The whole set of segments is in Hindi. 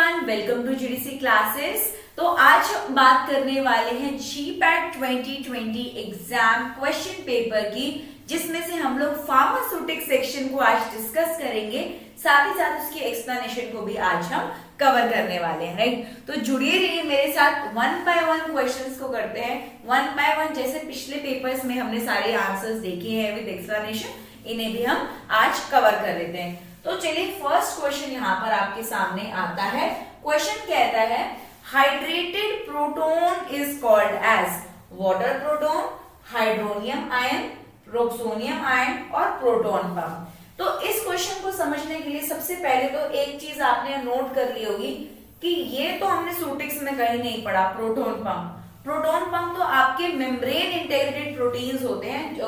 Everyone, welcome to GDC classes. तो आज हम बात करने वाले हैं GPAT 2020 एग्जाम क्वेश्चन पेपर की, जिसमें से हम लोग फार्मास्यूटिक्स सेक्शन को आज डिस्कस करेंगे, साथ ही साथ उसकी एक्सप्लेनेशन को भी आज हम कवर करने वाले हैं। राइट, तो जुड़िए रहिए मेरे साथ, वन बाय वन क्वेश्चंस को करते हैं, वन बाय वन। जैसे पिछले पेपर्स में हमने सारे आंसर्स देखे हैं विद एक्सप्लेनेशन, इन्हें भी हम आज कवर कर लेते हैं। तो चलिए, फर्स्ट क्वेश्चन यहाँ पर आपके सामने आता है। क्वेश्चन कहता है hydrated proton is called as water proton, hydronium ion, roxonium ion और प्रोटोन पंप। तो इस क्वेश्चन को समझने के लिए सबसे पहले तो एक चीज आपने नोट कर ली होगी कि ये तो हमने सूटिक्स में कहीं नहीं पढ़ा। प्रोटोन पंप, प्रोटोन पंप तो आपके मेम्ब्रेन इंटीग्रेटेड प्रोटीन्स होते हैं, जो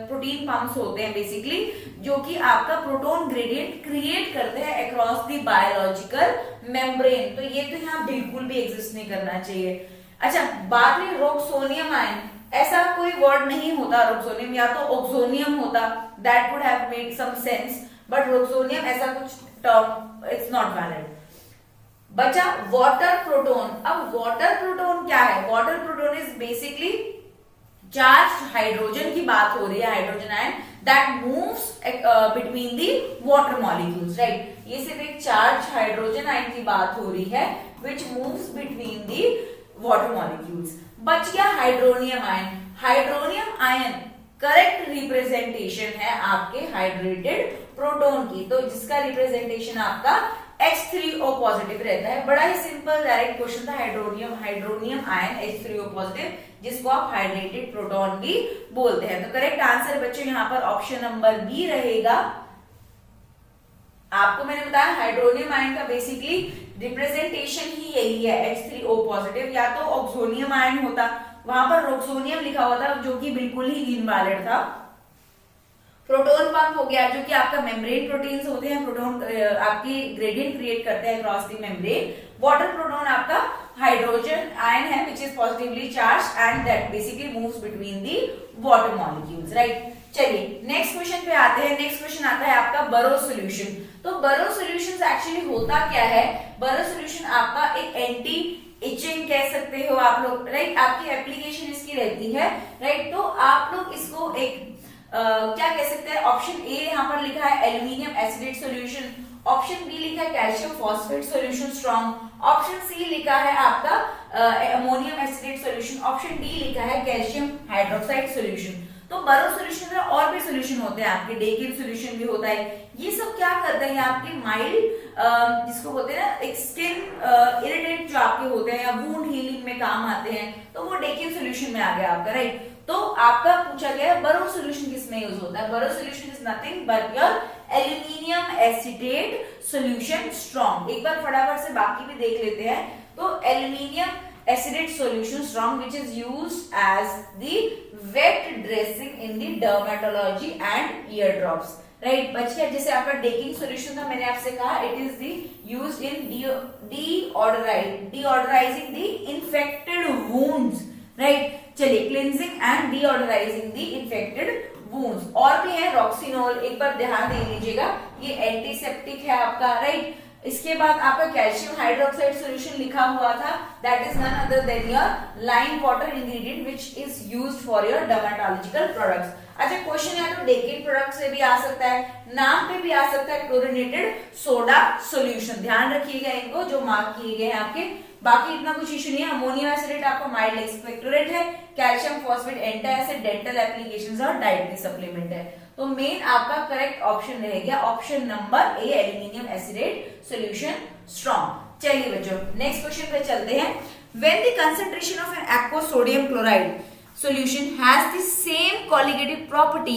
प्रोटीन पंप्स होते हैं बेसिकली, जो कि आपका प्रोटोन ग्रेडियंट क्रिएट करते हैं अक्रॉस द बायोलॉजिकल मेम्ब्रेन। तो ये तो यहाँ बिल्कुल भी एग्जिस्ट नहीं करना चाहिए। अच्छा, बात है रोक्सोनियम आयन, ऐसा कोई वर्ड नहीं होता रोक्सोनियम, या तो ऑक्सोनियम होता, that would have made some sense, but roxonium ऐसा कुछ टर्म इट्स नॉट वैलिड। बचा वाटर प्रोटोन। अब वाटर प्रोटोन क्या है? Water proton is basically charge hydrogen की बात हो रही है, hydrogen ion that moves between the water molecules. Right, ये सिर्फ एक चार्ज हाइड्रोजन आयन की बात हो रही है विच moves between the water molecules. बच गया hydronium ion. Hydronium ion correct representation है आपके हाइड्रेटेड प्रोटोन की, तो जिसका रिप्रेजेंटेशन आपका H3O पॉजिटिव रहता है। बड़ा ही सिंपल डायरेक्ट क्वेश्चन था। हाइड्रोनियम आयन H3O पॉजिटिव, जिसको आप हाइड्रेटेड प्रोटोन भी बोलते हैं। तो करेक्ट आंसर बच्चों यहाँ पर ऑप्शन नंबर बी रहेगा। आपको मैंने बताया हाइड्रोनियम आयन का बेसिकली रिप्रेजेंटेशन ही यही है, H3O पॉजिटिव। या तो ऑक्सोनियम आयन होता, वहां पर रोक्सोनियम लिखा हुआ था, जो कि बिल्कुल ही इनवैलिड था। प्रोटोन पंप हो गया, जो कि आपका मेम्ब्रेन प्रोटीन्स होते हैं, प्रोटोन आपकी ग्रेडियंट क्रिएट करते हैं cross the membrane. Water proton आपका हाइड्रोजन आयन है which is positively charge and that basically moves between the water molecules. Right, चलिए नेक्स्ट क्वेश्चन पे आते हैं। नेक्स्ट क्वेश्चन आता है आपका बरो सोल्यूशन। तो बरो सोल्यूशन एक्चुअली होता क्या है? बरो सोल्यूशन आपका एक एंटी इचिंग कह सकते हो आप लोग। राइट, आपकी एप्लीकेशन इसकी रहती है। राइट, तो आप लोग इसको एक क्या कह सकते हैं? ऑप्शन ए यहाँ पर लिखा है aluminium acetate solution, option B लिखा है calcium phosphate solution strong, option C लिखा है आपका ammonium acetate solution, option D लिखा है कैल्शियम हाइड्रोक्साइड सॉल्यूशन। तो बरो सॉल्यूशन में और भी सॉल्यूशन होते हैं आपके, डेकिन सॉल्यूशन भी होता है। ये सब क्या करते हैं? आपके माइल्ड जिसको बोलते हैं ना, एक स्किन इरिटेट जो आपके होते हैं या वुंड हीलिंग में काम आते हैं, तो वो डेकिन सॉल्यूशन में आ गया आपका। राइट, तो आपका पूछा गया बरो सॉल्यूशन किसमें यूज होता है? बरो solution is nothing but your aluminium acetate solution strong. एक बार फटाफट से बाकी भी देख लेते हैं। तो aluminium acetate solution strong which is used as the wet dressing in the dermatology and ear drops. Right, बच गया। जैसे आपका डेकिंग सॉल्यूशन था, मैंने आपसे कहा it is the used in deodorising the infected wounds. Right, चलिए cleansing and deodorising the infected wounds. और भी है रॉक्सिनोल, एक बार ध्यान दे लीजिएगा, ये एंटीसेप्टिक है आपका। राइट, इसके बाद आपका कैल्शियम हाइड्रोक्साइड सॉल्यूशन लिखा हुआ था, that is none other than your lime water ingredient which is used for your dermatological products. अच्छा, क्वेश्चन या तो डेकिन प्रोडक्ट से भी आ सकता है, नाम पे भी आ सकता है क्लोरीनेटेड सोडा सॉल्यूशन। ध्यान रखिएगा इनको, जो मार्क किए गए हैं आपके। बाकी इतना कुछ इशू नहीं है। अमोनियम एसिडेट आपका माइल्ड एक्सपेक्टोरेंट है, calcium phosphate anti acid dental applications और डाइटरी सप्लीमेंट है। तो मेन आपका करेक्ट ऑप्शन रहेगा ऑप्शन नंबर ए, एल्यूमिनियम एसिडेट सॉल्यूशन स्ट्रॉन्ग। चलिए बच्चों, नेक्स्ट क्वेश्चन पे चलते हैं। When the concentration of an aqueous sodium chloride solution has the same colligative property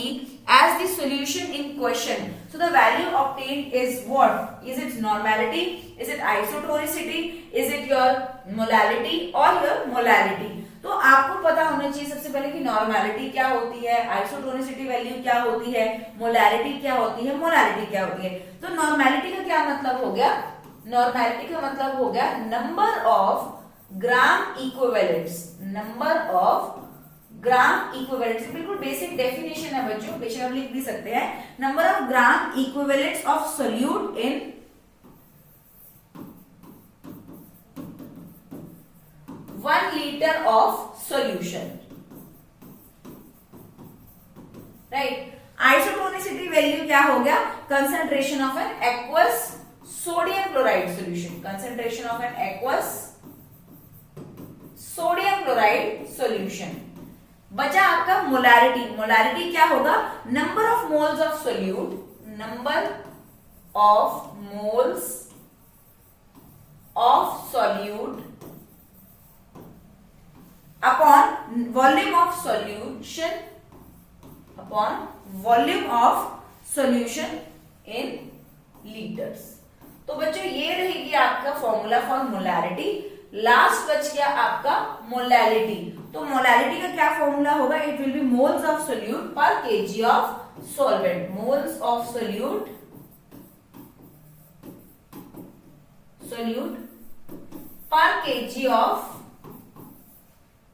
as the solution in question, so the value obtained is what? Is it normality, is it isotonicity, is it your molality or your molality? तो आपको पता होना चाहिए सबसे पहले कि नॉर्मेलिटी क्या होती है, आइसोटोनिसिटी वैल्यू क्या होती है, मोलैरिटी क्या होती है, मोलालिटी क्या होती है। तो नॉर्मेलिटी का क्या मतलब हो गया? नॉर्मेलिटी का मतलब हो गया number of gram equivalents, number of gram equivalents. बिल्कुल बेसिक डेफिनेशन है बच्चों, बेशक हम लिख भी सकते हैं। Number of gram equivalents of solute in 1 litre of solution, right. Isotonicity value क्या हो गया, concentration of an aqueous sodium chloride solution, concentration of an aqueous sodium chloride solution. बचा आपका मोलारिटी, मोलारिटी क्या होगा, number of moles of solute, number of moles of solute upon volume of solution, upon volume of solution in litres. तो बच्चों ये रहेगी आपका फॉर्मूला फॉर मोलारिटी। लास्ट बच गया आपका मोलालिटी। तो मोलालिटी का क्या फॉर्मूला होगा, it will be moles of solute per kg of solvent, moles of solute per kg of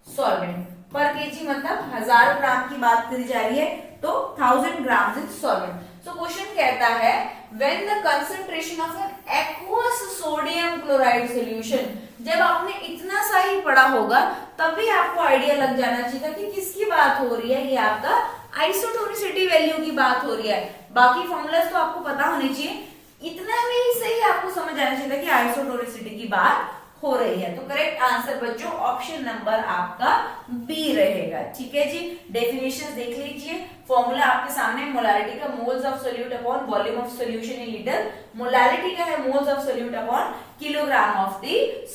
solvent. Per kg मतलब 1000 ग्राम की बात करी जा रही है, तो 1000 gram is solvent. So question कहता है when the concentration of an aqueous sodium chloride solution, जब आपने इतना सा ही पढ़ा होगा तब भी आपको आइडिया लग जाना चाहिए कि किसकी बात हो रही है, ये आपका आइसोटोनिसिटी वैल्यू की बात हो रही है। बाकी फॉर्मूलाज तो आपको पता होने चाहिए, इतना में ही सही आपको समझ आना चाहिए कि आइसोटोनिसिटी की बात हो रही है। तो करेक्ट आंसर बच्चों ऑप्शन नंबर आपका बी रहेगा, ठीक है जी। डेफिनेशन देख लीजिए, फॉर्मूला आपके सामने, मोलारिटी का moles of solute upon volume of solution in litre, molarity का है moles of solute upon kilogram of the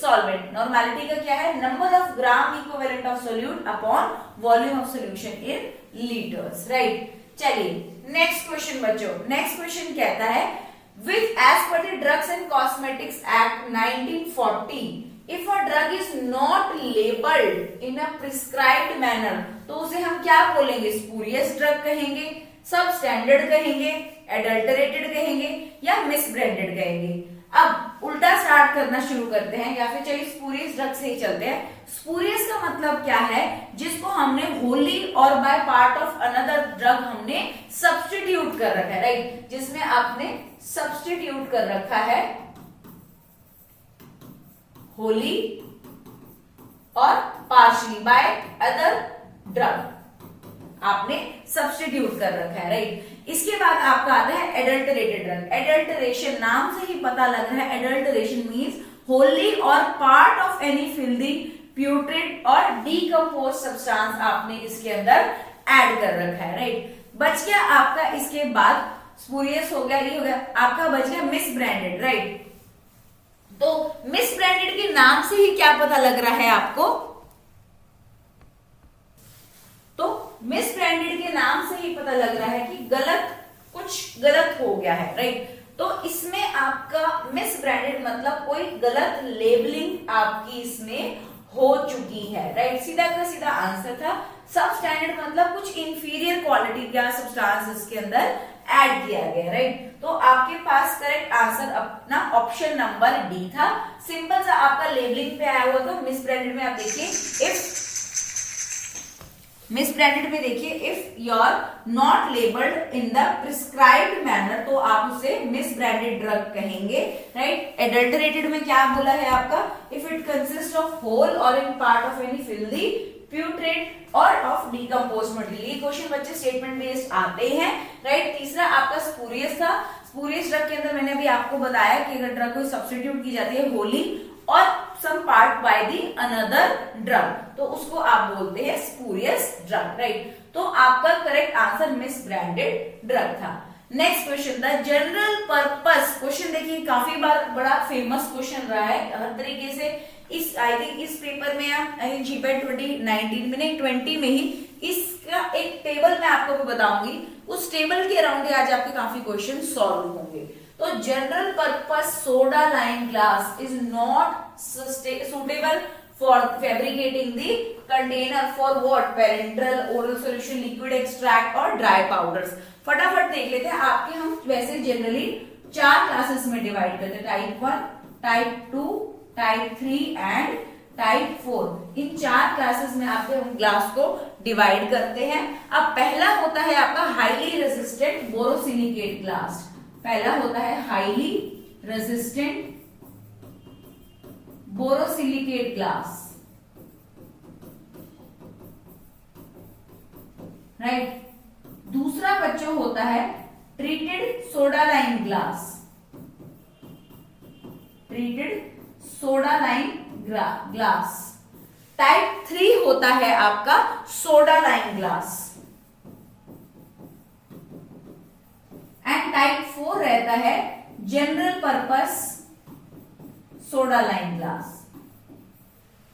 solvent, normality का क्या है, number of gram equivalent of solute upon volume of solution in litres, right. चलिए नेक्स्ट क्वेश्चन बच्चों, नेक्स्ट क्वेश्चन कहता है With as per the Drugs and Cosmetics Act 1940, if a drug is not labeled in a prescribed manner, तो उसे हम क्या बोलेंगे, स्पूरियस ड्रग कहेंगे, सब स्टैंडर्ड कहेंगे, एडल्टरेटेड कहेंगे या मिसब्रांडेड कहेंगे। अब उल्टा स्टार्ट करना शुरू करते हैं, या फिर चलिए स्पूरियस ड्रग से ही चलते हैं। स्पूरियस का मतलब क्या है, जिसको हमने होली और by part of another drug हमने सब्स्टिट्यूट कर रखा है, राइट, जिसमें आपने सब्स्टिट्यूट कर रखा है होली और पार्शली बाय अदर ड्रग, आपने सब्स्टिट्यूट कर रखा है, राइट। इसके बाद आपका आता है एडल्टरेटेड ड्रग। एडल्टरेशन नाम से ही पता लग रहा है, एडल्टरेशन मींस होली और पार्ट ऑफ एनी फिल्दी, प्यूट्रिड और डीकम्पोज सब्सटेंस आपने इसके अंदर ऐड कर रखा है, राइट। बच गया आपका इसके बाद स्पूरियस हो गया, ये हो गया, आपका बच गया मिसब्रांडेड, राइट। तो मिसब्रांडेड के नाम से ही क्या पता लग रहा है आपको, तो मिसब्रांडेड के नाम से ही पता लग रहा है कि कुछ गलत हो गया है, राइट। तो इसमें आपका मिसब्रांडेड मतलब कोई गलत लेबलिंग आपकी इसमें हो चुकी है, राइट। सीधा का सीधा आंसर था। सब स्टैंडर्ड मतलब कुछ इंफीरियर क्वालिटी का सब्सटेंस इसके अंदर ऐड किया गया, राइट। तो आपके पास करेक्ट आंसर अपना ऑप्शन नंबर डी था। सिंपल सा आपका लेबलिंग पे आया हुआ था। मिसब्रांडेड में आप देखिए, इफ मिसब्रांडेड में देखिए if you are not labelled in the prescribed manner, तो आप उसे मिसब्रांडेड ड्रग कहेंगे, राइट। एडल्टरेटेड में क्या बोला है आपका, if it consist of whole और in part of any filthy, putrid और ऑफ डीकम्पोज मटेरियल। ये क्वेश्चन बच्चे स्टेटमेंट बेस्ड आते हैं, राइट। तीसरा आपका स्पूरियस था। स्पूरियस ड्रग के अंदर मैंने अभी आपको बताया कि अगर ड्रग को सब्स्टिट्यूट की जाती है होली और some part by the another drug, तो उसको आप बोलते हैं स्पूरियस ड्रग, राइट। तो आपका करेक्ट आंसर मिसब्रांडेड ड्रग था। नेक्स्ट क्वेश्चन था जनरल पर्पस क्वेश्चन। देखिए काफी बार बड़ा फेमस क्वेश्चन रहा है हर तरीके से। इस आई थिंक इस पेपर में जीपैट 2019 में नहीं 20 में ही इसका एक टेबल मैं आपको बताऊंगी, उस टेबल के अराउंड आज आपके काफी क्वेश्चन सॉल्व होंगे। तो general purpose soda lime glass is not suitable for fabricating the container for what, parenteral, oral solution, liquid extract और dry powders। फटाफट देख लेते हैं। आपके हम वैसे जनरली 4 क्लासेस में डिवाइड करते हैं, type 1, type 2, type 3 and type 4। In 4 classes में आपके हम ग्लास को डिवाइड करते हैं। अब पहला होता है आपका हाईली रेजिस्टेंट बोरोसिलिकेट ग्लास। पहला होता है highly resistant borosilicate glass, right. दूसरा बच्चों होता है treated soda lime glass, treated soda lime glass. Type 3 होता है आपका soda lime glass, and type 4 रहता है general purpose soda lime glass,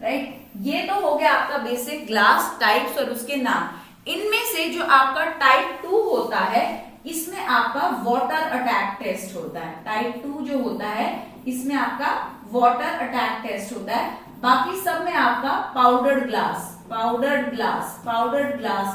right. ये तो हो गया आपका बेसिक ग्लास टाइप्स और उसके नाम। इनमें से जो आपका टाइप 2 होता है इसमें आपका वाटर अटैक टेस्ट होता है। टाइप 2 जो होता है इसमें आपका वाटर अटैक टेस्ट होता है। बाकी सब में आपका पाउडर्ड ग्लास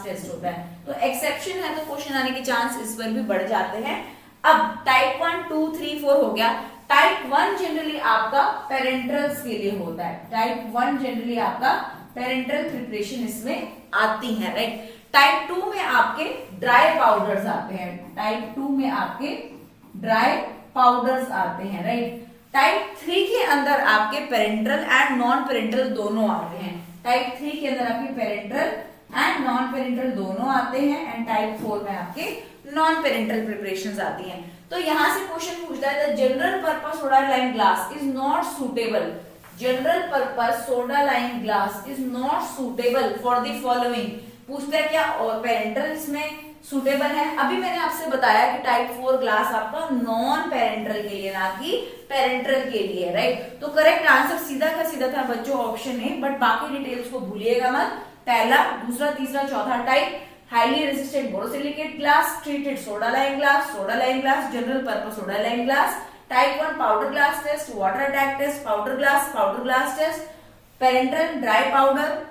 टेस्ट होता है। तो एक्सेप्शन है तो क्वेश्चन आने के चांस इस पर भी बढ़ जाते हैं। अब टाइप 1, 2, 3, 4 हो गया। टाइप 1 जनरली आपका पेरेंटल्स के लिए होता है। टाइप 1 जनरली आपका पेरेंटल प्रिपरेशन इसमें आती है, राइट। टाइप 2 में आपके ड्राई पाउडर्स आते हैं, टाइप 2 में आपके ड्राई पाउडर्स आते हैं, राइट। टाइप 3 के अंदर आपके पेरेंटल एंड नॉन पेरेंटल दोनों आते हैं। टाइप 3 के अंदर आपके पेरेंटल एंड नॉन पेरेंटल दोनों आते हैं, एंड टाइप 4 में आपके नॉन पेरेंटल प्रिपरेशंस आती हैं। तो यहां से क्वेश्चन पूछता है the general purpose soda lime glass is not suitable, general purpose soda lime glass is not suitable for the following. पूछता है क्या और पेरेंटल इसमें सुटेबल है। अभी मैंने आपसे बताया कि टाइप 4 ग्लास आपका नॉन पेरेंटल के लिए ना कि पेरेंटल के लिए, राइट। तो करेक्ट आंसर सीधा का सीधा था बच्चों ऑप्शन ए, बट बाकी डिटेल्स को भूलिएगा मत। पहला, दूसरा, तीसरा, चौथा type highly resistant borosilicate glass, treated soda lime glass, general purpose soda lime glass. Type 1 powder glass test, water attack test, powder glass test, parenteral dry powder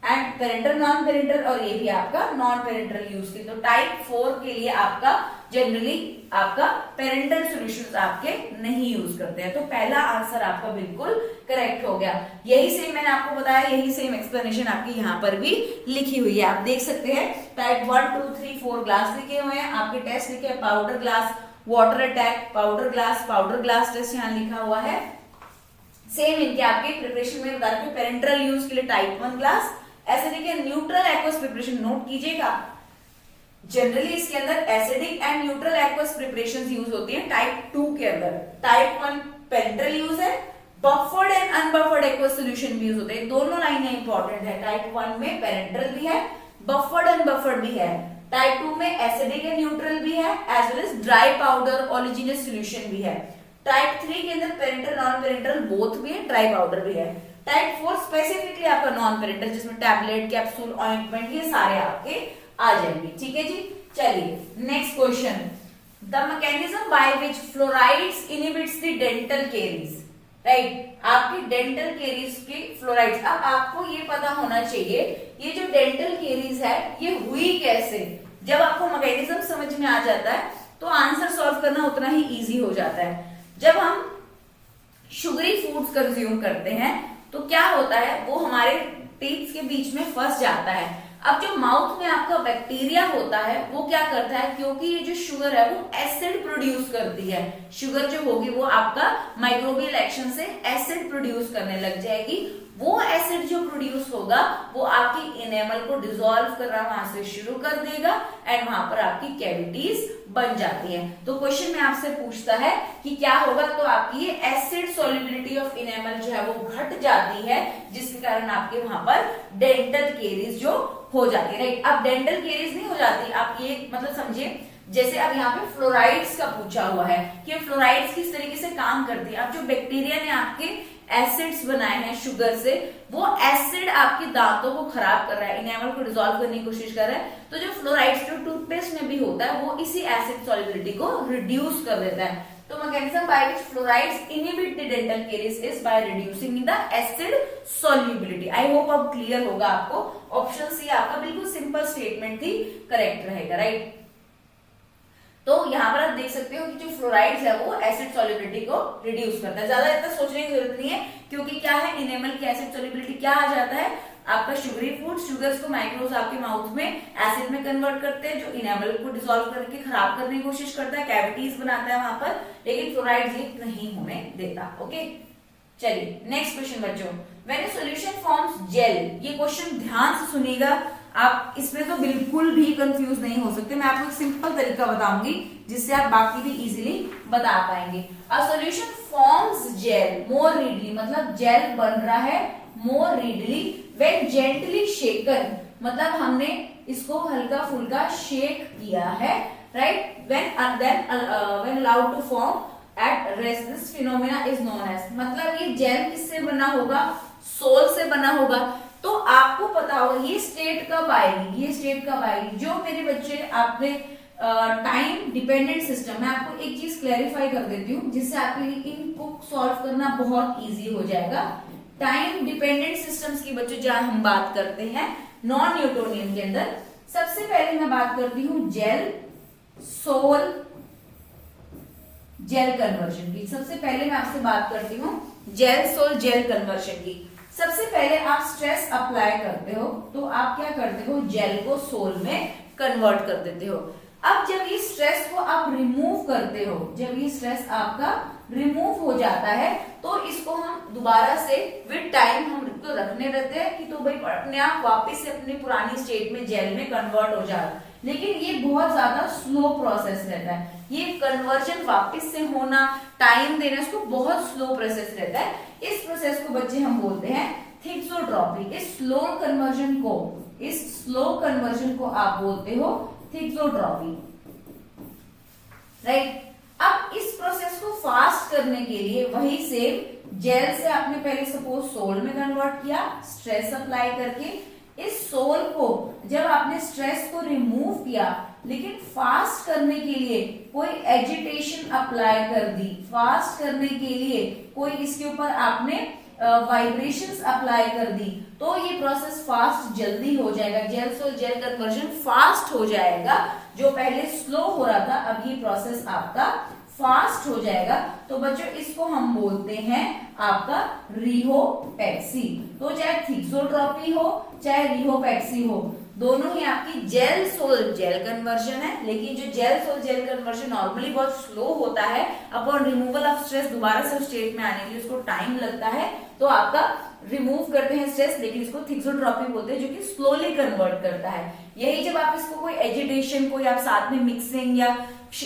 and parenteral non parenteral, और ये भी आपका नॉन पेरेंटल यूज की। तो टाइप 4 के लिए आपका जनरली आपका पेरेंटल सॉल्यूशंस आपके नहीं यूज करते हैं। तो पहला आंसर आपका बिल्कुल करेक्ट हो गया। यही सेम मैंने आपको बताया, यही सेम एक्सप्लेनेशन आपकी यहाँ पर भी लिखी हुई है, आप देख सकते हैं। टाइप 1, 2, 3, 4 ग्लास लिखे हुए हैं, आपके टेस्ट लिखे हैं powder glass, water attack, powder glass test यहाँ लिखा हुआ है। सेम इनके आपके प्रिपरेशन में बता रहे पेरेंटल यूज के लिए टाइप 1 ग्लास। ऐसे देखिए न्यूट्रल एक्वस प्रिपरेशन नोट कीजिएगा, जनरली इसके अंदर acidic and neutral aqueous preparations use होती हैं टाइप 2 के अंदर। टाइप 1 पेरेंटल यूज है, buffered and unbuffered aqueous solution भी यूज होते हैं। दोनों लाइनें इंपॉर्टेंट है। टाइप 1 में पेरेंटल भी है, बफर्ड अनबफर्ड भी है। टाइप 2 में एसिडिक एंड न्यूट्रल भी है, as well as dry powder oleaginous solution भी है। टाइप 3 के अंदर पेरेंटल नॉन पेरेंटल बोथ भी है, ड्राई पाउडर भी है। टाइप 4 स्पेसिफिकली आपका नॉन पेरेंटल, जिसमें टैबलेट, कैप्सूल, ऑइंटमेंट ये सारे आपके आ जाएंगे, ठीक है जी। चलिए next question, the mechanism by which fluorides inhibits the dental caries, right. आपकी डेंटल कैरीज के फ्लोराइड्स, अब आपको ये पता होना चाहिए ये जो डेंटल कैरीज है ये हुई कैसे। जब आपको मैकेनिज्म समझ में आ जाता है तो आंसर सॉल्व करना उतना ही इजी हो जाता है। जब हम शुगरी फूड्स कंज्यूम करते हैं तो क्या होता है, वो हमारे टीथ के बीच में फंस जाता है। अब जो माउथ में आपका बैक्टीरिया होता है वो क्या करता है, क्योंकि ये जो शुगर है वो एसिड प्रोड्यूस करती है। शुगर जो होगी वो आपका माइक्रोबियल एक्शन से एसिड प्रोड्यूस करने लग जाएगी। वो एसिड जो प्रोड्यूस होगा वो आपकी इनेमल को डिसॉल्व करना वहां से शुरू कर देगा एंड वहां पर आपकी कैविटीज बन जाती है। तो क्वेश्चन में आपसे पूछता है कि क्या होगा, तो आपकी ये एसिड सॉल्युबिलिटी ऑफ इनेमल जो है वो घट जाती है, जिसके कारण आपके वहां पर डेंटल कैरीज जो हो जाती है, राइट। अब डेंटल कैरीज नहीं हो जाती, आप ये मतलब समझिए जैसे अब यहाँ पे फ्लोराइड्स का पूछा हुआ है कि फ्लोराइड्स किस तरीके से काम करती है। अब जो बैक्टीरिया ने आपके एसिड्स बनाए हैं शुगर से, वो एसिड आपके दांतों को खराब कर रहा है, इनेमल को डिसॉल्व करने की कोशिश कर रहा है। तो जो फ्लोराइड्स जो टूथपेस्ट में भी होता है वो इसी एसिड सॉल्युबिलिटी को रिड्यूस कर देता है। तो mechanism by which fluorides inhibit the dental caries is by reducing the acid solubility. I hope अब क्लियर होगा आपको। ऑप्शन सी आपका बिल्कुल सिंपल स्टेटमेंट थी, करेक्ट रहेगा, राइट। तो यहाँ पर आप देख सकते हो कि जो फ्लोराइड्स है वो एसिड सॉल्युबिलिटी को रिड्यूस करता है। ज्यादा इतना सोचने की जरूरत नहीं है, क्योंकि क्या है, इनेमल की एसिड सॉल्युबिलिटी क्या आ जाता है, आपका शुगरी फूड, शुगर्स को माइक्रोज आपके माउथ में एसिड में कन्वर्ट करते हैं, जो इनेमल को डिसॉल्व करके खराब करने की कोशिश करता है, कैविटीज बनाता है वहां पर, लेकिन फ्लोराइड्स ये नहीं होने देता। ओके, चलिए नेक्स्ट क्वेश्चन बच्चों, when a solution forms gel, ये क्वेश्चन ध्यान से सुनिएगा। आप इसमें तो बिल्कुल भी कंफ्यूज नहीं हो सकते। मैं आपको एक सिंपल तरीका बताऊंगी जिससे आप बाकी भी इजीली बता पाएंगे। A solution forms gel more readily, मतलब जेल बन रहा है more readily when gently shaken, मतलब हमने इसको हल्का फुल्का शेक किया है, right. When allowed to form at rest this phenomena is known as, मतलब ये जेल किससे बना होगा, सोल से बना होगा। तो आपको पता होगा ये स्टेट कब आएगी, ये स्टेट कब आएगी। जो मेरे बच्चे आपने टाइम डिपेंडेंट सिस्टम, मैं आपको एक चीज क्लैरिफाई कर देती हूँ जिससे आपके लिए इनको सॉल्व करना बहुत इजी हो जाएगा। टाइम डिपेंडेंट सिस्टम्स की बच्चों जहां हम बात करते हैं नॉन न्यूटोनियन के अंदर, सबसे पहले मैं बात करती हूँ जेल सोल जेल कन्वर्जन की। सबसे पहले मैं आपसे बात करती हूँ जेल सोल जेल कन्वर्जन की। सबसे पहले आप स्ट्रेस अप्लाई करते हो तो आप क्या करते हो, जेल को सोल में कन्वर्ट कर देते हो। अब जब ये स्ट्रेस को आप रिमूव करते हो, जब ये स्ट्रेस आपका रिमूव हो जाता है तो इसको हम दोबारा से विद टाइम हम तो रखने रहते हैं कि तो भाई अपने आप वापस से अपनी पुरानी स्टेट में जेल में कन्वर्ट हो जाए, लेकिन ये बहुत ज्यादा स्लो प्रोसेस रहता है। ये कन्वर्जन वापस से होना, टाइम देना, इसको बहुत स्लो प्रोसेस रहता है। इस प्रोसेस को बच्चे हम बोलते हैं थिक्सोट्रॉपी। इस स्लो कन्वर्जन को आप बोलते हो थिक्सोट्रॉपी, राइट। अब इस प्रोसेस को फास्ट करने के लिए वही सेम जेल से आपने पहले सपोज सोल में कन्वर्ट किया स्ट्रेस अप्लाई करके, इस सोल को जब आपने स्ट्रेस को रिमूव किया लेकिन फास्ट करने के लिए कोई एजिटेशन अप्लाई कर दी, फास्ट करने के लिए कोई इसके ऊपर आपने वाइब्रेशंस अप्लाई कर दी, तो ये प्रोसेस फास्ट जल्दी हो जाएगा। Gel sol gel conversion fast हो जाएगा। जो पहले स्लो हो रहा था अब ये प्रोसेस आपका फास्ट हो जाएगा। तो बच्चों इसको हम बोलते हैं आपका रिहोपैक्सी। तो चाहे थिक्सोट्रॉपी हो चाहे रिहोपैक्सी हो, दोनों ही आपकी जेल सोल जेल कन्वर्जन है। लेकिन जो gel sol gel conversion normally बहुत स्लो होता है, अपॉन रिमूवल ऑफ स्ट्रेस दोबारा से स्टेट में आने के लिए उसको टाइम लगता है, तो आपका रिमूव करते हैं स्ट्रेस, लेकिन इसको थिक्सोट्रॉपी बोलते हैं जो कि स्लोली कन्वर्ट करता है। यही जब आप इसको कोई एजिटेशन, कोई आप साथ में मिक्सिंग या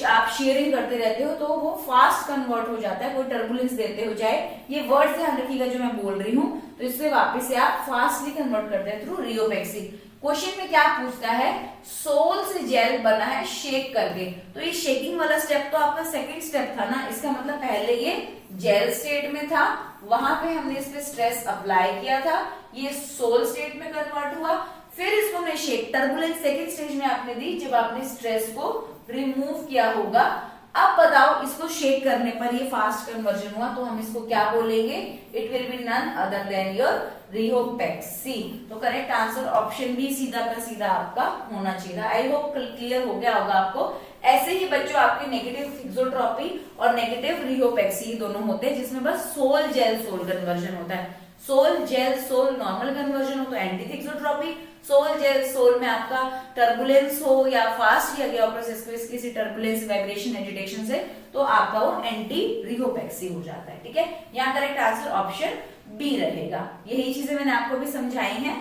आप शेयरिंग करते रहते हो तो वो फास्ट कन्वर्ट हो जाता है। कोई टर्बुलेंस देते हो, चाहे ये वर्ड ध्यान रखिएगा जो मैं बोल रही हूँ, तो इससे वापस से आप फास्टली कन्वर्ट करते हैं थ्रू रियोपैक्सी। क्वेश्चन में क्या पूछता है, सोल से जेल बना है शेक करके, तो ये शेकिंग वाला स्टेप तो आपका सेकंड स्टेप था ना, इसका मतलब पहले ये जेल स्टेट में था, वहां पे हमने इस पे स्ट्रेस अप्लाई किया था, ये सोल स्टेट में कन्वर्ट हुआ, फिर इसको हमने शेक टर्बुलेंस सेकंड स्टेज में आपने दी जब आपने स्ट्रेस को रिमूव किया होगा। अब बताओ इसको शेक करने पर ये फास्ट कन्वर्जन हुआ, तो हम इसको क्या बोलेंगे, it will be none other than your रिहोपैक्सी। तो करेक्ट आंसर ऑप्शन बी सीधा का सीधा आपका होना चाहिए। आई होप क्लियर हो गया होगा आपको। ऐसे ही बच्चों आपके नेगेटिव थिक्सोट्रॉपी और नेगेटिव रिहोपैक्सी दोनों होते हैं, जिसमें बस सोल जेल सोल कन्वर्जन होता है। Sol gel sol normal conversion हो तो anti thixotropy, sol gel sol में आपका टर्बुलेंस हो या फास्ट किया गया प्रोसेस को किसी टर्बुलेंस वाइब्रेशन एजिटेशन से, तो आपका वो एंटी रिहोपैक्सी हो जाता है। ठीक है, यहाँ करेक्ट आंसर ऑप्शन बी रहेगा। यही चीजें मैंने आपको भी समझाई हैं।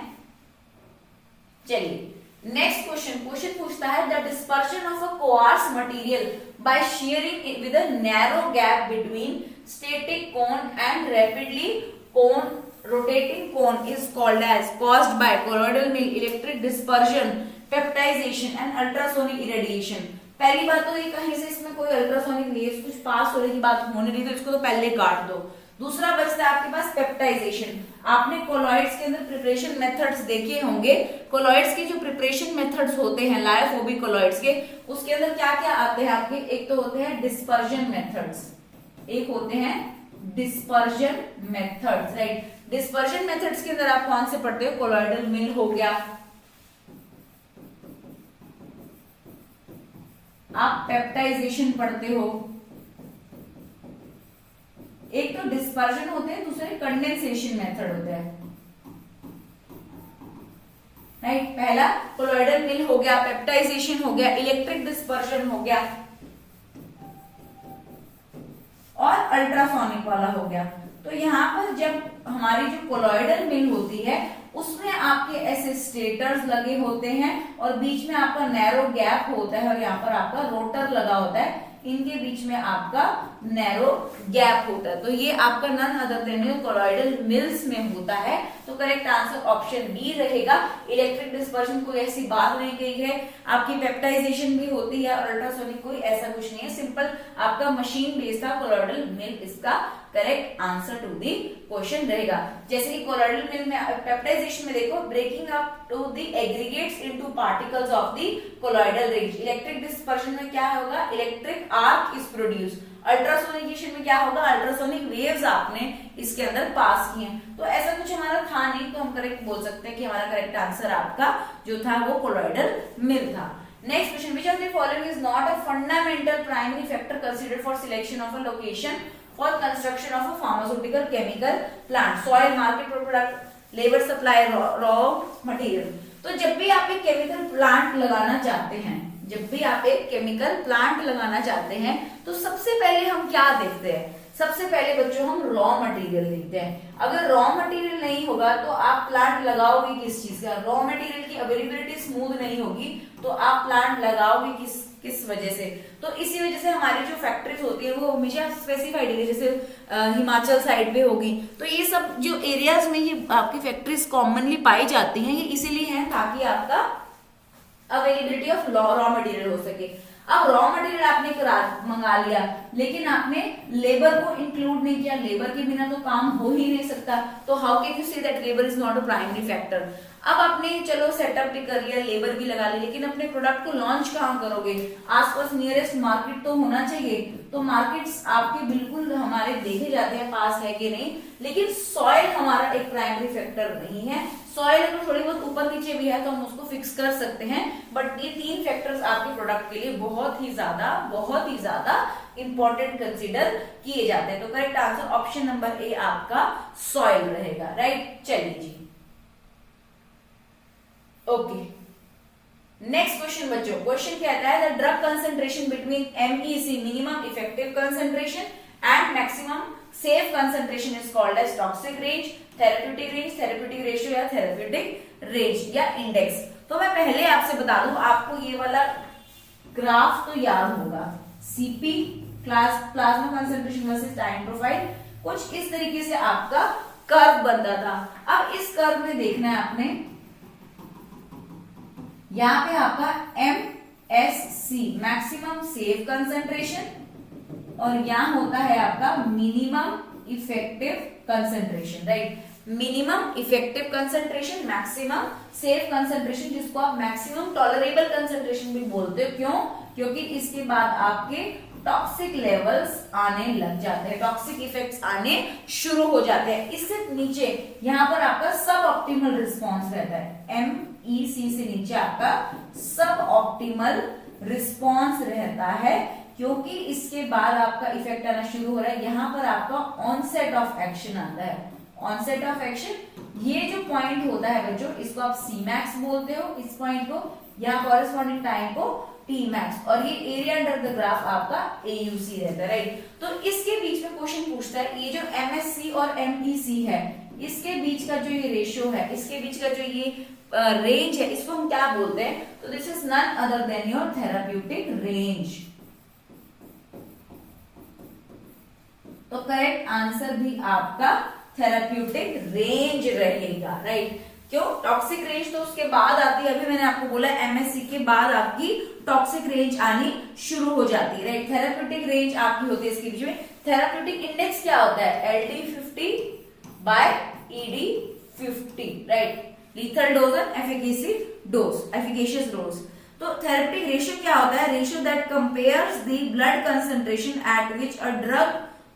चलिए नेक्स्ट क्वेश्चन पूछता है the dispersion of a quartz material by sharing with a narrow gap between static cone and rapidly cone rotating cone is called as caused by colloidal mill, electric dispersion, peptization and ultrasonic irradiation। पहली बात तो ये कहीं से इसमें कोई अल्ट्रासोनिक वेव्स कुछ पास होने की बात होने रही तो इसको तो पहले काट दो। दूसरा बचता है आपके पास पेप्टाइजेशन। आपने कोलॉइड्स के अंदर प्रिपरेशन मेथड्स देखे होंगे। कोलॉइड्स के जो प्रिपरेशन मेथड्स होते हैं लायोफोबिक कोलॉइड्स के, उसके अंदर क्या क्या आते हैं आपके, एक तो होते हैं डिस्पर्जन मेथड्स, एक होते हैं dispersion methods, right. Dispersion methods के अंदर आप कौन से पढ़ते हो, कोलॉइडल मिल हो गया, आप पेप्टाइजेशन पढ़ते हो, एक तो डिस्पर्जन होते हैं, दूसरे कंडेंसेशन मेथड होता है, राइट। पहला कोलॉइडल मिल हो गया, पेप्टाइजेशन हो गया, इलेक्ट्रिक डिस्पर्जन हो गया और अल्ट्रासोनिक वाला हो गया। तो यहाँ पर जब हमारी जो कोलॉइडल मिल होती है उसमें आपके ऐसे स्टेटर्स लगे होते हैं और बीच में आपका नैरो गैप होता है और यहाँ पर आपका रोटर लगा होता है, इनके बीच में आपका नैरो गैप होता है। तो ये आपका none other than colloidal mills में होता है। तो करेक्ट आंसर ऑप्शन बी रहेगा। इलेक्ट्रिक डिस्पर्शन कोई ऐसी बात नहीं कही है, आपकी पेप्टाइजेशन भी होती है और अल्ट्रासोनिक कोई ऐसा कुछ नहीं है, सिंपल आपका मशीन बेस्ड था कोलॉइडल मिल, इसका correct answer to the question रहेगा। जैसे कि कोलॉइडल मिल में पेप्टाइजेशन में देखो, breaking up to the aggregates into particles of the colloidal range. Electric dispersion में क्या होगा, electric arc is produce. Ultrasonication में क्या होगा, अल्ट्रासोनिक वेव्स आपने इसके अंदर पास किए। तो ऐसा कुछ हमारा था नहीं, तो हम करेक्ट बोल सकते हैं कि हमारा करेक्ट आंसर आपका जो था वो कोलॉइडल मिल था। Next question, which of the following is not a fundamental primary factor considered for selection of a location for construction of a pharmaceutical chemical plant? Soil, market product, labor supply, raw material. तो जब भी आप एक केमिकल प्लांट लगाना चाहते हैं, जब भी आप एक केमिकल प्लांट लगाना चाहते हैं तो सबसे पहले हम क्या देखते हैं, सबसे पहले बच्चों हम रॉ मटेरियल देखते हैं। अगर रॉ मटेरियल नहीं होगा तो आप प्लांट लगाओगे किस चीज का, रॉ मटेरियल की अवेलेबिलिटी स्मूथ नहीं होगी तो आप प्लांट लगाओगे किस वजह से। तो इसी वजह से हमारी जो फैक्ट्रीज होती है वो हमेशा स्पेसिफाइड है, जैसे हिमाचल साइड पे होगी, तो ये सब जो एरियाज में ये आपकी फैक्ट्रीज कॉमनली पाई जाती हैं, ये इसीलिए हैं ताकि आपका अवेलेबिलिटी ऑफ रॉ मटेरियल हो सके। अब रॉ मटेरियल आपने मंगा लिया लेकिन आपने लेबर को इंक्लूड नहीं किया, लेबर के बिना तो काम हो ही नहीं सकता, तो how can you say that labour is not a primary factor. अब आपने चलो सेटअप भी कर लिया, लेबर भी लगा ली, लेकिन अपने प्रोडक्ट को लॉन्च कहाँ करोगे, आसपास नियरेस्ट मार्केट तो होना चाहिए। तो मार्केट्स आपके बिल्कुल हमारे देखे जाते हैं पास है कि नहीं, लेकिन सॉइल हमारा एक प्राइमरी फैक्टर नहीं है। सॉइल अगर थोड़ी बहुत ऊपर नीचे भी है तो हम उसको फिक्स कर सकते हैं, बट ये तीन फैक्टर्स आपके प्रोडक्ट के लिए बहुत ही ज्यादा इंपॉर्टेंट कंसीडर किए जाते हैं। तो correct answer option number A आपका सॉइल रहेगा, राइट। चलिए जी, ओके। नेक्स्ट क्वेश्चन बच्चों, क्वेश्चन कहता है the drug concentration between MEC minimum effective concentration and maximum safe concentration is called as toxic range, therapeutic range, therapeutic ratio या थेरेप्यूटिक रेंज या इंडेक्स। तो मैं पहले आपसे बता दूं, आपको ये वाला ग्राफ तो याद होगा, CP plasma concentration versus time profile, कुछ इस तरीके से आपका कर्व बनता था। अब इस कर्व में देखना है आपने, यहाँ पे आपका MSC मैक्सिमम सेफ कंसंट्रेशन और यहाँ होता है आपका minimum effective concentration, right. Minimum effective concentration, maximum safe concentration, जिसको आप मैक्सिमम टॉलरेबल कंसंट्रेशन भी बोलते हो। क्यों? क्योंकि इसके बाद आपके टॉक्सिक लेवल्स आने लग जाते हैं, टॉक्सिक इफेक्ट्स आने शुरू हो जाते हैं। इससे नीचे यहाँ पर आपका सब ऑप्टिमल रिस्पॉन्स रहता है, MEC से नीचे आपका सब ऑप्टिमल रिस्पॉन्स रहता है, क्योंकि इसके बाद आपका इफेक्ट आना शुरू हो रहा है। यहाँ पर आपका ऑनसेट ऑफ एक्शन आता है, ऑनसेट ऑफ एक्शन, ये जो पॉइंट होता है बच्चों, इसको आप Cmax बोलते हो, इस पॉइंट को, यहाँ कॉरेस्पॉन्डिंग टाइम को Tmax, और ये एरिया अंडर द ग्राफ आपका AUC रहता है, राइट। तो इसके बीच में क्वेश्चन पूछता है, ये जो MSC और MEC है, इसके बीच का जो ये रेशियो है, इसके बीच का जो ये रेंज है, इसको हम क्या बोलते हैं? तो this is none other than your therapeutic range. तो करेक्ट आंसर भी आपका थेराप्यूटिक रेंज रहेगा, राइट। क्यों? टॉक्सिक रेंज तो उसके बाद आती है, अभी मैंने आपको बोला MSC के बाद आपकी टॉक्सिक रेंज आनी शुरू हो जाती है, राइट। थेराप्यूटिक रेंज आपकी होती है इसके बीच में। थेराप्यूटिक इंडेक्स क्या होता है? LD50/ED50, right. Lethal dose and efficacious dose. तो थेरेप्यूटिक रेशियो क्या होता है? Ratio that compares the blood concentration eight which a drug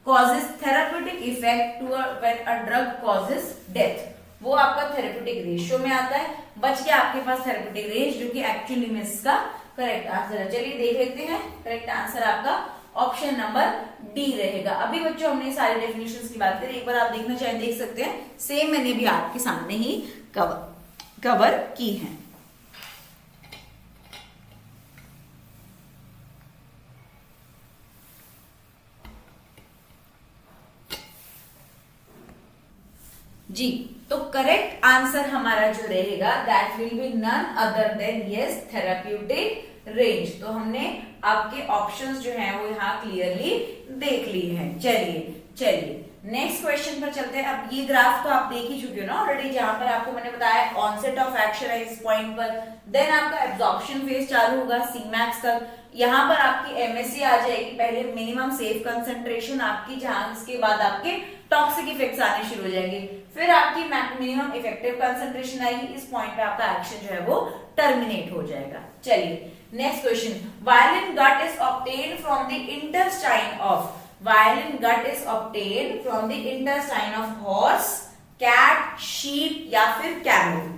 causes therapeutic effect to when a drug causes death, वो आपका थेरेप्यूटिक रेशियो में आता है। बच गया आपके पास थेरेप्यूटिक रेंज, जो कि एक्चुअली में इसका करेक्ट आंसर है। चलिए देख लेते हैं, करेक्ट आंसर आपका ऑप्शन नंबर डी रहेगा। अभी बच्चों हमने सारी डेफिनेशंस की बात करी, एक बार आप देखना चाहें देख सकते हैं, सेम मैंने भी आपके सामने ही कवर की है। जी, तो करेक्ट आंसर हमारा जो रहेगा that will be none other than yes therapeutic range. तो हमने आपके ऑप्शंस जो हैं वो यहाँ क्लियरली देख लिए हैं। चलिए नेक्स्ट क्वेश्चन पर चलते हैं। अब ये ग्राफ तो आप देख ही चुके हो ना ऑलरेडी, जहां पर आपको मैंने बताया ऑनसेट ऑफ एक्शन है इस पॉइंट पर, देन आपका एब्जॉर्प्शन फेज चालू होगा Cmax तक, यहाँ पर आपकी MSC आ जाएगी, पहले मिनिमम सेफ कंसेंट्रेशन आपकी, जहां इसके बाद आपके टॉक्सिक इफेक्ट्स आने शुरू हो जाएंगे, फिर आपकी मिनिमम इफेक्टिव कंसेंट्रेशन आएगी, इस पॉइंट पे आपका एक्शन जो है वो टर्मिनेट हो जाएगा। चलिए next question, violin gut is obtained from the intestine of, violin gut is obtained from the intestine of horse, cat, sheep या फिर कैमल।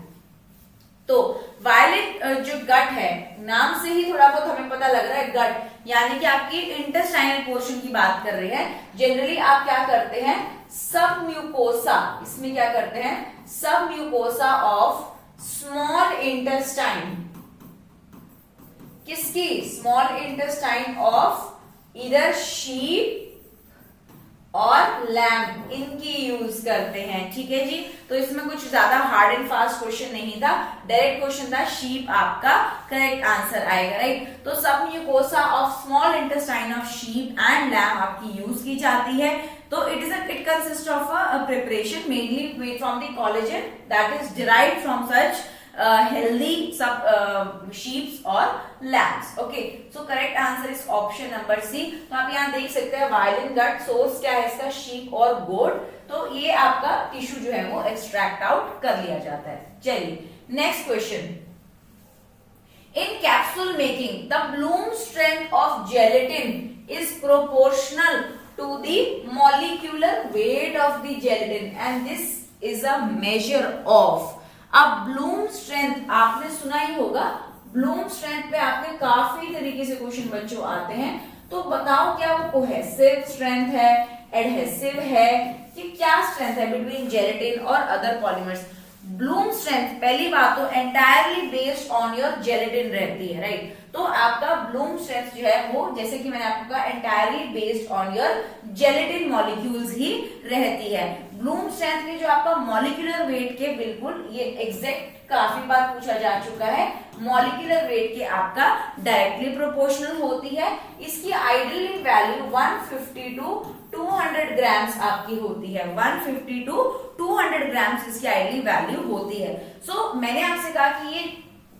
तो वायलिन जो गट है, नाम से ही थोड़ा बहुत हमें पता लग रहा है गट, यानी कि आपकी इंटेस्टाइनल पोर्शन की बात कर रहे हैं। जनरली आप क्या करते हैं, सब म्यूकोसा, इसमें क्या करते हैं, सब म्यूकोसा ऑफ स्मॉल इंटेस्टाइन, किसकी, स्मॉल इंटेस्टाइन ऑफ इधर शीप और लैम्ब, इनकी यूज करते हैं। ठीक है जी, तो इसमें कुछ ज्यादा हार्ड एंड फास्ट क्वेश्चन नहीं था, डायरेक्ट क्वेश्चन था, शीप आपका करेक्ट आंसर आएगा, राइट। तो submucosa of small intestine of sheep and lamb आपकी यूज की जाती है। तो it consist of a preparation mainly made from the collagen that is derived from such healthy sheep और lambs। Okay, so correct answer is option number C. तो आप यहाँ देख सकते हैं वायलिन गट सोर्स क्या है इसका, शीप और गोट, तो ये आपका टिश्यू जो है वो एक्सट्रैक्ट आउट कर लिया जाता है। चलिए next question, in capsule making the bloom strength of gelatin is proportional to the molecular weight of the gelatin and this is a measure of. अब ब्लूम स्ट्रेंथ आपने सुना ही होगा, ब्लूम स्ट्रेंथ पे आपके काफी तरीके से क्वेश्चन बच्चों आते हैं, तो बताओ क्या वो कोहेसिव स्ट्रेंथ है, एडहेसिव है, कि क्या स्ट्रेंथ है बिटवीन जेलेटिन और अदर पॉलीमर्स। ब्लूम स्ट्रेंथ पहली बात तो entirely based on your gelatin रहती है, राइट। तो आपका ब्लूम स्ट्रेंथ जो है वो, जैसे कि मैंने आपको कहा, entirely based on your gelatin molecules ही रहती है। ब्लूम स्ट्रेंथ की जो आपका मॉलिक्यूलर वेट के बिल्कुल ये एग्जैक्ट काफी बार पूछा जा चुका है, मॉलिक्यूलर वेट के आपका डायरेक्टली प्रोपोर्शनल होती है। इसकी आइडियली वैल्यू 150 टू 200 ग्राम्स आपकी होती है, 150 टू 200 ग्राम्स इसकी आइडियली वैल्यू होती है। सो मैंने आपसे कहा कि ये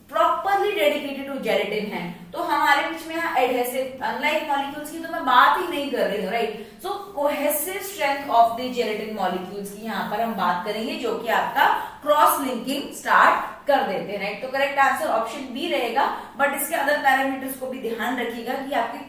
प्रॉपरली डेडिकेटेड टू जेलेटिन है, तो हमारे बीच में यहाँ एडहेसिव, अनलाइक मॉलिक्यूल्स की तो मैं बात ही नहीं कर रही हूँ, right. So cohesive strength of the gelatin molecules की यहाँ पर हम बात करेंगे, जो कि आपका क्रॉस लिंकिंग स्टार्ट कर देते हैं, राइट। तो करेक्ट आंसर ऑप्शन बी रहेगा, बट इसके अदर पैरामीटर्स को भी ध्यान रखिएगा कि आपकी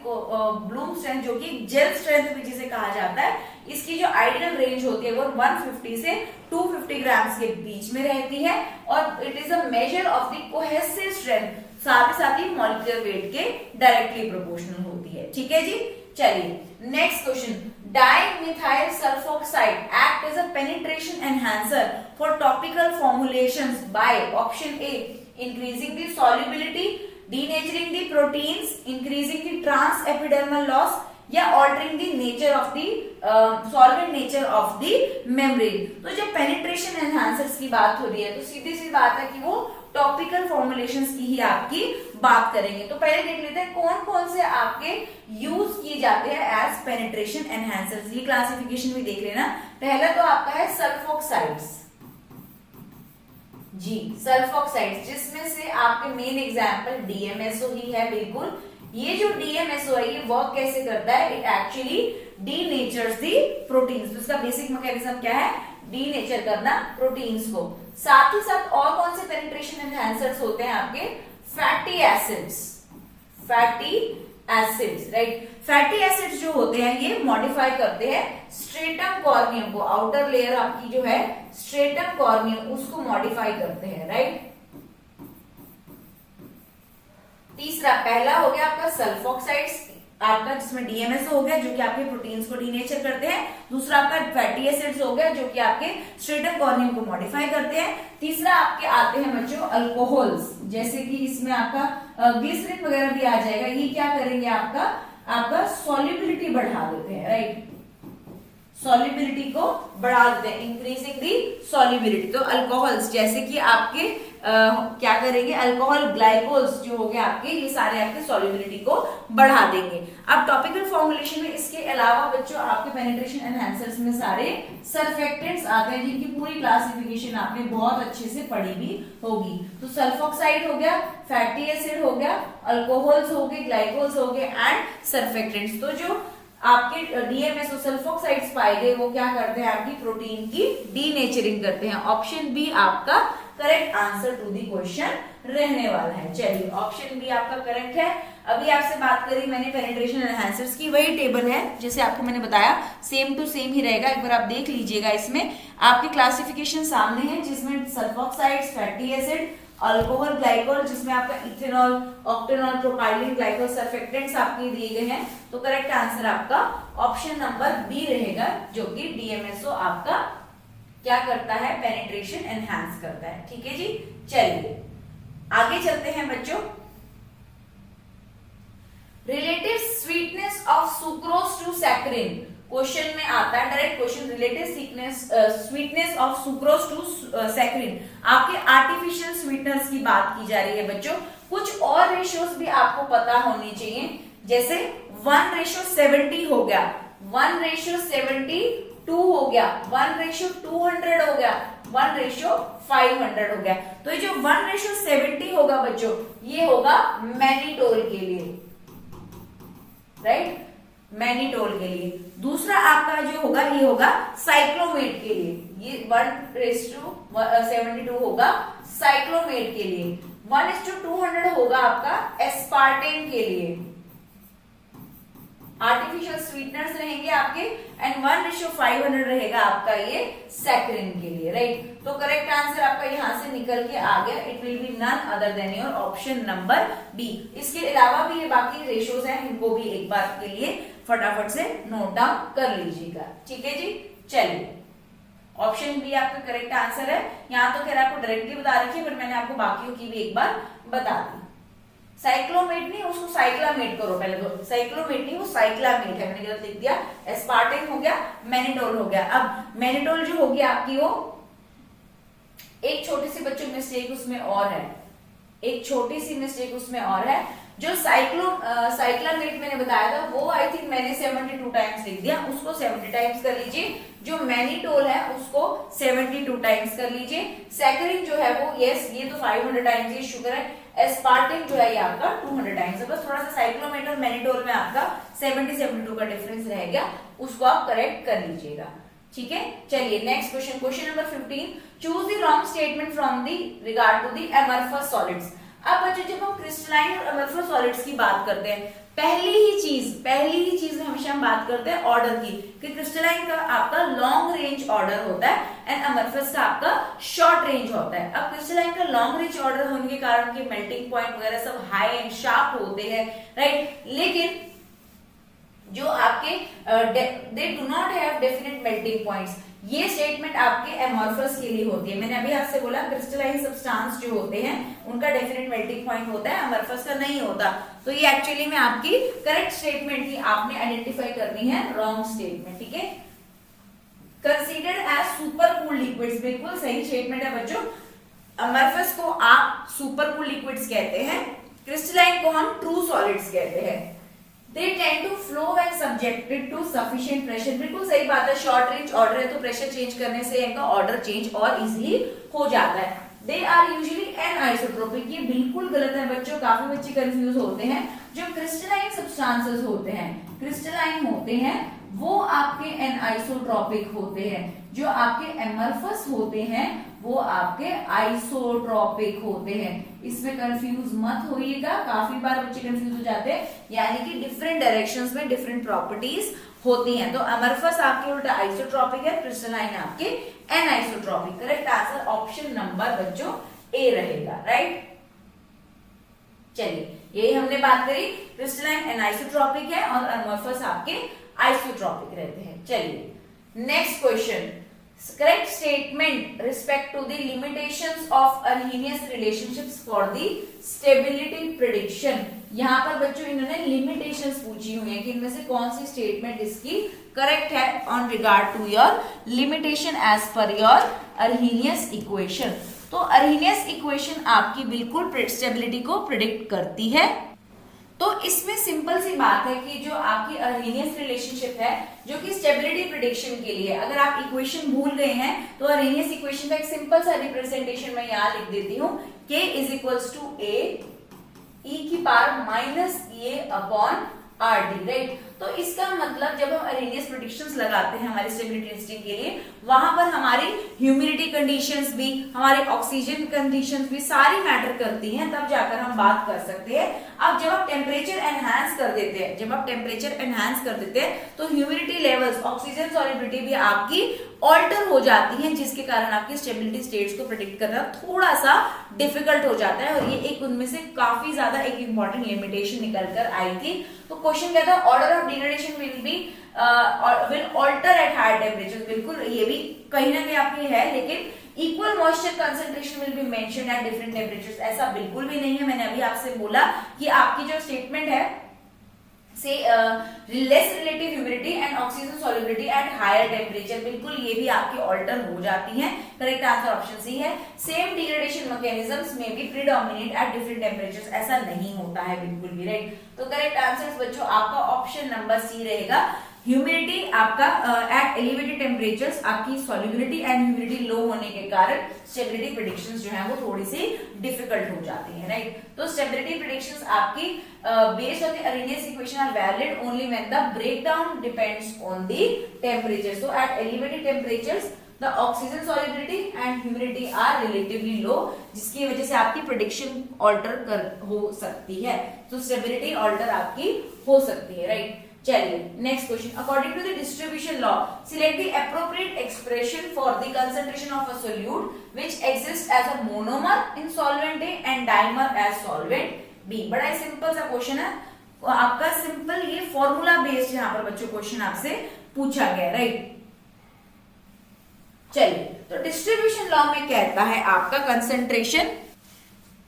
ब्लूम स्ट्रेंथ जो कि जेल स्ट्रेंथ भी जिसे कहा जाता है, इसकी जो आइडियल रेंज होती है वो 150 से 250 ग्राम्स के बीच में रहती है, और it is a measure of the cohesive strength, साथ ही मॉलिक्यूलर वेट के डायरेक्टली प्रोपोर्शनल होती है। ठीक है जी, चलिए next question, dimethyl sulphoxide act as a penetration enhancer for topical formulations by option A increasing the solubility, denaturing the proteins, increasing the transepidermal loss, या altering the nature of the solvent nature of the membrane. तो जब पेनिट्रेशन एनहांसर्स की बात हो रही है, तो सीधी सी बात है कि वो टॉपिकल फॉर्मुलेशंस की ही आपकी बात करेंगे। तो पहले देख लेते हैं कौन कौन से आपके यूज किए जाते हैं एज पेनिट्रेशन एनहांसर्स, ये क्लासिफिकेशन भी देख लेना। पहला तो आपका है सल्फोक्साइड्स, जी सल्फोक्साइड्स, जिसमें से आपके मेन एग्जांपल डीएमएसओ ही है। बिल्कुल, ये जो डीएमएसओ है ये वर्क कैसे करता है, इट एक्चुअली डीनेचर्स द प्रोटीन्स। तो इसका बेसिक मैकेनिज्म क्या है, डीनेचर करना प्रोटीन्स को। साथ ही साथ और कौन से पेनिट्रेशन एनहांसर्स होते हैं आपके, fatty acids, fatty acids, right. Fatty acids जो होते हैं ये मॉडिफाई करते हैं स्ट्रेटम कॉर्नियम को, आउटर लेयर आपकी जो है स्ट्रेटम कॉर्नियम, उसको मॉडिफाई करते हैं, राइट। तीसरा, पहला हो गया आपका सल्फोक्साइड्स आपका, जिसमें डीएमएसओ हो गया जो कि आपके प्रोटीन्स को डीनेचर करते हैं। दूसरा आपका फैटी एसिड्स हो गया जो कि आपके स्ट्रेटम कॉर्नियम को मॉडिफाई करते हैं। तीसरा आपके आते हैं बच्चों अल्कोहल्स, जैसे कि इसमें आपका ग्लिसरीन वगैरह भी आ जाएगा। ये क्या करेंगे, आपका सॉल्युबिलिटी बढ़ा देते हैं, राइट। सॉल्युबिलिटी को बढ़ा देते हैं, इंक्रीजिंग दी सॉल्युबिलिटी। तो अल्कोहल्स जैसे कि आपके क्या करेंगे, अल्कोहल ग्लाइकोल्स जो हो गए आपके, ये सारे आपके सॉल्युबिलिटी को बढ़ा देंगे। अब टॉपिकल फॉर्मुलेशन में इसके अलावा बच्चों आपके पेनिट्रेशन एनहांसर्स में सारे सरफेक्टेंट्स आते हैं, जिनकी पूरी क्लासिफिकेशन आपने बहुत अच्छे से पढ़ी भी होगी। तो सल्फोक्साइड हो गया, फैटी एसिड हो गया, अल्कोहल्स हो गए, ग्लाइकोल्स हो गए एंड सरफेक्टेंट्स। तो जो आपके डीएमएसओ सल्फोक्साइड्स पाए गए वो क्या करते हैं, आपकी प्रोटीन की डीनेचरिंग करते हैं। ऑप्शन बी आपका correct answer to the question रहने वाला है। चलिए ऑप्शन बी आपका करेक्ट है। अभी आपसे बात करी मैंने पेनिट्रेशन एनहांसर्स की, वही टेबल है जैसे आपको मैंने बताया, सेम टू सेम ही रहेगा। एक बार आप देख लीजिएगा, इसमें आपकी क्लासिफिकेशन सामने है, जिसमें सल्फोक्साइड्स, फैटी एसिड, अल्कोहल, ग्लाइकोल, जिसमें आपका ethanol, octanol, propylene, glycol surfactants आपके दिए गए हैं। तो करेक्ट आंसर आपका ऑप्शन नंबर बी रहेगा, जो कि डीएमएसओ आपका क्या करता है, पेनिट्रेशन एनहांस करता है। ठीक है जी, चलिए आगे चलते हैं बच्चों। Relative sweetness of sucrose to saccharin, question में आता है direct question, relative sweetness of sucrose to saccharin. आपके आर्टिफिशियल स्वीटनर्स की बात की जा रही है बच्चों। कुछ और रेशियोज भी आपको पता होनी चाहिए, जैसे 1:70 हो गया, 1:72 हो गया, 1:200 हो गया, 1:500 हो गया। तो ये जो 1:70 होगा बच्चों, ये होगा मैनिटोल के लिए, राइट, मैनिटोल के लिए। दूसरा आपका जो होगा ये होगा साइक्लोमेट के लिए, ये 1:72 होगा साइक्लोमेट के लिए। 1:200 होगा आपका एस्पार्टेन के लिए, आर्टिफिशियल स्वीटनर्स रहेंगे आपके, एंड 1:500 रहेगा आपका ये सैकरिन के लिए, राइट। तो करेक्ट आंसर आपका यहां से निकल के आ गया, it will be none other than your option number B. इसके अलावा भी ये बाकी रेशियोज हैं, इनको भी एक बार के लिए फटाफट से नोट डाउन कर लीजिएगा। ठीक है जी, चलिए ऑप्शन बी आपका करेक्ट आंसर है। यहाँ तो खैर आपको डायरेक्टली बता रखी है, पर मैंने आपको बाकियों की भी एक बार बता दी। साइक्लोमेट नहीं, उसको साइक्लामेट करो पहले, तो साइक्लोमेट नहीं वो साइक्लामेट है, मैंने गलत लिख दिया। एस्पार्टेन हो गया, मैनिटोल हो गया। अब मैनिटोल जो होगी आपकी, वो एक छोटी सी बच्चों मिस्टेक उसमें और है, एक छोटी सी मिस्टेक उसमें और है। जो साइक्लामेट मैंने बताया था वो आई थिंक मैंने 72 टाइम्स लिख दिया, उसको 70 टाइम्स कर लीजिए। जो मैनिटोल है उसको 72 टाइम्स कर लीजिए। सैकरिन जो है वो यस ये तो 500 टाइम्स, ये शुगर है। एस्पार्टिन जो है ये आपका 200 टाइम्स है। बस थोड़ा सा साइक्लोमेट और मैनिटोल में आपका 70-72 का डिफरेंस रह गया, उसको आप करेक्ट कर लीजिएगा। ठीक है, चलिए next question, question number 15, choose the wrong statement from the regard to the amorphous solids. अब बच्चों जब हम क्रिस्टलाइन और अमरफस सॉलिड्स की बात करते हैं, पहली ही चीज हमेशा हम बात करते हैं ऑर्डर की, कि क्रिस्टलाइन का आपका लॉन्ग रेंज ऑर्डर होता है एंड अमरफस का आपका शॉर्ट रेंज होता है। अब क्रिस्टलाइन का लॉन्ग रेंज ऑर्डर होने के कारण के मेल्टिंग पॉइंट वगैरह सब हाई एंड शार्प होते हैं, राइट। लेकिन जो आपके they do not have definite melting points, ये स्टेटमेंट आपके एमॉर्फस के लिए होती है। मैंने अभी आपसे बोला क्रिस्टलाइन सब्सटेंस जो होते हैं उनका डेफिनेट मेल्टिंग पॉइंट होता है, एमॉर्फस का नहीं होता। तो ये एक्चुअली में आपकी करेक्ट स्टेटमेंट थी, आपने आइडेंटिफाई करनी है रॉन्ग स्टेटमेंट। ठीक है, considered as super cool liquids, बिल्कुल सही स्टेटमेंट है बच्चों। अमरफस को आप सुपर कूल लिक्विड्स कहते हैं, क्रिस्टलाइन को हम ट्रू सॉलिड्स कहते हैं। They tend to flow when subjected to sufficient pressure, बिल्कुल सही बात है। शॉर्ट रेंज ऑर्डर है तो प्रेशर चेंज करने से इनका ऑर्डर चेंज और इजीली हो जाता है। They are usually anisotropic, ये बिल्कुल गलत है बच्चों, काफी बच्चे कंफ्यूज होते हैं। जो क्रिस्टलाइन सब्सटेंसेस होते हैं, क्रिस्टलाइन होते हैं, वो आपके एनाइसोट्रॉपिक होते हैं। जो आपके एमरफस होते हैं वो आपके आइसोट्रॉपिक होते हैं। इसमें कंफ्यूज मत होइएगा, काफी बार बच्चे कंफ्यूज हो जाते हैं, यानी कि डिफरेंट डायरेक्शंस में डिफरेंट प्रॉपर्टीज होती हैं। तो अमरफस आपके उल्टा आइसोट्रॉपिक है, क्रिस्टलाइन आपके anisotropic. Correct answer option number बच्चों ए रहेगा, राइट। चलिए यही हमने बात करी, क्रिस्टलाइन एनाइसोट्रॉपिक है और अमरफस आपके आइसोट्रॉपिक रहते हैं। चलिए next question, correct statement respect to the limitations of arrhenius relationships for the stability prediction। यहाँ पर बच्चों इन्होंने लिमिटेशंस पूछी हुई है कि इनमें से कौन सी स्टेटमेंट इसकी करेक्ट है on regard to your limitation as per your Arrhenius equation. तो अर्हीनियस इक्वेशन आपकी बिल्कुल स्टेबिलिटी को प्रिडिक्ट करती है। तो इसमें सिंपल सी बात है कि जो आपकी अर्हीनियस रिलेशनशिप है जो कि स्टेबिलिटी प्रिडिक्शन के लिए, अगर आप इक्वेशन भूल गए हैं तो अर्हीनियस इक्वेशन का एक सिंपल सा रिप्रेजेंटेशन मैं यहाँ लिख देती हूँ, k is equals to a e⁻⁻⁴ right. तो इसका मतलब जब हम अर्हीनियस प्रेडिक्शंस लगाते हैं हमारी स्टेबिलिटी टेस्टिंग के लिए, वहां पर हमारी ह्यूमिडिटी कंडीशंस भी, हमारे ऑक्सीजन कंडीशंस भी सारी मैटर करती हैं, तब जाकर हम बात कर सकते हैं। अब जब आप टेम्परेचर एनहांस कर देते हैं, तो ह्यूमिडिटी लेवल्स, ऑक्सीजन सॉल्युबिलिटी भी आपकी ऑल्टर हो जाती है, जिसके कारण आपकी स्टेबिलिटी स्टेट्स को प्रेडिक्ट करना थोड़ा सा डिफिकल्ट हो जाता है। और ये एक उनमें से काफी ज्यादा एक इंपॉर्टेंट लिमिटेशन निकल कर आई थी। तो क्वेश्चन कहता है order of degradation will alter at higher temperature. बिल्कुल ये भी कहीं ना कहीं आपकी है, लेकिन equal moisture concentration will be mentioned at different temperatures, ऐसा बिल्कुल भी नहीं है। मैंने अभी आपसे बोला कि आपकी जो स्टेटमेंट है से less relative humidity and oxygen solubility at higher temperature, बिल्कुल ये भी आपकी ऑल्टर हो जाती है। करेक्ट आंसर ऑप्शन सी है। सेम डिग्रेडेशन मैकेनिज्म्स में भी प्रीडोमिनेट एट डिफरेंट टेम्परेचर्स, ऐसा नहीं होता है बिल्कुल भी, राइट। तो करेक्ट आंसर बच्चों आपका ऑप्शन नंबर सी रहेगा। ह्यूमिडिटी आपका एट एलिवेटेड टेम्परेचर्स, आपकी सॉल्युबिलिटी एंड ह्यूमिडिटी लो होने के कारण स्टेबिलिटी प्रेडिक्शंस जो है वो थोड़ी सी डिफिकल्ट हो जाती है, राइट। तो स्टेबिलिटी प्रेडिक्शंस आपकी based on the Arrhenius equation are valid only when the breakdown depends on the temperature. So at elevated temperatures the oxygen solubility and humidity are relatively low, जिसकी वजह से आपकी प्रेडिक्शन ऑल्टर हो सकती है। तो स्टेबिलिटी ऑल्टर आपकी हो सकती है, राइट। चलिए next question. According to the distribution law select the appropriate expression for the concentration of a solute which exist as a monomer in solvent A and dimer as solvent B. बड़ा ही सिंपल सा क्वेश्चन है आपका, सिंपल ये फॉर्मूला बेस्ड यहाँ पर बच्चों क्वेश्चन आपसे पूछा गया, राइट। चलिए तो डिस्ट्रीब्यूशन लॉ में कहता है आपका कंसंट्रेशन,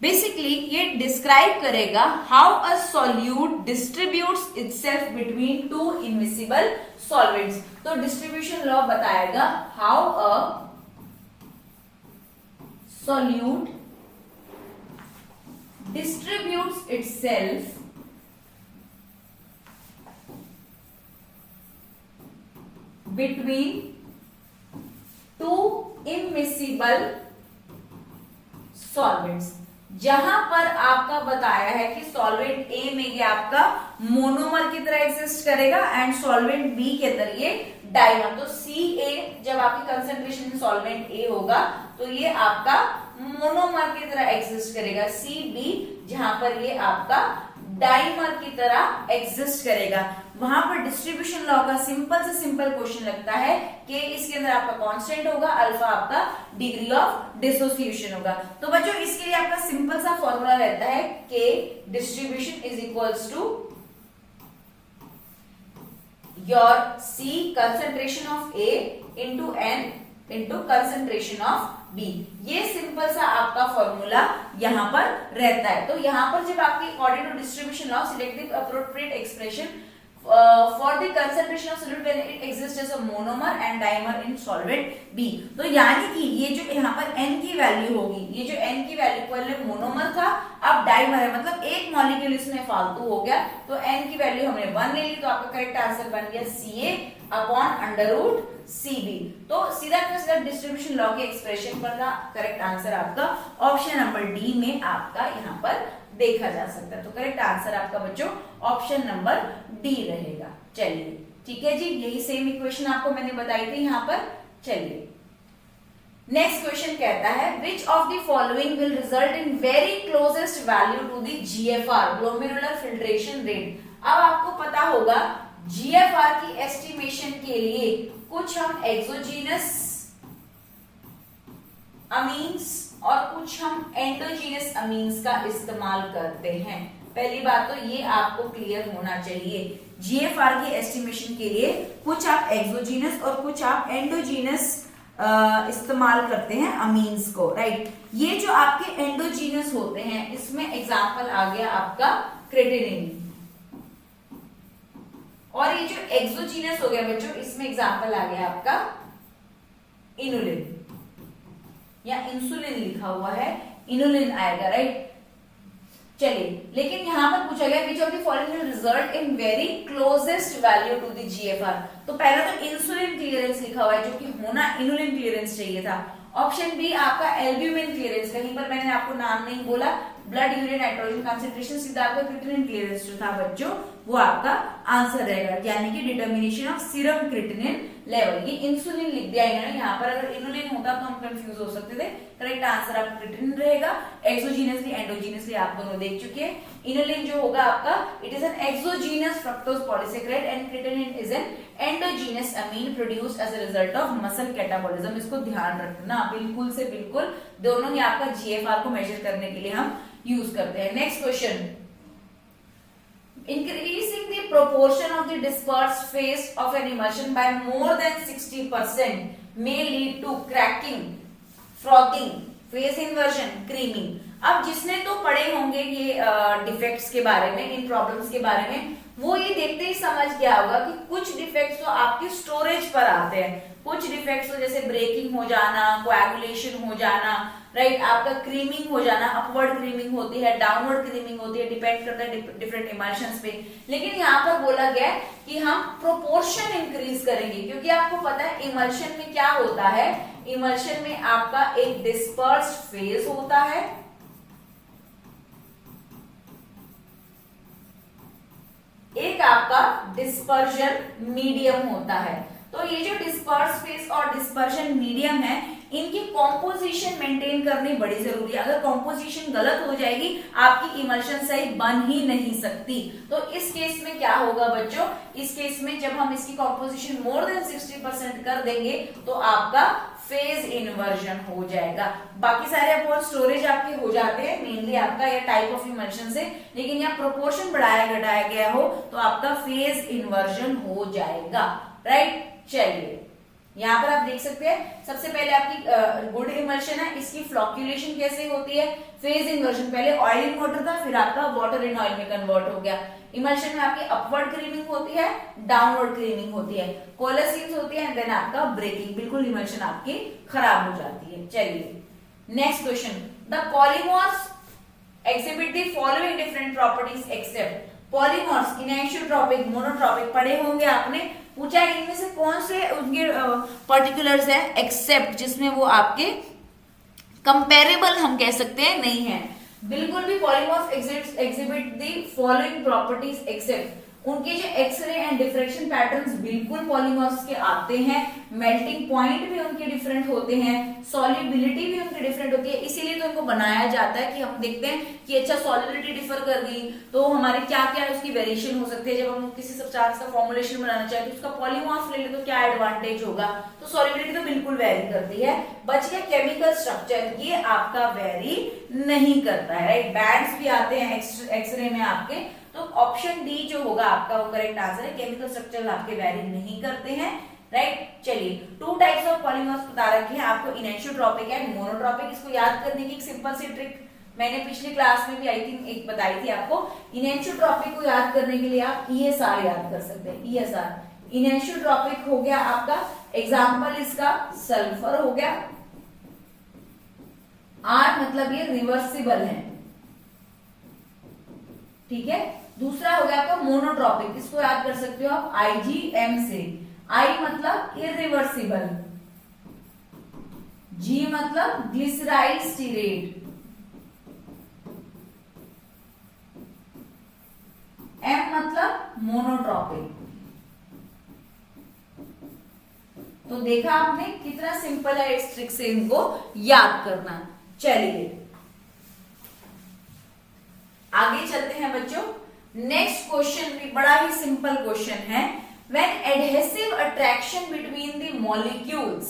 बेसिकली ये डिस्क्राइब करेगा how a solute distributes itself between two immiscible solvents. तो डिस्ट्रीब्यूशन लॉ बताएगा how a solute distributes itself between two immiscible solvents. जहां पर आपका बताया है कि सॉल्वेंट ए में ये आपका मोनोमर की तरह एग्जिस्ट करेगा एंड सॉल्वेंट बी के अंदर ये डाइमर। तो सी ए जब आपकी कंसंट्रेशन में सॉल्वेंट ए होगा तो ये आपका मोनोमर की तरह एग्जिस्ट करेगा, सी बी जहां पर ये आपका डाइमर की तरह एग्जिस्ट करेगा। वहां पर डिस्ट्रीब्यूशन लॉ का सिंपल से सिंपल क्वेश्चन लगता है कि इसके अंदर आपका कांस्टेंट होगा, अल्फा आपका डिग्री ऑफ डिसोसिएशन होगा। तो बच्चों इसके लिए आपका सिंपल सा फॉर्मूला रहता है के distribution is equals to your C concentration of A into N into concentration of B. ये सिंपल सा आपका फॉर्मूला यहाँ पर रहता है। तो यहाँ पर जब आपकी according to distribution law select the appropriate expression for the concentration of solute when it exists as a monomer and dimer in solvent B। तो यानी कि ये जो यहाँ पर N की वैल्यू होगी, ये जो N की वैल्यू पहले मोनोमर था अब डाइमर है, मतलब एक मॉलिक्यूल इसमें फालतू हो गया, तो N की वैल्यू हमने 1 ले ली, तो आपका करेक्ट आंसर बन गया CA/√CB। तो सीधा डिस्ट्रीब्यूशन लॉ के एक्सप्रेशन पर का करेक्ट आंसर आपका ऑप्शन नंबर डी में आपका यहाँ पर देखा जा सकता है। तो करेक्ट आंसर आपका बच्चों ऑप्शन नंबर डी रहेगा। चलिए ठीक है जी, यही सेम इक्वेशन आपको मैंने बताई थी यहाँ पर। चलिए नेक्स्ट क्वेश्चन कहता है which of the following will result in very closest value to the GFR glomerular filtration rate. अब आपको पता होगा GFR की एस्टिमेशन के लिए कुछ हम एक्सोजीनस अमीन्स और कुछ हम एंडोजीनस अमीन्स का इस्तेमाल करते हैं। पहली बात तो ये आपको क्लियर होना चाहिए, GFR की एस्टिमेशन के लिए कुछ आप एक्सोजीनस और कुछ आप एंडोजीनस इस्तेमाल करते हैं अमीन्स को, राइट। ये जो आपके एंडोजीनस होते हैं इसमें एग्जांपल आ गया आपका क्रिटिनिन। और ये जो एक्सोजीनस हो गया बच्चों, इसमें एग्जांपल आ गया आपका इनुलिन या इंसुलिन लिखा हुआ है, इनुलिन आएगा, राइट। चलिए, लेकिन यहां पर पूछा गया which of the following will result in very closest value to the GFR. तो पहला तो इंसुलिन क्लियरेंस लिखा हुआ है, जो कि होना इनुलिन क्लियरेंस चाहिए था। ऑप्शन बी आपका एल्ब्यूमिन क्लियरेंस, कहीं पर मैंने आपको नाम नहीं बोला, ब्लड यूरिन नाइट्रोजन कंसंट्रेशन, सीधा आपका क्रिटिनिन क्लियरेंस जो था बच्चों, वो आपका आंसर रहेगा, यानी कि determination of serum creatinine level. ये इंसुलिन लिख दिया इन्होंने, यहाँ पर अगर इनुलिन होता तो हम कंफ्यूज हो सकते थे। करेक्ट आंसर आपका क्रिटिनिन रहेगा। एक्सोजीनसली एंडोजीनसली आप दोनों देख चुके हैं। इनुलिन जो होगा आपका, it is an exogenous fructose polysaccharide and creatinine is an endogenous amine produced as a result of muscle catabolism. इसको ध्यान रखना, बिल्कुल से बिल्कुल दोनों ही आपका जीएफआर को मेजर करने के लिए हम यूज करते हैं। Next question, increasing the proportion of the dispersed phase of an emulsion by more than 60% may lead to cracking, frothing, phase inversion, creaming। अब जिसने तो पढ़े होंगे ये डिफेक्ट्स के बारे में, इन प्रॉब्लम्स के बारे में, वो ये देखते ही समझ गया होगा कि कुछ डिफेक्ट्स तो आपके स्टोरेज पर आते हैं, कुछ डिफेक्ट्स तो जैसे ब्रेकिंग हो जाना, कोएगुलेशन हो जाना, राइट, आपका क्रीमिंग हो जाना, अपवर्ड क्रीमिंग होती है, डाउनवर्ड क्रीमिंग होती है, डिपेंड करता है डिफरेंट इमल्शंस पे। लेकिन यहाँ पर बोला गया है कि हम प्रोपोर्शन इंक्रीज करेंगे, क्योंकि आपको पता है इमल्शन में क्या होता है, इमल्शन में आपका एक डिस्पर्स्ड फेज होता है, एक आपका डिस्पर्जन मीडियम होता है। तो ये जो डिस्पर्स फेज और डिस्पर्जन मीडियम है, इनकी कॉम्पोजिशन मेंटेन करनी बड़ी जरूरी है। अगर कॉम्पोजिशन गलत हो जाएगी, आपकी इमल्शन सही बन ही नहीं सकती। तो इस केस में क्या होगा बच्चों, इस केस में जब हम इसकी कॉम्पोजिशन मोर देन 60% कर देंगे तो आपका फेज इन्वर्जन हो जाएगा। बाकी सारे अपॉन स्टोरेज आपके हो जाते हैं, मेनली आपका या टाइप ऑफ इमल्शन से, लेकिन यहाँ प्रोपोर्शन बढ़ाया घटाया गया हो तो आपका फेज इन्वर्जन हो जाएगा, राइट। चलिए, यहाँ पर आप देख सकते हैं, सबसे पहले आपकी गुड इमल्शन है, इसकी फ्लॉक्यूलेशन कैसे होती है, फेज इन्वर्जन, पहले ऑयल इन वाटर था, फिर आपका वाटर इन ऑयल में कन्वर्ट हो गया। इमल्शन में आपकी अपवर्ड क्रीमिंग होती है, डाउनवर्ड क्रीमिंग होती है, कोलेसिन्स होती है, देन आपका ब्रेकिंग, बिल्कुल इमल्शन आपकी खराब हो जाती है। चलिए, next question, the polymers exhibit the following different properties except। Polymers इनैनिसोट्रॉपिक, मोनोट्रॉपिक पढ़े होंगे आपने। पूछा है इनमें से कौन से उनके पर्टिकुलर्स हैं एक्सेप्ट, जिसमें वो आपके कंपेरेबल हम कह सकते हैं नहीं है। बिल्कुल भी polymers exhibit the following properties except, उनके जो एक्सरे एंड डिफ्रेक्शन पैटर्न्स बिल्कुल पॉलीमर्स के आते हैं, मेल्टिंग पॉइंट भी उनके डिफरेंट होते हैं, सॉल्युबिलिटी भी उनकी डिफरेंट होती है, इसीलिए तो इनको बनाया जाता है कि हम देखते हैं कि अच्छा सॉल्युबिलिटी डिफर कर गई तो हमारे क्या क्या उसकी वेरिएशन हो सकती है। जब हम किसी सब्सटेंस का फॉर्मुलेशन बनाना चाहते हैं तो उसका पॉलीमर्स ले ले तो क्या एडवांटेज होगा, तो सॉल्युबिलिटी तो बिल्कुल वेरी करती है। बच गया केमिकल स्ट्रक्चर, ये आपका वेरी नहीं करता है, राइट। बैंड्स भी आते हैं एक्सरे में आपके, तो ऑप्शन डी जो होगा आपका वो करेक्ट आंसर है। केमिकल स्ट्रक्चर आपके वेरी नहीं करते हैं, राइट। चलिए, टू टाइप्स ऑफ पॉलीमर्स बता रखे हैं आपको, इनैनिसोट्रॉपिक एंड मोनोट्रॉपिक। इसको याद करने की एक सिंपल सी ट्रिक मैंने पिछली क्लास में भी आई थिंक एक बताई थी आपको। इनैनिसोट्रॉपिक को याद करने के लिए आप ESR याद कर सकते हैं, ESR। इनैनिसोट्रॉपिक हो गया आपका, एग्जाम्पल इसका सल्फर हो गया, R मतलब ये रिवर्सिबल है, ठीक है। दूसरा हो गया आपका मोनोट्रॉपिक, इसको याद कर सकते हो आप IgM से, I मतलब इरिवर्सिबल, G मतलब ग्लिसराइल स्टीरेट, M मतलब मोनोट्रॉपिक। तो देखा आपने कितना सिंपल है इस ट्रिक से इनको याद करना। चलिए आगे चलते हैं बच्चों। नेक्स्ट क्वेश्चन भी बड़ा ही सिंपल क्वेश्चन है। When adhesive attraction between the molecules,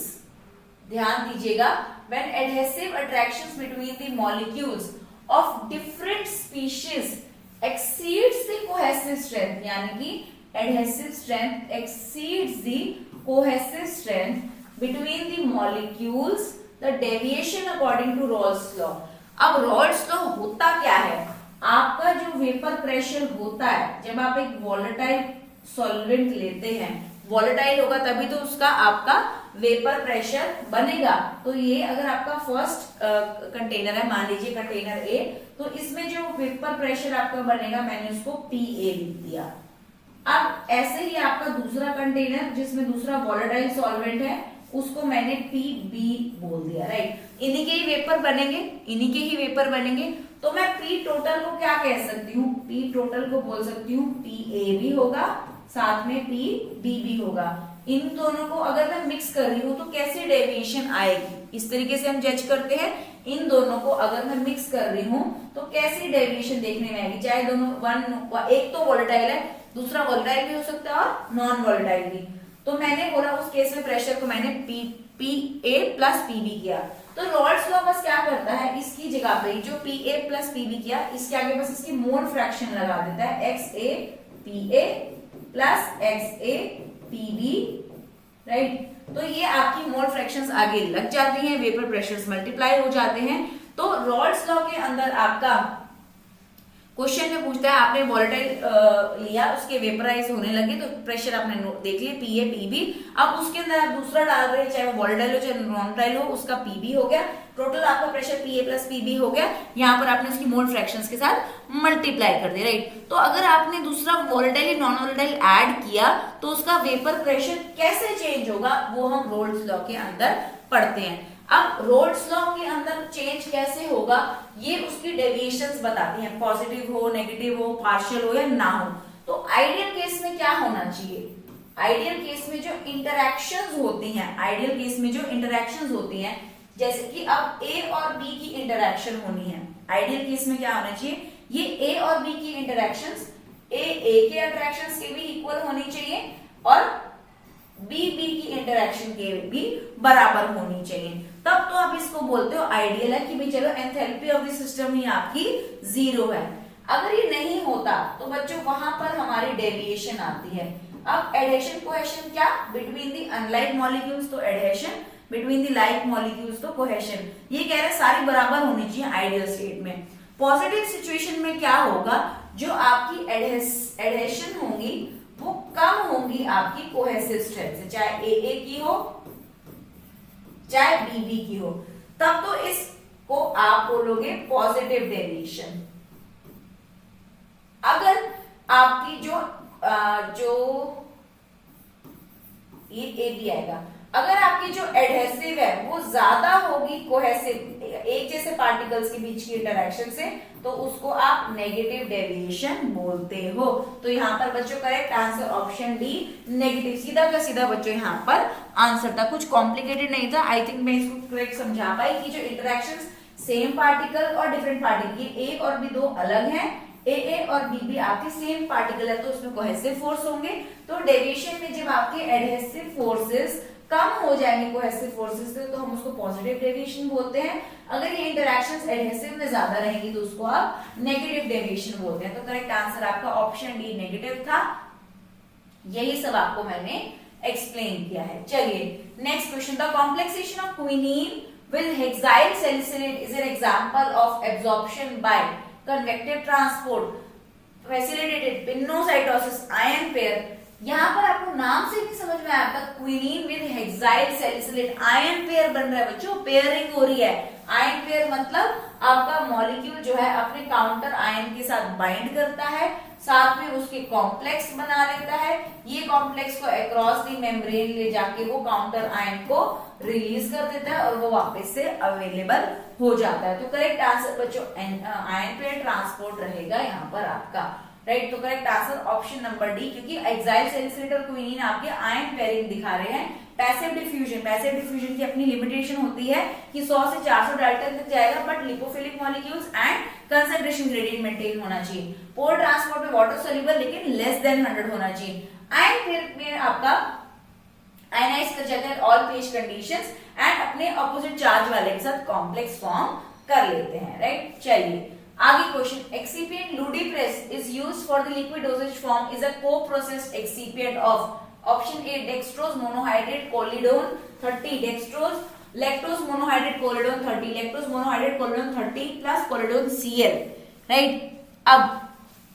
ध्यान दीजिएगा, when adhesive attractions between the molecules of different species exceeds the cohesive strength, यानी कि adhesive strength exceeds the cohesive strength between the molecules, the deviation according to Rawls law। अब Rawls law होता क्या है, आपका जो वेपर प्रेशर होता है, जब आप एक वॉलेटाइल सॉल्वेंट लेते हैं, वॉलेटाइल होगा तभी तो उसका आपका वेपर प्रेशर बनेगा। तो ये अगर आपका फर्स्ट कंटेनर है, मान लीजिए कंटेनर ए, तो इसमें जो वेपर प्रेशर आपका बनेगा, मैंने उसको PA लिख दिया। अब ऐसे ही आपका दूसरा कंटेनर जिसमें दूसरा वॉलेटाइल सॉल्वेंट है, उसको मैंने PB बोल दिया, राइट। इन्हीं के ही वेपर बनेंगे, इन्हीं के ही वेपर बनेंगे। तो मैं P टोटल को क्या कह सकती हूँ, P टोटल को बोल सकती हूँ PA भी होगा, साथ में PB भी होगा। इन दोनों को अगर मैं मिक्स कर रही हूँ तो कैसे डेविएशन आएगी, इस तरीके से हम जज करते हैं। इन दोनों को अगर मैं मिक्स कर रही हूँ तो कैसी डेविएशन देखने में आएगी, चाहे दोनों एक तो वॉलेटाइल है, दूसरा वॉलेटाइल भी हो सकता है और नॉन वॉलेटाइल भी। तो मैंने बोला उस केस में प्रेशर को मैंने PA प्लस PB किया। तो रॉल्स लॉ बस क्या करता है, इसकी जगह पे जो PA प्लस PB किया, इसके आगे बस इसकी मोल फ्रैक्शन लगा देता है, XAPA प्लस XAPB, राइट। तो ये आपकी मोल फ्रैक्शंस आगे लग जाती हैं, वेपर प्रेशर्स मल्टीप्लाई हो जाते हैं। तो रॉल्स लॉ के अंदर आपका क्वेश्चन में पूछता है, आपने वॉलेटाइल लिया, उसके वेपराइज होने लगे, तो प्रेशर आपने देख लिया PA PB। अब उसके अंदर आप दूसरा डाल रहे हैं, चाहे वो वॉलेटाइल हो चाहे नॉन वॉलेटाइल हो, उसका PB हो गया। टोटल आपका प्रेशर PA प्लस PB हो गया। यहाँ पर आपने उसकी मोल फ्रैक्शंस के साथ मल्टीप्लाई कर दिया, राइट। तो अगर आपने दूसरा वॉलेटाइल या नॉन वॉलेटाइल ऐड किया तो उसका वेपर प्रेशर कैसे चेंज होगा, वो हम रोल्स लॉ के अंदर पढ़ते हैं। अब रोल्स लॉ के अंदर चेंज कैसे होगा, ये उसकी डेविएशंस बताती हैं, पॉजिटिव हो, नेगेटिव हो, पार्शियल हो या ना हो। तो आइडियल केस में क्या होना चाहिए, आइडियल केस में जो इंटरैक्शंस होती हैं, आइडियल केस में जो इंटरैक्शंस होती हैं, जैसे कि अब A और B की इंटरैक्शन होनी है, आइडियल केस में क्या होना चाहिए, ये A और B की इंटरैक्शंस A के इंटरैक्शंस के भी इक्वल होनी चाहिए और B की इंटरैक्शन के भी बराबर होनी चाहिए, तब तो आप इसको बोलते हो आइडियल है कि भाई चलो एंथैल्पी ऑफ द सिस्टम ही आपकी 0 है। अगर ये नहीं होता तो बच्चों वहां पर हमारी डेविएशन आती है। अब एडहेशन कोहेशन क्या, बिटवीन द अनलाइक मॉलिक्यूल्स तो adhesion, between the like molecules तो कोहेशन। ये कह रहे हैं सारी बराबर होनी चाहिए आइडियल स्टेट में। पॉजिटिव सिचुएशन में क्या होगा, जो आपकी एडहेशन होंगी वो कम होंगी आपकी कोहेसिव स्ट्रेंथ से, चाहे AA की हो चाहे BB की हो, तब तो इसको आप बोलोगे पॉजिटिव डेविएशन। अगर आपकी जो ये AB आएगा, अगर आपकी जो एडहेसिव है वो ज्यादा होगी कोहेसिव, एक जैसे पार्टिकल्स के बीच की इंटरैक्शन से, तो उसको आप नेगेटिव डेविएशन बोलते हो। तो यहाँ पर बच्चों correct answer option D negative, सीधा का सीधा बच्चों यहाँ पर आंसर था, कुछ कॉम्प्लिकेटेड नहीं था। आई थिंक मैं इसको करेक्ट समझा पाई कि जो इंटरैक्शंस सेम पार्टिकल और डिफरेंट पार्टिकल, ये A और B दो अलग हैं, AA और BB आपके सेम पार्टिकल है तो उसमें कोहेसिव फोर्स होंगे। तो डेविएशन में जब आपके एडहेसिव फोर्सेस कम हो जाएंगे कोहेसिव फोर्सेस से, तो हम उसको पॉजिटिव डेविएशन बोलते हैं। अगर ये इंटरैक्शंस एडहेसिव में ज्यादा रहेंगी तो उसको आप नेगेटिव डेविएशन बोलते हैं। तो करेक्ट आंसर आपका ऑप्शन डी नेगेटिव था। यही सब आपको मैंने एक्सप्लेन किया है। चलिए next question, the complexation of quinine with hexyl salicylate is an example of absorption by convective transport facilitated pinocytosis ion pair। यहाँ पर आपको नाम से नहीं समझ में आता, quinine with hexyl salicylate ion pair बन रहा है बच्चों, पेयरिंग हो रही है। आयन पेयर मतलब आपका मॉलिक्यूल जो है अपने काउंटर आयन के साथ बाइंड करता है, साथ में उसके कॉम्प्लेक्स बना लेता है, ये कॉम्प्लेक्स को अक्रॉस द मेम्ब्रेन ले जाके वो काउंटर आयन को रिलीज कर देता है और वो वापस से अवेलेबल हो जाता है। तो करेक्ट आंसर बच्चों आयन पेयर ट्रांसपोर्ट रहेगा यहाँ पर आपका, राइट। तो correct answer option number D, क्योंकि एक्साइल सैलिसिलेट और क्विनीन आपके आयन पेयरिंग दिखा रहे हैं। पैसिव डिफ्यूजन, पैसिव डिफ्यूजन की अपनी लिमिटेशन होती है कि 100 से 400 डाल्टन तक जाएगा, but lipophilic molecules and concentration gradient maintain होना चाहिए। पोर ट्रांसपोर्ट में वाटर सोल्यूबल लेकिन लेस देन 100 होना चाहिए। आयन पेयर में आपका आयनाइज कर जाते हैं ऑल पीएच कंडीशंस एंड अपने ऑपोजिट चार्ज वाले के साथ कॉम्प्लेक्स फॉर्म कर लेते हैं, राइट। चलिए आगे question, excipient Ludipress is used for the liquid dosage form is a coprocessed excipient of option A dextrose monohydrate Kollidon 30, dextrose lactose monohydrate Kollidon 30, lactose monohydrate Kollidon 30 plus Kollidon Cl, right. अब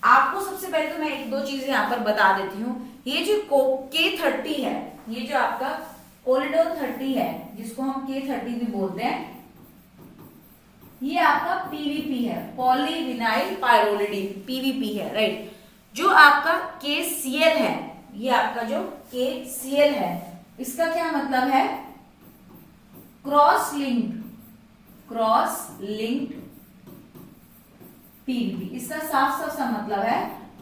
आपको सबसे पहले तो मैं एक दो चीजें यहाँ पर बता देती हूँ। ये जो K30 है, ये जो आपका कोलिडोन 30 है, जिसको हम K30 भी बोलते हैं, ये आपका पीवीपी है, पॉलीविनाइल पायरोलिडीन, पीवीपी है, राइट। जो आपका KCl है, ये आपका जो KCl है, इसका क्या मतलब है? Cross linked PVP. इसका साफ साफ सा मतलब है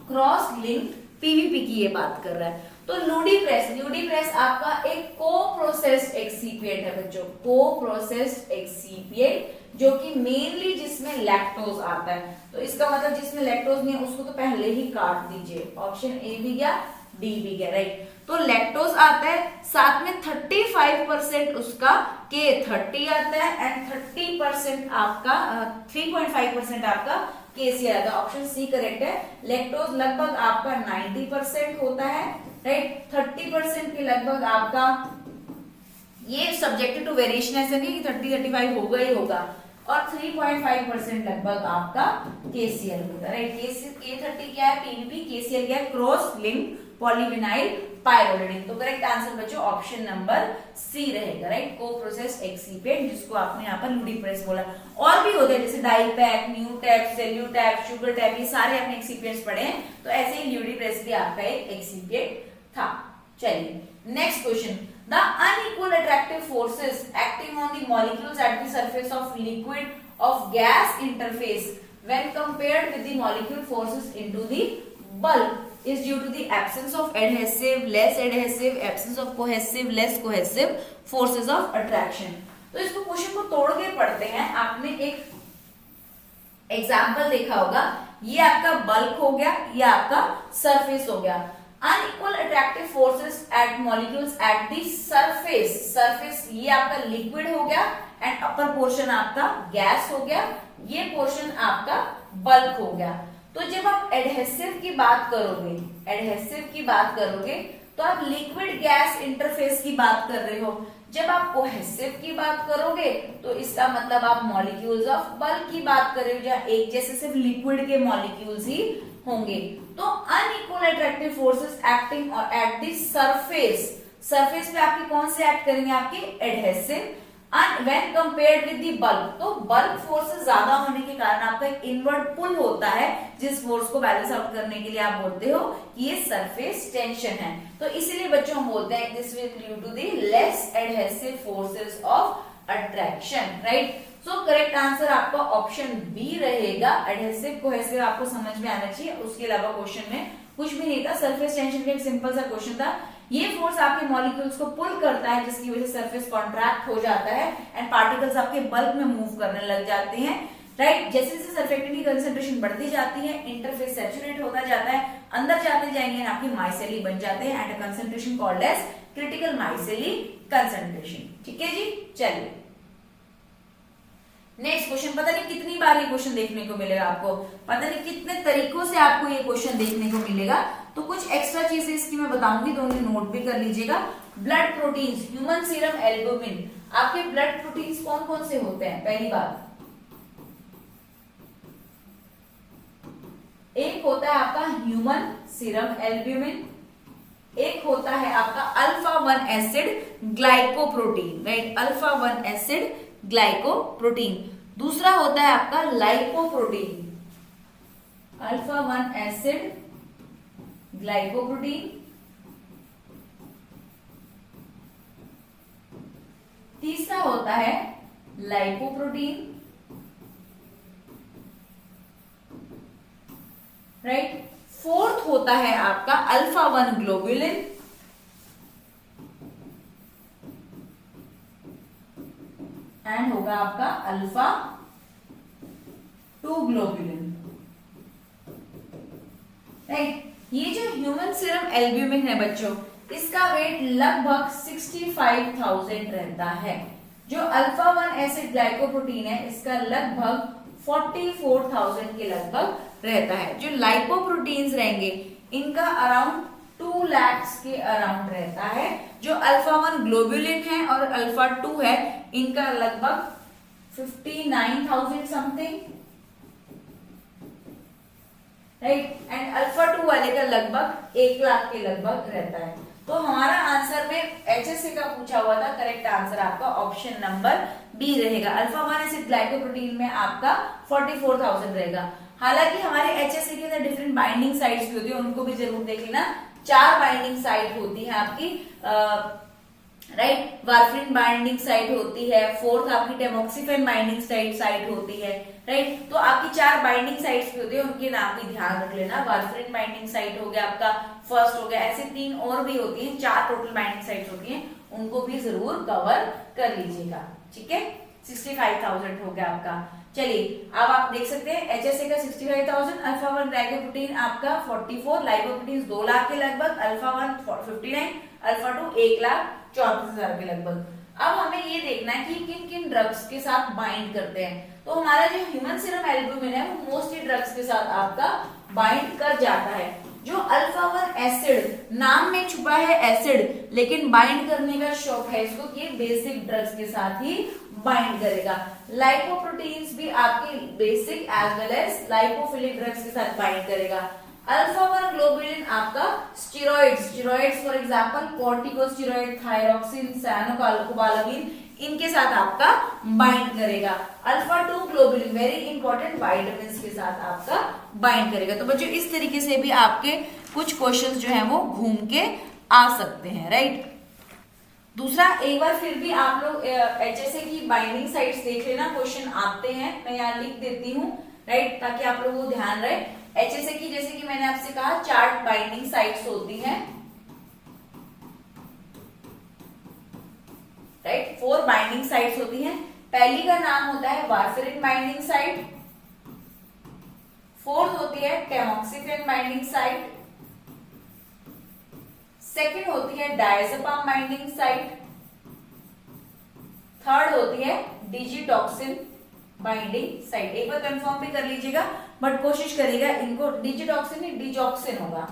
क्रॉस लिंक्ड पीवीपी की ये बात कर रहा है। तो ल्यूडीप्रेस आपका एक को प्रोसेस्ड एक्सीपिएंट है बच्चों, को प्रोसेस्ड एक्सीपिएंट, जो कि मेनली जिसमें लैक्टोज आता है। तो इसका मतलब जिसमें लैक्टोज नहीं है उसको तो पहले ही काट दीजिए। ऑप्शन ए भी गया, डी भी गया, राइट। तो लैक्टोज आता है, साथ में 35% उसका K30 आता है एंड 30% आपका 3.5% आपका KCl आता है। ऑप्शन सी करेक्ट है। लैक्टोज लगभग आपका 90% होता है, राइट। 30% के लगभग आपका, ये सब्जेक्टेड टू वेरिएशन, ऐसे नहीं कि 30-35 होगा ही होगा, और 3.5% लगभग आपका KCl होता है, राइट। K30 क्या है? पीवीपी। KCl क्या है? Cross linked polyvinyl pyrrolidine. तो करेक्ट आंसर बच्चों ऑप्शन नंबर सी रहेगा, राइट। को प्रोसेस्ड एक्सीपिएंट, जिसको आपने यहाँ पर ल्यूडीप्रेस बोला। और भी होते हैं जैसे डाइपैक, न्यूटैप, सेल्यूटैप, शुगर टैप, ये सारे आपने एक्सीपिएंट्स पढ़े हैं। तो ऐसे ही ल्यूडीप्रेस भी आपका एक एक्सीपिएंट था। चलिए next question. The unequal attractive forces acting on the molecules at the surface of liquid of gas interface when compared with the molecule forces into the bulk is due to the absence of adhesive, less adhesive, absence of cohesive, less cohesive forces of attraction। तो इसको क्वेश्चन को तोड़ के पढ़ते हैं। आपने एक एग्जाम्पल देखा होगा, ये आपका बल्क हो गया, ये आपका सरफेस हो गया। Unequal attractive forces eight molecules at the surface, ये आपका लिक्विड हो गया एंड अपर पोर्शन आपका गैस हो गया, ये पोर्शन आपका बल्क हो गया। तो जब आप एडहेसिव की बात करोगे, तो आप लिक्विड गैस इंटरफेस की बात कर रहे हो। जब आप कोहेसिव की बात करोगे तो इसका मतलब आप मॉलिक्यूल्स ऑफ बल्क की बात कर रहे हो, जहां एक जैसे सिर्फ लिक्विड के मॉलिक्यूल्स ही होंगे। तो unequal attractive forces acting at the surface पे आपके कौन से एक्ट करेंगे? आपके adhesive. When compared with the bulk, तो बल्क फोर्सेस ज्यादा होने के कारण आपका एक इनवर्ड पुल होता है, जिस फोर्स को बैलेंस आउट करने के लिए आप बोलते हो कि ये सरफेस टेंशन है। तो इसीलिए बच्चों हम बोलते हैं this will due to the less adhesive forces of attraction, right. So correct answer आपका ऑप्शन बी रहेगा। एडहेसिव कोहेसिव आपको समझ में आना चाहिए, उसके अलावा क्वेश्चन में कुछ भी नहीं था। सरफेस टेंशन का एक सिंपल सा क्वेश्चन था। ये फोर्स आपके मॉलिक्यूल्स को पुल करता है, जिसकी वजह से सरफेस कॉन्ट्रैक्ट हो जाता है एंड पार्टिकल्स आपके बल्क में मूव करने लग जाते हैं, राइट। जैसे जैसे सरफेक्टेंट की कंसंट्रेशन बढ़ती जाती है, इंटरफेस सैचुरेट होता जाता है, अंदर जाते जाएंगे आपके माइसेली बन जाते हैं at a concentration called as critical micelle concentration. ठीक है जी, चलिए नेक्स्ट क्वेश्चन। पता नहीं कितनी बार ये क्वेश्चन देखने को मिलेगा आपको, पता नहीं कितने तरीकों से आपको ये क्वेश्चन देखने को मिलेगा। तो कुछ एक्स्ट्रा चीजें इसकी मैं बताऊंगी, तो उन्हें नोट भी कर लीजिएगा। Blood proteins, human serum albumin, आपके ब्लड प्रोटीन्स कौन कौन से होते हैं? पहली बात, एक होता है आपका ह्यूमन सीरम एल्ब्यूमिन, एक होता है आपका alpha 1 acid glycoprotein, right. Alpha 1 acid glycoprotein. दूसरा होता है आपका लाइपोप्रोटीन, अल्फा 1 एसिड ग्लाइकोप्रोटीन। तीसरा होता है लाइपोप्रोटीन, राइट। फोर्थ होता है आपका अल्फा 1 ग्लोबुलिन, एंड होगा आपका अल्फा 2 ग्लोबुलिन, राइट। ये जो ह्यूमन सीरम एल्ब्यूमिन है बच्चों, इसका वेट लगभग 65,000 रहता है। जो अल्फा 1 एसिड ग्लाइकोप्रोटीन है, इसका लगभग 44,000 के लगभग रहता है। जो लाइपोप्रोटीन्स रहेंगे, इनका अराउंड 2 लाख के अराउंड रहता है। जो अल्फा 1 ग्लोबुलिन है और अल्फा 2 है, इनका लगभग 59,000 समथिंग, राइट, एंड अल्फा 2 वाले का लगभग 1 लाख के लगभग रहता है। तो हमारा आंसर में HSA का पूछा हुआ था, करेक्ट आंसर आपका ऑप्शन नंबर बी रहेगा। अल्फा 1 एसिड ग्लाइकोप्रोटीन में आपका 44,000 रहेगा। हालांकि हमारे HSA के अंदर डिफरेंट बाइंडिंग साइट्स भी होती है, उनको भी जरूर देख लेना। 4 बाइंडिंग साइट होती है आपकी, राइट, वार्फरिन बाइंडिंग साइट होती है, 4th आपकी टेमोक्सिफेन बाइंडिंग साइट होती है, राइट। तो आपकी 4 बाइंडिंग साइट्स भी होती है, उनके नाम भी ध्यान रख लेना। वार्फरिन बाइंडिंग साइट हो गया आपका, फर्स्ट हो गया, ऐसे 3 और भी होती हैं, 4 टोटल बाइंडिंग साइट्स होती हैं, उनको भी जरूर कवर कर लीजिएगा, ठीक है। 65,000 हो गया आपका। चलिए अब आप देख सकते हैं HSA का 65,000, अल्फा 1 ग्लाइकोप्रोटीन आपका 44, लाइकोप्रोटीन 2 लाख के लगभग, अल्फा 1 59, अल्फा 2 1,34,000 के लगभग। अब हमें ये देखना है कि किन किन ड्रग्स के साथ बाइंड करते हैं। तो हमारा जो ह्यूमन सीरम एल्ब्यूमिन है वो मोस्टली ड्रग्स के साथ आपका बाइंड कर जाता है। जो अल्फा 1 एसिड, नाम में छुपा है एसिड, लेकिन बाइंड करने का शौक है इसको कि बेसिक ड्रग्स के साथ ही बाइंड करेगा। लाइपोप्रोटीन्स भी आपके basic as well as lipophilic drugs के साथ बाइंड करेगा। अल्फा 1 ग्लोबुलिन आपका steroids for example corticosteroid, thyroxine, cyanocobalamin, इनके साथ आपका बाइंड करेगा। Alpha 2 globulin very important vitamin के साथ आपका बाइंड करेगा। तो बच्चों इस तरीके से भी आपके कुछ क्वेश्चंस जो है वो घूम के आ सकते हैं, राइट। दूसरा, एक बार फिर भी आप लोग HSA की बाइंडिंग साइट्स देख लेना, क्वेश्चन आते हैं, मैं यहाँ लिख देती हूँ, राइट, ताकि आप लोगों को ध्यान रहे। HSA की जैसे कि मैंने आपसे कहा 4 बाइंडिंग साइट्स होती हैं, राइट, 4 बाइंडिंग साइट्स होती हैं। पहली का नाम होता है वार्फरिन बाइंडिंग साइट, 4th होती है टेमोक्सिफेन बाइंडिंग साइट, सेकेंड होती है डायज़ेपाम बाइंडिंग साइट, 3rd होती है डिजिटॉक्सिन बाइंडिंग साइट। एक बार कंफर्म भी कर लीजिएगा, बट कोशिश करिएगा इनको डिजिटॉक्सिन नहीं डिजॉक्सिन होगा,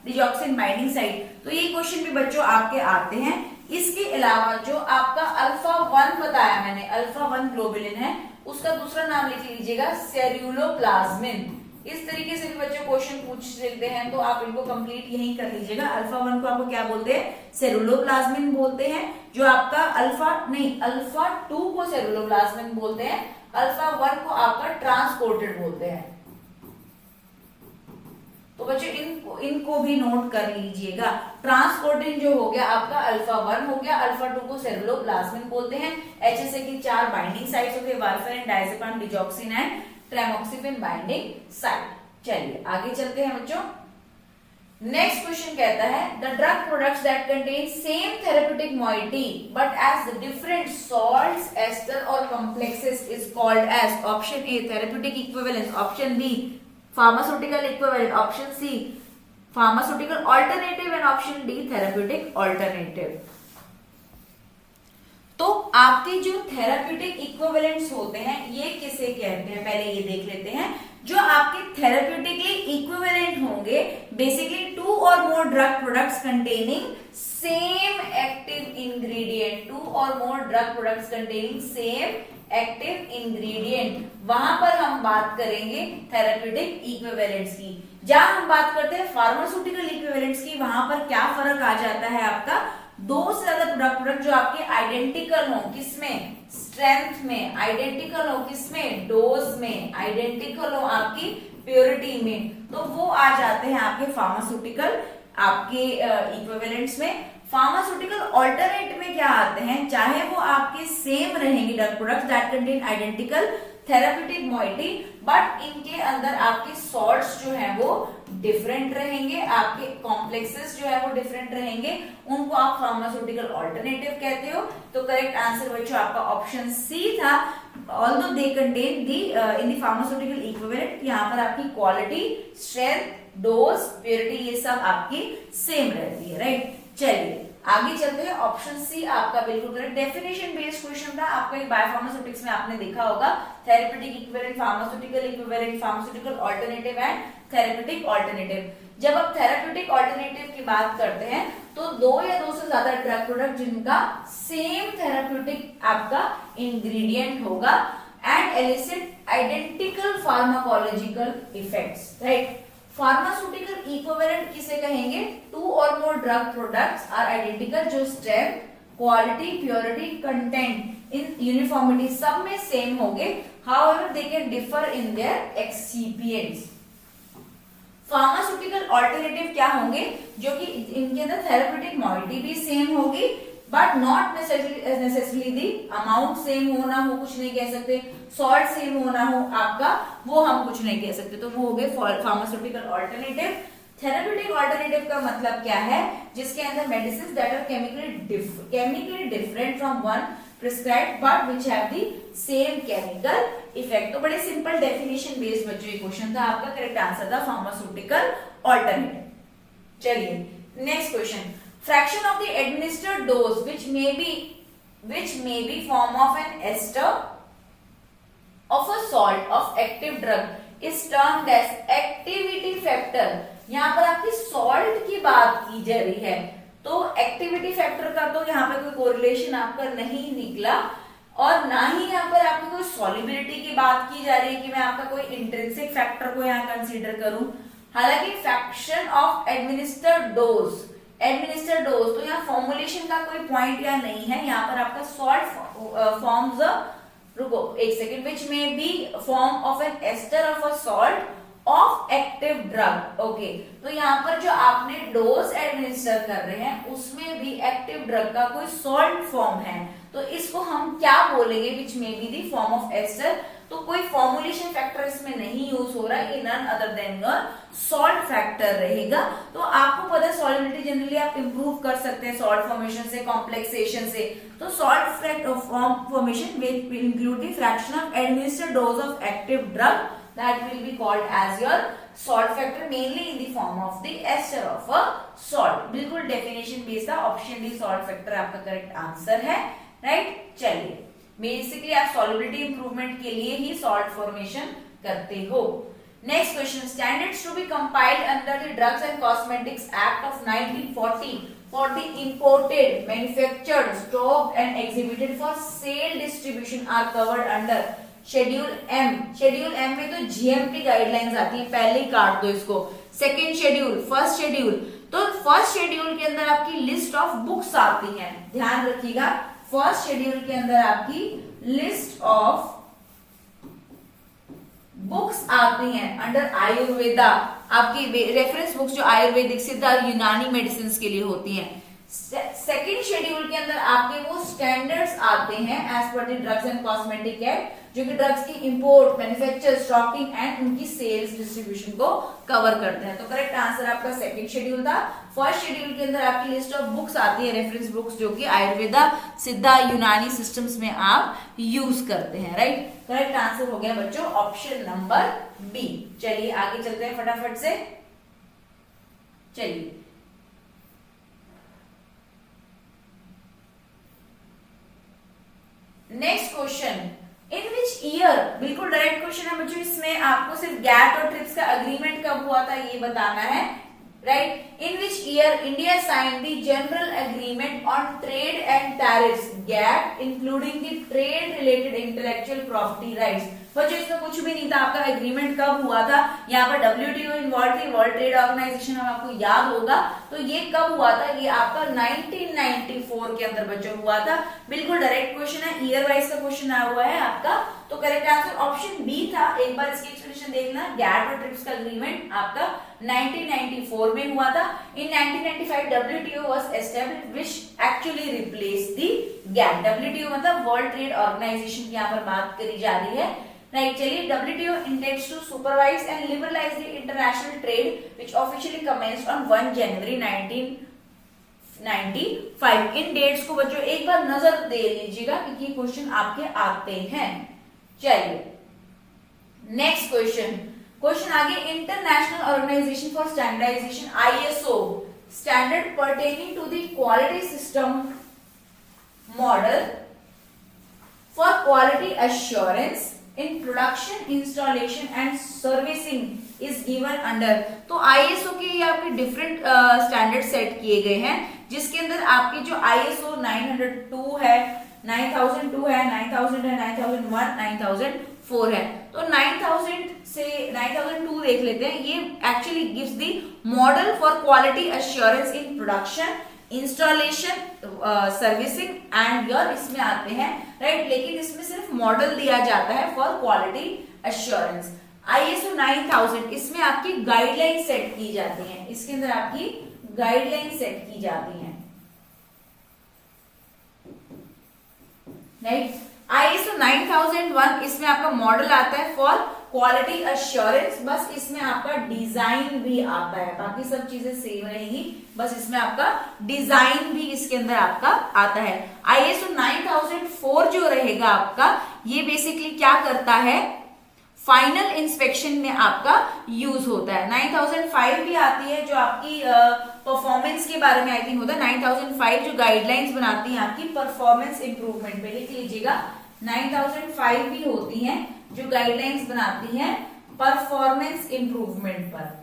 डिजॉक्सिन बाइंडिंग साइट। तो ये क्वेश्चन भी बच्चों आपके आते हैं। इसके अलावा जो आपका अल्फा 1 बताया मैंने, अल्फा 1 ग्लोबुलिन है, उसका दूसरा नाम लिख लीजिएगा सेरुलोप्लाज्मिन। इस तरीके से भी बच्चों क्वेश्चन पूछ लेते हैं, तो आप इनको कंप्लीट यहीं कर लीजिएगा। अल्फा 1 को आपको क्या बोलते हैं, सेरुलोप्लाज्मिन बोलते हैं। जो आपका अल्फा 2 को सेरुलोप्लाज्मिन बोलते हैं, अल्फा 1 को आपका ट्रांसपोर्टेड बोलते हैं। तो बच्चों इनको भी नोट कर लीजिएगा। ट्रांसपोर्टिंग जो हो गया आपका अल्फा 1 हो गया, अल्फा 2 को सेरुलोप्लाज्मिन बोलते हैं। HSA की 4 बाइंडिंग साइट्स होती है, warfarin, diazepam, digoxin and tamoxifen binding site. चलिए आगे चलते हैं बच्चों। नेक्स्ट क्वेश्चन कहता है the drug products that contain same therapeutic moiety but as different salts, ester और complexes is called as. Option A therapeutic equivalence, option B pharmaceutical equivalent, option C pharmaceutical alternative and option D therapeutic alternative. तो आपके जो थेराप्यूटिक इक्विवेलेंट्स होते हैं ये किसे कहते हैं, पहले ये देख लेते हैं। जो आपके थेराप्यूटिकली इक्विवेलेंट होंगे, बेसिकली 2 और मोर drug products containing same active ingredient, 2 और मोर drug products containing same active ingredient, वहां पर हम बात करेंगे थेराप्यूटिक इक्विवेलेंट्स की। जहां हम बात करते हैं फार्मास्यूटिकल इक्विवेलेंट्स की, वहां पर क्या फर्क आ जाता है आपका, 2 से ज्यादा प्रोडक्ट जो आपके आइडेंटिकल हो, किसमें, स्ट्रेंथ में, आइडेंटिकल हो किसमें, डोज में, आइडेंटिकल हो आपकी प्योरिटी में, तो वो आ जाते हैं आपके फार्मास्यूटिकल आपके इक्विवेलेंट्स में। फार्मास्यूटिकल ऑल्टरनेट में क्या आते हैं, चाहे वो आपके सेम रहेंगे drug products that contain identical therapeutic moiety, but इनके अंदर आपके सॉल्ट्स जो है वो डिफरेंट रहेंगे, आपके कॉम्प्लेक्सेस जो है वो डिफरेंट रहेंगे, उनको आप फार्मास्यूटिकल ऑल्टरनेटिव कहते हो। तो करेक्ट आंसर बच्चों आपका ऑप्शन सी था। Although they contain the in the pharmaceutical equivalent, यहाँ पर आपकी क्वालिटी, स्ट्रेंथ, डोज, प्योरिटी ये सब आपकी सेम रहती है, राइट। चलिए आगे चलते हैं। ऑप्शन सी आपका बिल्कुल करेक्ट। डेफिनेशन बेस्ड क्वेश्चन था आपका, एक बायोफार्मास्यूटिक्स में आपने देखा होगा, therapeutic equivalent, pharmaceutical equivalent, pharmaceutical alternative and therapeutic alternative. जब आप थेरेप्यूटिक ऑल्टरनेटिव की बात करते हैं तो 2 या 2 से ज्यादा ड्रग प्रोडक्ट जिनका सेम थेरेप्यूटिक आपका इंग्रेडिएंट होगा, and elicit identical pharmacological effects, right? Pharmaceutical equivalent किसे कहेंगे? Two or more drug products are identical जो strength, quality, purity, content in uniformity सब में same होंगे, however they can differ in their excipients. Pharmaceutical alternative क्या होंगे? जो कि इनके अंदर थेरेप्यूटिक मॉइटी भी सेम होगी, but not necessarily the amount same हो ना हो, कुछ नहीं कह सकते, सॉल्ट सेम हो ना हो आपका, वो हम कुछ नहीं कह सकते, तो वो हो गए फार्मास्यूटिकल ऑल्टरनेटिव. थेरेप्यूटिक ऑल्टरनेटिव का मतलब क्या है? जिसके अंदर medicine that are chemically different from one prescribed but which have the same chemical effect. तो बड़े सिंपल डेफिनेशन बेस्ड बच्चों ये क्वेश्चन था आपका. करेक्ट आंसर था फार्मास्यूटिकल ऑल्टरनेटिव. चलिए next question. Fraction of the administered dose which may be form of an ester of a salt of active drug is termed as activity factor. यहाँ पर आपकी सॉल्ट की बात की जा रही है, तो एक्टिविटी फैक्टर का तो यहाँ पे कोई कोरिलेशन आपका नहीं निकला, और ना ही यहाँ पर आपकी कोई सॉल्युबिलिटी की बात की जा रही है कि मैं आपका कोई इंट्रिंसिक फैक्टर को यहाँ कंसीडर करूं. हालांकि फ्रैक्शन ऑफ एडमिनिस्टर्ड डोज तो यहाँ फॉर्मुलेशन का कोई पॉइंट यहाँ नहीं है. यहाँ पर आपका सॉल्ट फॉर्म्स रुको एक second which may be form of an ester of a salt of active drug. Okay, तो यहाँ पर जो आपने डोज एडमिनिस्टर कर रहे हैं उसमें भी एक्टिव ड्रग का कोई सॉल्ट फॉर्म है, तो इसको हम क्या बोलेंगे? Which may be the form of ester. तो कोई फॉर्मुलेशन फैक्टर इसमें नहीं यूज हो रहा है, ये none other than your salt factor रहेगा. तो आपको पता है सॉल्युबिलिटी जनरली आप इंप्रूव कर सकते हैं सॉल्ट फॉर्मेशन से, कॉम्प्लेक्सेशन से. तो salt formation will include the fraction of administered dose of active drug that will be called as your salt factor mainly in the form of the ester of a salt. बिल्कुल डेफिनेशन बेस्ड था. ऑप्शन डी सॉल्ट फैक्टर आपका करेक्ट आंसर है, राइट. चलिए बेसिकली आप सॉल्युबिलिटी इंप्रूवमेंट के लिए ही सॉल्ट फॉर्मेशन करते हो. Next question. Standards to be compiled under the drugs and cosmetics act of 1940 for the imported, manufactured, stocked and exhibited for sale distribution are covered under schedule M. Schedule M में तो जीएमपी गाइडलाइंस आती है, पहले ही काट दो इसको. Second schedule, first schedule. तो फर्स्ट शेड्यूल के अंदर आपकी लिस्ट ऑफ बुक्स आती है, ध्यान रखिएगा. फर्स्ट शेड्यूल के अंदर आपकी लिस्ट ऑफ बुक्स आती हैं अंडर आयुर्वेदा. आपकी रेफरेंस बुक्स जो आयुर्वेदिक सिद्ध यूनानी मेडिसिन के लिए होती हैं. सेकेंड शेड्यूल के अंदर आपके वो स्टैंडर्ड्स आते हैं as per the drugs and cosmetic act, जो कि ड्रग्स की इंपोर्ट, मैन्युफैक्चर, स्टॉकिंग एंड उनकी सेल्स डिस्ट्रीब्यूशन को कवर करते हैं. तो करेक्ट आंसर आपका सेकंड शेड्यूल था. फर्स्ट शेड्यूल के अंदर आपकी लिस्ट ऑफ बुक्स आती है, रेफरेंस बुक्स, जो कि आयुर्वेदा, सिद्धा, यूनानी सिस्टम्स में आप यूज करते हैं, राइट. करेक्ट आंसर हो गया बच्चों ऑप्शन नंबर बी. चलिए आगे चलते हैं फटाफट से. चलिए next question. In which year, बिल्कुल डायरेक्ट क्वेश्चन है बच्चों, इसमें आपको सिर्फ गैट और ट्रिप्स का अग्रीमेंट कब हुआ था ये बताना है, right. In which year India signed the general agreement on trade and tariffs GATT including the trade related intellectual property rights. बच्चों इसमें कुछ भी नहीं था. आपका एग्रीमेंट कब हुआ था? यहाँ पर WTO इन्वॉल्व थी, वर्ल्ड ट्रेड ऑर्गेनाइजेशन, हम आपको याद होगा. तो ये कब हुआ था? ये आपका 1994 के अंदर बच्चों हुआ था. बिल्कुल डायरेक्ट क्वेश्चन है, ईयर वाइज का क्वेश्चन आया हुआ है आपका. तो करेक्ट आंसर ऑप्शन बी था. एक बार इसकी एक्सप्लेनेशन देखना. गैट और ट्रिप्स का एग्रीमेंट आपका 1994 में हुआ था. इन 1995 WTO was established which actually replaced the GATT. WTO मतलब वर्ल्ड ट्रेड ऑर्गेनाइजेशन की यहाँ पर बात करी जा रही है, राइट. चलिए WTO intends to supervise and liberalize the international trade which officially commenced on 1 January 1995. In dates को बच्चों एक बार नजर दे लीजिएगा क्योंकि क्वेश्चन आपके आते हैं. चलिए नेक्स्ट क्वेश्चन. क्वेश्चन आगे. International organisation for standardisation ISO standard pertaining to the quality system model for quality assurance in production, installation and servicing is given under. तो ISO के ये आपके डिफरेंट स्टैंडर्ड सेट किए गए हैं, जिसके अंदर आपकी जो ISO 902 है, 9002 है, 9000 है, 9001, 9004 है। तो 9000 से 9002 देख लेते हैं। ये actually gives the model for quality assurance in production, installation, servicing and your, इसमें आते हैं, राइट। लेकिन इसमें सिर्फ मॉडल दिया जाता है फॉर क्वालिटी एश्योरेंस। ISO 9000, इसमें आपकी गाइडलाइन सेट की जाती हैं, इसके अंदर आपकी गाइडलाइन सेट की जाती हैं, राइट। ISO 9001, इसमें आपका मॉडल आता है फॉर क्वालिटी एश्योरेंस, बस इसमें आपका डिजाइन भी आता है, बाकी सब चीजें सेम रहेंगी, बस इसमें आपका डिजाइन भी इसके अंदर आपका आता है। ISO 9004 जो रहेगा आपका, ये बेसिकली क्या करता है, फाइनल इंस्पेक्शन में आपका यूज होता है। 9005 भी आती है जो आपकी परफॉर्मेंस के बारे में आई थिंक होता है। 9005 जो गाइडलाइंस बनाती है आपकी परफॉर्मेंस इंप्रूवमेंट पे, लिख लीजिएगा 9005 भी होती हैं जो गाइडलाइंस बनाती हैं परफॉर्मेंस इंप्रूवमेंट पर,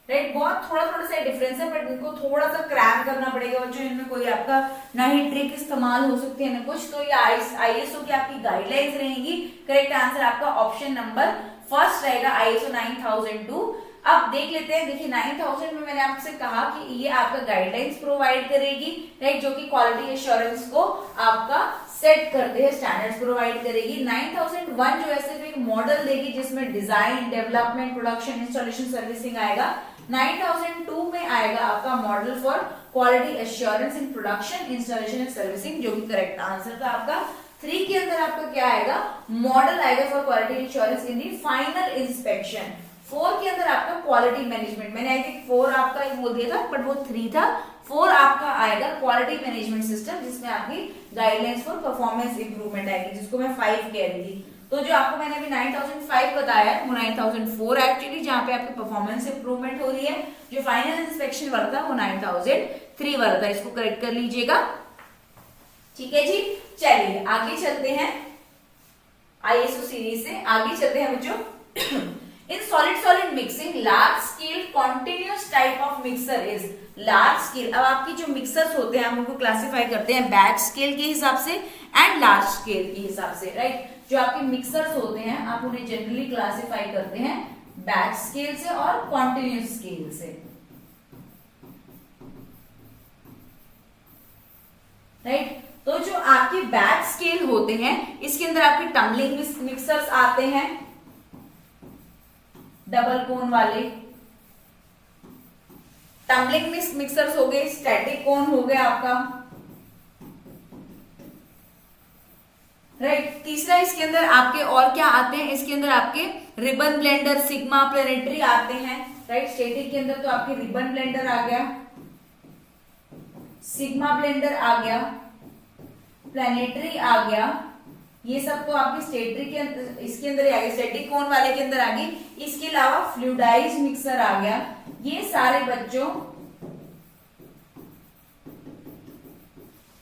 राइट। बहुत थोड़ा थोड़ा सा डिफरेंस है, बट इनको थोड़ा सा क्रैक करना पड़ेगा बच्चों, इनमें कोई आपका ना ही ट्रिक इस्तेमाल हो सकती है ना कुछ। तो ये ISO की आपकी गाइडलाइंस रहेंगी। करेक्ट आंसर आपका ऑप्शन नंबर फर्स्ट रहेगा, ISO 9002। अब देख लेते हैं, देखिए 9000 में मैंने आपसे कहा कि ये आपका गाइडलाइंस प्रोवाइड करेगी, राइट, जो कि क्वालिटी एश्योरेंस को आपका सेट करते हैं, स्टैंडर्ड्स प्रोवाइड करेगी। 9001 जो है सिर्फ एक मॉडल देगी जिसमें design, development, production, installation, servicing आएगा। 9002 में आएगा आपका model for quality assurance in production, installation and servicing, जो कि करेक्ट आंसर था आपका। 3 के अंदर आपका क्या आएगा, मॉडल आएगा for quality assurance in the final inspection. 4 के अंदर आपका क्वालिटी मैनेजमेंट, मैंने आई थिंक 4 आपका बोल दिया था, बट वो 3 था। 4 आपका आएगा क्वालिटी मैनेजमेंट सिस्टम, जिसमें आपकी गाइडलाइंस फॉर परफॉर्मेंस इंप्रूवमेंट आएगी, जिसको मैं 5 कह रही थी। तो जो आपको मैंने अभी 9005 बताया है वो 9004 एक्चुअली, जहां पे आपकी परफॉर्मेंस इंप्रूवमेंट हो रही है। जो फाइनल इंस्पेक्शन वाला था वो 9003 वाला था, इसको करेक्ट कर लीजिएगा, ठीक है जी। चलिए आगे चलते हैं, ISO सीरीज से आगे चलते हैं बच्चों। In solid mixing, large scale continuous type of mixer is large scale। अब आपकी जो मिक्सर्स होते हैं हम उनको क्लासिफाई करते हैं बैच स्केल के हिसाब से एंड लार्ज स्केल के हिसाब से, राइट। जो आपके मिक्सर्स होते हैं आप उन्हें जनरली क्लासिफाई करते हैं बैच स्केल से और कॉन्टिन्यूस स्केल से, राइट। तो जो आपके बैच स्केल होते हैं इसके अंदर आपके टम्बलिंग मिक्सर्स आते हैं, डबल कोन वाले टम्बलिंग मिक्सर्स हो गए, स्टैटिक कोन हो गया आपका, राइट। तीसरा इसके अंदर आपके और क्या आते हैं, इसके अंदर आपके रिबन ब्लेंडर, सिग्मा, प्लेनेटरी आते हैं, राइट। स्टैटिक के अंदर तो आपके रिबन ब्लेंडर आ गया, सिग्मा ब्लेंडर आ गया, प्लेनेटरी आ गया, ये सब तो आपकी स्टैटिक के अंदर, इसके अंदर आ गया, स्टैटिक कोन वाले के अंदर आ गई। इसके अलावा फ्लूइडाइज्ड मिक्सर आ गया। ये सारे बच्चों,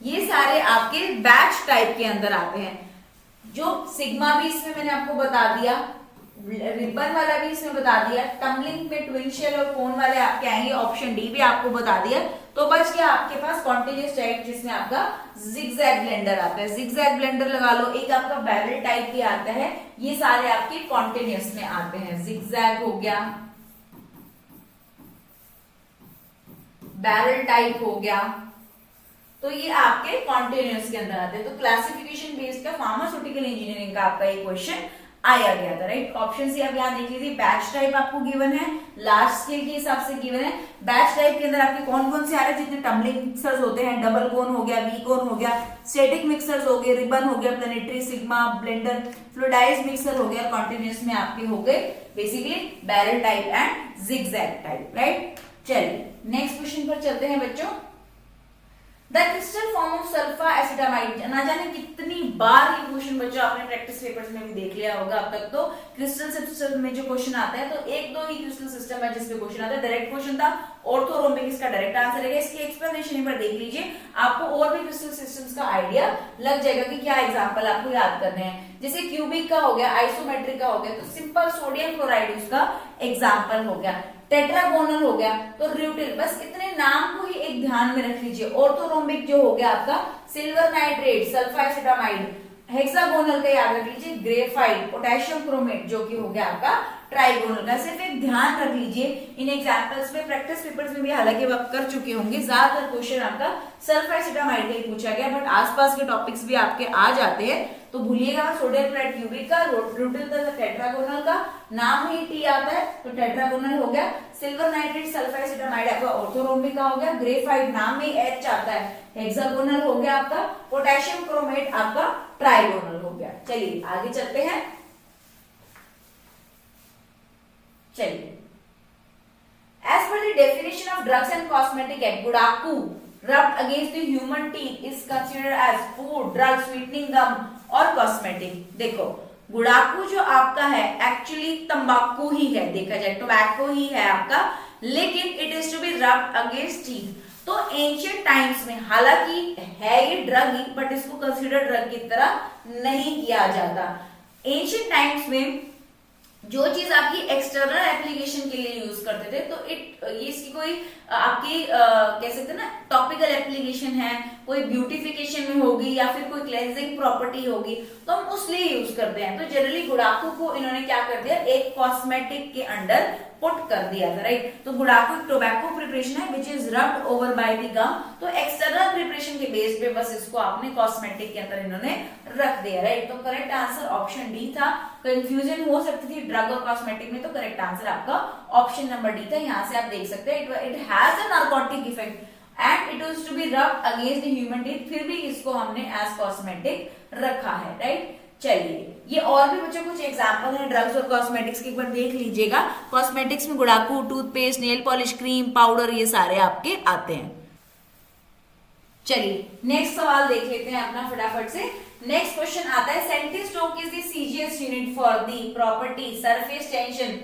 ये सारे आपके बैच टाइप के अंदर आते हैं। जो सिग्मा भी इसमें मैंने आपको बता दिया, रिबन वाला भी इसमें बता दिया, टम्बलिंग में ट्विन शेल और कोन वाले आपके आएंगे, ऑप्शन डी भी आपको बता दिया। तो बच गया आपके पास कॉन्टिन्यूस टाइप, जिसमें आपका जिगजैग ब्लेंडर आता है, जिगजैग ब्लेंडर लगा लो। एक आपका बैरल टाइप भी आता है, ये सारे आपके कॉन्टिन्यूस में आते हैं। जिगजैग हो गया, बैरल टाइप हो गया, तो ये आपके कॉन्टिन्यूस के अंदर आते हैं। तो क्लासिफिकेशन बेस्ड का फार्मास्यूटिकल इंजीनियरिंग का आपका एक क्वेश्चन आया गया था, राइट। ऑप्शन सी अब यहाँ देख लीजिए, बैच टाइप आपको गिवन है, लार्ज स्केल के हिसाब से गिवन है। बैच टाइप के अंदर आपके कौन कौन से आ रहे हैं, जितने टम्बलिंग मिक्सर्स होते हैं, डबल कोन हो गया, वी कोन हो गया, स्टैटिक मिक्सर्स हो गए, रिबन हो गया, planetary, sigma, blender, fluidised mixer हो गया, कॉन्टिन्यूस में आपके हो गए basically barrel type and zigzag type, right. चलिए नेक्स्ट क्वेश्चन पर चलते हैं बच्चों। The crystal form of sulfa acetamide, ना जाने कितनी बार ये क्वेश्चन बच्चों आपने प्रैक्टिस पेपर्स में भी देख लिया होगा अब तक। तो क्रिस्टल सिस्टम में जो क्वेश्चन आता है, तो एक दो ही क्रिस्टल सिस्टम है जिसपे क्वेश्चन आता है। डायरेक्ट क्वेश्चन था, ऑर्थोरोम्बिक इसका डायरेक्ट आंसर है। इसकी एक्सप्लेनेशन पर देख लीजिए, आपको और भी क्रिस्टल सिस्टम्स का आइडिया लग जाएगा कि क्या एग्जाम्पल आपको याद करने हैं। जैसे क्यूबिक का हो गया, आइसोमेट्रिक का हो गया, तो सिंपल सोडियम क्लोराइड उसका एग्जाम्पल हो गया। टेट्रागोनल हो गया, तो र्यूटिल, बस इतने नाम को ही एक ध्यान में रख लीजिए। ऑर्थोरोम्बिक जो हो गया आपका सिल्वर नाइट्रेट, सल्फाइसिटामाइड, हेक्सागोनल का याद रख लीजिए ग्रेफाइट, पोटेशियम क्रोमेट जो कि हो गया आपका ट्राइगोनल का। सिर्फ एक ध्यान रख लीजिए इन एग्जांपल्स में, प्रैक्टिस पेपर्स में भी हालांकि आप कर चुके होंगे, ज्यादातर क्वेश्चन आपका सल्फाइसिटामाइड का ही पूछा गया, बट आसपास के टॉपिक्स भी आपके आ जाते हैं, तो भूलिएगा सोडियम क्लोराइड क्यूबिक का, र्यूटिल का, टेट्रागोनल का, नाम ही टी आता है तो टेट्रागोनल हो गया, सिल्वर नाइट्रेट सल्फाइसिटामाइड आपका ऑर्थोरोम्बिक का हो गया, ग्रेफाइट नाम में एच आता है हेक्सागोनल हो गया आपका, पोटेशियम क्रोमेट आपका ट्राइगोनल हो गया। चलिए आगे चलते हैं। चलिए, as per the definition of drugs and cosmetic at गुड़ाकू rubbed against the human teeth is considered as food, drug, sweetening gum और cosmetic। देखो गुड़ाकू जो आपका है एक्चुअली तंबाकू ही है, देखा जाए टोबैको ही है आपका, लेकिन it is to be rubbed against teeth. तो एंशियंट टाइम्स में हालांकि है ये ड्रग ही, बट इसको कंसिडर ड्रग की तरह नहीं किया जाता। एंशियंट टाइम्स में जो चीज आपकी एक्सटर्नल एप्लीकेशन के लिए यूज करते थे, तो ये इसकी कोई आपकी कह सकते हैं ना टॉपिकल एप्लीकेशन है, कोई ब्यूटिफिकेशन में होगी या फिर कोई क्लेंजिंग प्रॉपर्टी होगी, तो हम उस लिए यूज करते हैं। तो जनरली गुड़ाकू को इन्होंने क्या कर दिया, एक कॉस्मेटिक के अंडर पुट कर दिया था, राइट। तो गुड़ाकू टोबैको प्रिपरेशन है which is rubbed over by the gum, तो एक्सटर्नल प्रिपरेशन के बेस पे बस इसको आपने कॉस्मेटिक के अंदर इन्होंने रख दिया, राइट। तो करेक्ट आंसर ऑप्शन डी था। कंफ्यूजन हो सकती थी ड्रग और कॉस्मेटिक में, तो करेक्ट आंसर आपका ऑप्शन नंबर डी था। यहाँ से आप देख सकते हैं it has a narcotic effect and it was to be rubbed against the human teeth, फिर भी इसको हमने एज कॉस्मेटिक रखा है, राइट। चलिए, ये और भी बच्चों कुछ एग्जांपल हैं ड्रग्स और कॉस्मेटिक्स के, एक बार देख लीजिएगा। कॉस्मेटिक्स में गुड़ाकू, toothpaste, nail polish, cream, powder, ये सारे आपके आते हैं। चलिए नेक्स्ट सवाल देख लेते हैं अपना फटाफट से। नेक्स्ट क्वेश्चन आता है centistoke is the CGS unit for the property surface tension,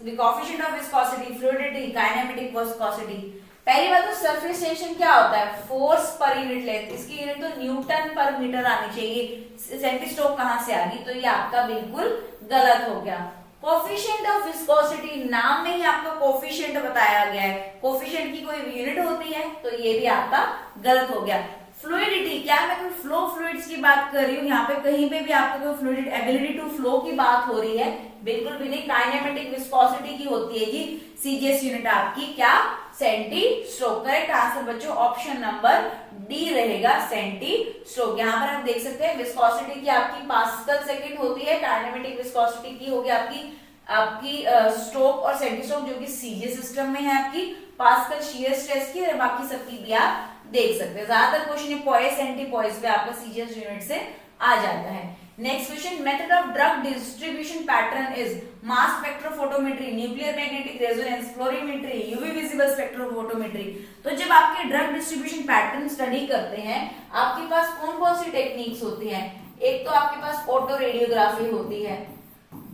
the coefficient of viscosity, fluidity, kinematic viscosity. पहली बात तो सरफेस टेंशन क्या होता है, फोर्स पर यूनिट लेंथ, इसकी यूनिट तो न्यूटन पर मीटर आनी चाहिए। सेंटी स्ट्रोक कहां से आ गई, तो ये आपका बिल्कुल गलत हो गया। कोएफिशिएंट ऑफ विस्कोसिटी, नाम में ही आपका कोएफिशिएंट बताया गया है, कोएफिशिएंट की कोई यूनिट होती है, तो ये भी आपका गलत हो गया। फ्लूइडिटी, क्या मैं कोई फ्लो फ्लूइड्स की बात कर रही हूँ, यहाँ पे कहीं पे भी आपको कोई फ्लूइड एबिलिटी टू फ्लो की बात हो रही है, बिल्कुल भी नहीं। काइनेमेटिक विस्कोसिटी की होती है जी सीजीएस यूनिट आपकी क्या, सेंटी स्ट्रोक। करेक्ट आंसर बच्चों ऑप्शन नंबर डी रहेगा, सेंटी स्ट्रोक। यहाँ पर आप देख सकते हैं विस्कोसिटी की आपकी पास्कल सेकंड होती है, काइनेमेटिक विस्कोसिटी की होगी आपकी स्ट्रोक और सेंटी स्ट्रोक जो कि सीजीएस सिस्टम में है आपकी, पास्कल शियर स्ट्रेस की, और बाकी सबकी भी आप देख सकते हैं। ज्यादातर क्वेश्चन पॉइस एंटी पॉइस पे आपका सीजीएस यूनिट से आ जाता है। Next question, method of drug distribution pattern is mass spectrophotometry, nuclear magnetic resonance, fluorimetry, UV visible spectrophotometry. तो जब आपके ड्रग डिस्ट्रीब्यूशन पैटर्न स्टडी करते हैं, आपके पास कौन कौन सी टेक्निक्स होती हैं, एक तो आपके पास ऑटो रेडियोग्राफी होती है।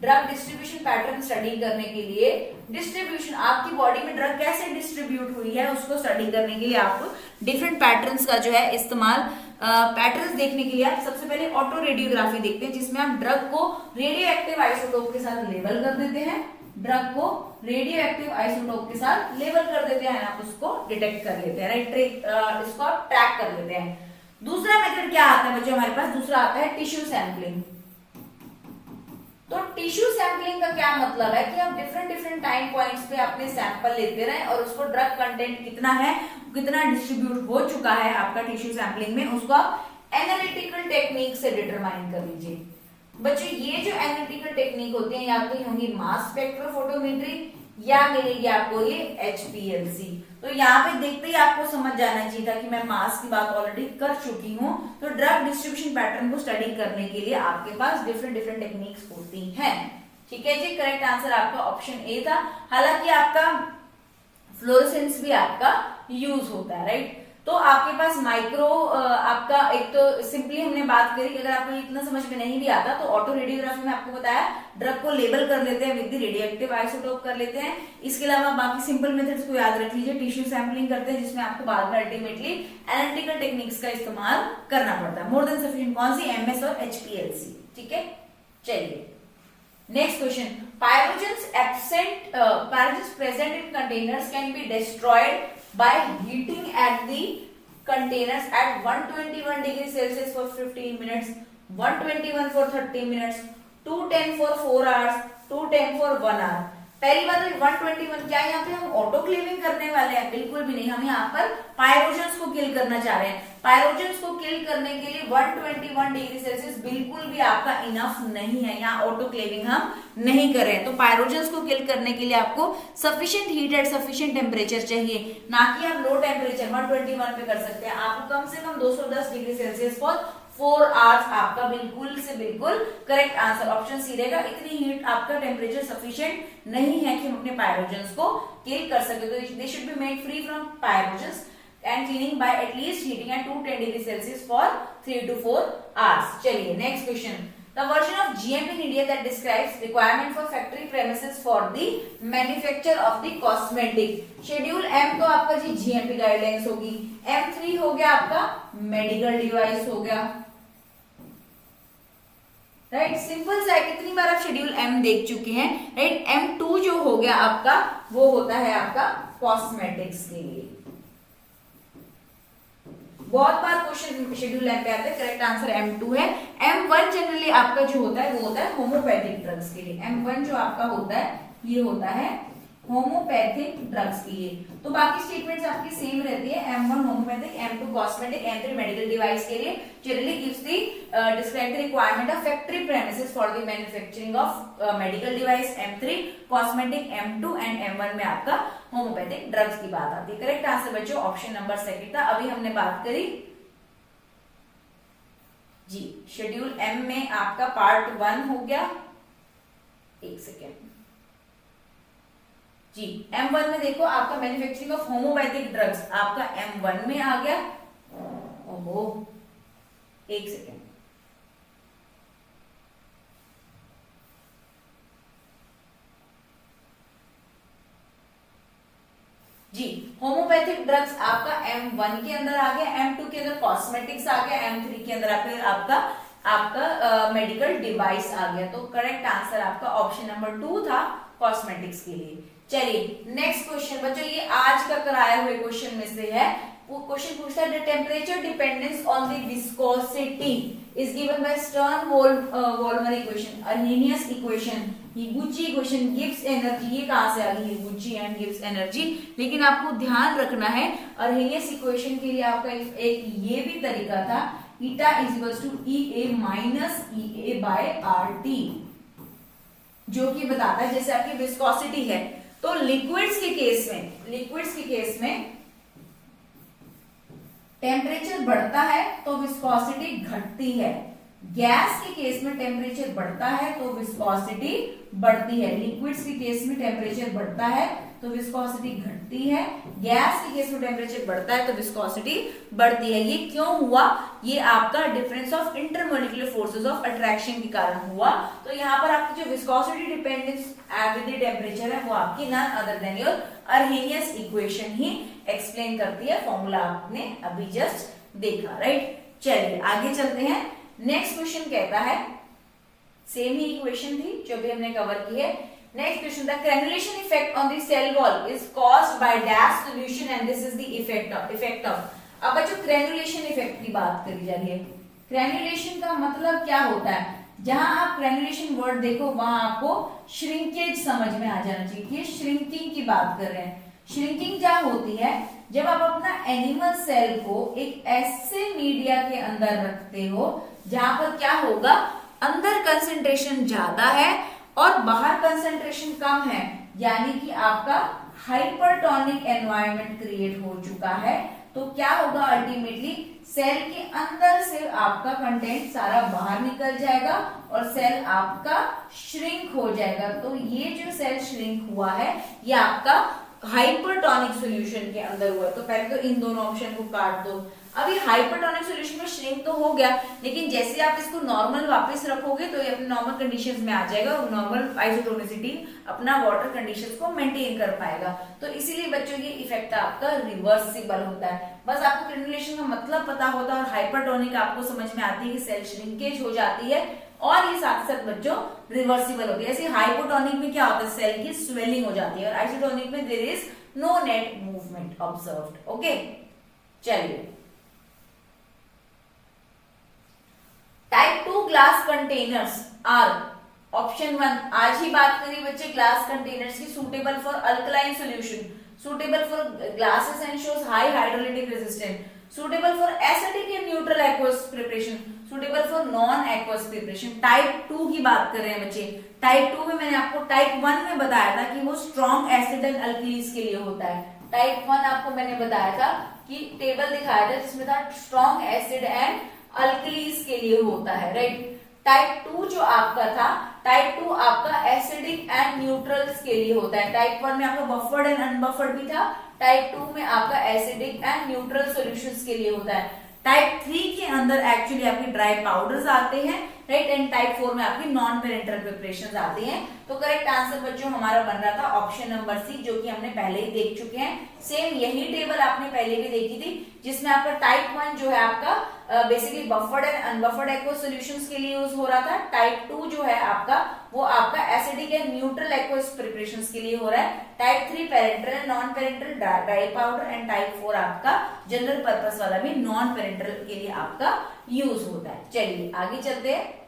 ड्रग डिस्ट्रीब्यूशन पैटर्न स्टडी करने के लिए डिस्ट्रीब्यूशन, आपकी बॉडी में ड्रग कैसे डिस्ट्रीब्यूट हुई है उसको स्टडी करने के लिए आपको डिफरेंट पैटर्न्स का जो है इस्तेमाल, पैटर्न्स देखने के लिए आप सबसे पहले ऑटो रेडियोग्राफी देखते हैं, जिसमें आप ड्रग को रेडियो एक्टिव आइसोटोप के साथ लेबल कर देते हैं, ड्रग को रेडियो एक्टिव आइसोटोप के साथ लेबल कर देते हैं, आप उसको डिटेक्ट कर लेते हैं, राइट, इसको आप ट्रैक कर लेते हैं। दूसरा मेथड क्या आता है बच्चों हमारे पास, दूसरा आता है टिश्यू सैंपलिंग। तो टिश्यू सैंपलिंग का क्या मतलब है कि आप डिफरेंट टाइम पॉइंट्स पे अपने सैंपल लेते रहे और उसको ड्रग कंटेंट कितना है, कितना डिस्ट्रीब्यूट हो चुका है आपका टिश्यू सैंपलिंग में, उसको आप एनालिटिकल टेक्निक से डिटरमाइन कर लीजिए। बच्चों ये जो एनालिटिकल टेक्निक होती है, या तो होंगी मास स्पेक्ट्रोफोटोमेट्री या मिलेगी आपको ये HPLC। तो यहाँ पे देखते ही आपको समझ जाना चाहिए था कि मैं मास की बात ऑलरेडी कर चुकी हूँ। तो ड्रग डिस्ट्रीब्यूशन पैटर्न को स्टडी करने के लिए आपके पास डिफरेंट टेक्निक्स होती हैं, ठीक है जी। करेक्ट आंसर आपका ऑप्शन ए था। हालांकि आपका फ्लोरोसेंस भी आपका यूज होता है, राइट। तो आपके पास माइक्रो आपका एक तो सिंपली हमने बात करी, अगर आपको इतना समझ में नहीं भी आता तो ऑटो रेडियोग्राफी में आपको बताया ड्रग को लेबल कर लेते हैं विद रेडियो एक्टिव आइसोटोप कर लेते हैं। इसके अलावा बाकी सिंपल मेथड्स को याद रख लीजिए, टिश्यू सैंपलिंग करते हैं जिसमें आपको बाद में अल्टीमेटली एनालिटिकल टेक्निक्स का इस्तेमाल करना पड़ता है। मोर देन सफिशिएंट कौन सी, MS और HPLC, ठीक है। चलिए next question, pyrogens present in containers can be destroyed by heating at the containers at 121 degrees Celsius for 15 minutes, 121 for 30 minutes, 210 for 4 hours, 210 for 1 hour. पहली बात तो 121, क्या यहाँ पे हम ऑटोक्लेविंग करने वाले हैं? बिल्कुल भी नहीं, हम यहाँ पर पायरोजेंस को किल करना चाह रहे हैं। पायरोजेंस को किल करने के लिए 121 डिग्री सेल्सियस बिल्कुल भी आपका इनफ नहीं है, यहाँ ऑटोक्लेविंग हम नहीं कर रहे हैं। तो पायरोजेंस को किल करने के लिए आपको sufficient heat at sufficient temperature चाहिए, ना कि आप लो टेम्परेचर 121 पे कर सकते हैं। आपको कम से कम 210 डिग्री सेल्सियस फॉर 4 आवर्स आपका बिल्कुल से बिल्कुल करेक्ट आंसर ऑप्शन सी रहेगा। इतनी हीट आपका टेम्परेचर सफिशिएंट नहीं है कि हम अपने पायरोजेंस को किल कर सके। तो they should be made free from pyrogens and cleaning by at least heating at 210 degrees Celsius for 3 to 4 hours. चलिए next question, the version of GMP in India that describes requirement for factory premises for the manufacture of the cosmetic. Schedule M तो आपका जी GMP गाइडलाइंस होगी, M3 हो गया आपका मेडिकल डिवाइस हो गया, राइट सिंपल सा है। कितनी बार आप शेड्यूल M देख चुके हैं, राइट M2 जो हो गया आपका वो होता है आपका कॉस्मेटिक्स के लिए। बहुत बार क्वेश्चन शेड्यूल M पे आते हैं, करेक्ट आंसर M2 है। M1 जनरली आपका जो होता है वो होता है होम्योपैथिक ड्रग्स के लिए। M1 जो आपका होता है ये होता है होम्योपैथिक ड्रग्स के लिए। तो बाकी स्टेटमेंट्स आपकी सेम रहती है, M1 homeopathic, M2 cosmetic, M3 medical device के लिए। Generally gives the describe the requirement of factory premises for the manufacturing of medical device, M3 cosmetic, M2 and M1 में आपका होम्योपैथिक ड्रग्स की बात आती है। करेक्ट आंसर बच्चों ऑप्शन नंबर सेकंड था। अभी हमने बात करी जी शेड्यूल M में आपका पार्ट 1 हो गया, एक सेकेंड जी M1 में देखो आपका मैन्युफैक्चरिंग ऑफ होम्योपैथिक ड्रग्स आपका M1 में आ गया। ओहो एक सेकेंड जी, होम्योपैथिक ड्रग्स आपका M1 के अंदर आ गया, M2 के अंदर कॉस्मेटिक्स आ गया, M3 के अंदर आपका मेडिकल डिवाइस आ गया। तो करेक्ट आंसर आपका ऑप्शन नंबर 2 था कॉस्मेटिक्स के लिए। चलिए नेक्स्ट क्वेश्चन बच्चों, ये आज का कराए हुए क्वेश्चन में से है। वो क्वेश्चन पूछता है the temperature dependence on the viscosity is given by Stern Volmer equation, Arrhenius equation, Huguchi equation gives energy. ये कहां से आ गई ह्यूगुची एंड गिव्स एनर्जी? लेकिन आपको ध्यान रखना है अर्हेनियस इक्वेशन के लिए आपका एक ये भी तरीका था, eta is equals to EA minus EA by RT, जो कि बताता है जैसे आपकी विस्कोसिटी है तो लिक्विड्स के केस में टेम्परेचर बढ़ता है तो विस्कोसिटी घटती है, गैस के केस में टेम्परेचर बढ़ता है तो विस्कोसिटी बढ़ती है, लिक्विड्स के केस में टेम्परेचर बढ़ता है तो विस्कोसिटी घटती है, गैस के केस में टेम्परेचर बढ़ता है तो विस्कोसिटी बढ़ती है। ये क्यों हुआ? ये आपका difference of intermolecular forces of attraction के कारण हुआ। तो यहाँ पर आपकी जो viscosity dependence with the temperature है वो आपकी none other than your Arrhenius equation ही एक्सप्लेन करती है। फॉर्मूला आपने अभी जस्ट देखा, राइट। चलिए आगे चलते हैं। नेक्स्ट क्वेश्चन कहता है, सेम ही इक्वेशन थी जो भी हमने कवर की है। Next question, the granulation effect on the cell wall is caused by dash solution and this is the effect of. अब बच्चों ग्रेनुलेशन इफेक्ट की बात करी जा रही है। ग्रेनुलेशन का मतलब क्या होता है? जहां आप ग्रेनुलेशन वर्ड देखो वहां आपको श्रिंकेज समझ में आ जाना चाहिए कि श्रिंकिंग की बात कर रहे हैं। श्रिंकिंग क्या होती है? जब आप अपना एनिमल सेल को एक ऐसे मीडिया के अंदर रखते हो जहां पर क्या होगा, अंदर कंसंट्रेशन ज्यादा है और बाहर कंसंट्रेशन कम है, यानी कि आपका हाइपरटोनिक एनवायरनमेंट क्रिएट हो चुका है। तो क्या होगा, अल्टीमेटली सेल के अंदर से आपका कंटेंट सारा बाहर निकल जाएगा और सेल आपका श्रिंक हो जाएगा। तो ये जो सेल श्रिंक हुआ है ये आपका हाइपरटोनिक सॉल्यूशन के अंदर हुआ है। तो पहले तो इन दोनों ऑप्शन को काट दो। अभी हाइपरटोनिक सॉल्यूशन में श्रिंक तो हो गया, लेकिन जैसे आप इसको नॉर्मल वापस रखोगे तो ये अपने नॉर्मल कंडीशंस में आ जाएगा और नॉर्मल आइसोटोनिसिटी अपना वाटर कंडीशंस को मेंटेन कर पाएगा। तो इसीलिए बच्चों ये इफेक्ट आपका रिवर्सिबल होता है। बस आपको ग्रेनुलेशन का मतलब पता होता है और हाइपरटोनिक आपको समझ में आती है कि सेल श्रिंकेज हो जाती है और ये साथ साथ बच्चों रिवर्सिबल होती है। ऐसे हाइपोटोनिक में क्या होता है, सेल की स्वेलिंग हो जाती है और आइसोटोनिक में there is no net movement observed. Okay, चलिए type 2 glass containers are option 1, आज ही बात करी बच्चे ग्लास कंटेनर्स की, suitable for alkaline solution, suitable for glasses and shows high hydrolytic resistant, suitable for acidic and neutral aqueous preparation, suitable for non aqueous preparation. Type 2 की बात कर रहे हैं बच्चे। टाइप 2 में मैंने आपको टाइप 1 में बताया था कि वो स्ट्रॉन्ग एसिड एंड अल्कीलीज के लिए होता है। टाइप 1 आपको मैंने बताया था कि टेबल दिखाया था जिसमें था स्ट्रॉन्ग एसिड एंड अल्कीलीज के लिए होता है, राइट। टाइप 2 जो आपका था, टाइप 2 आपका एसिडिक एंड न्यूट्रल्स के लिए होता है। टाइप 1 में आपका बफर्ड एंड अनबफर्ड भी था, टाइप 2 में आपका एसिडिक एंड न्यूट्रल सॉल्यूशंस के लिए होता है। टाइप 3 के अंदर एक्चुअली आपके ड्राई पाउडर्स आते हैं, राइट, एंड टाइप 4 में आपकी नॉन पेरेंटल प्रिपरेशंस आती हैं। तो करेक्ट आंसर बच्चों हमारा बन रहा था ऑप्शन नंबर सी, जो कि हमने पहले ही देख चुके हैं। सेम यही टेबल आपने पहले भी देखी थी, जिसमें आपका टाइप 1 जो है आपका basically buffered and unbuffered aqueous solutions के लिए यूज हो रहा था। टाइप 2 जो है आपका वो आपका acidic and neutral aqueous preparations के लिए हो रहा है। Type 3 parental and non parental dry powder, and type 4 आपका जनरल पर्पस वाला भी नॉन पेरेंटल के लिए आपका यूज होता है। चलिए आगे चलते हैं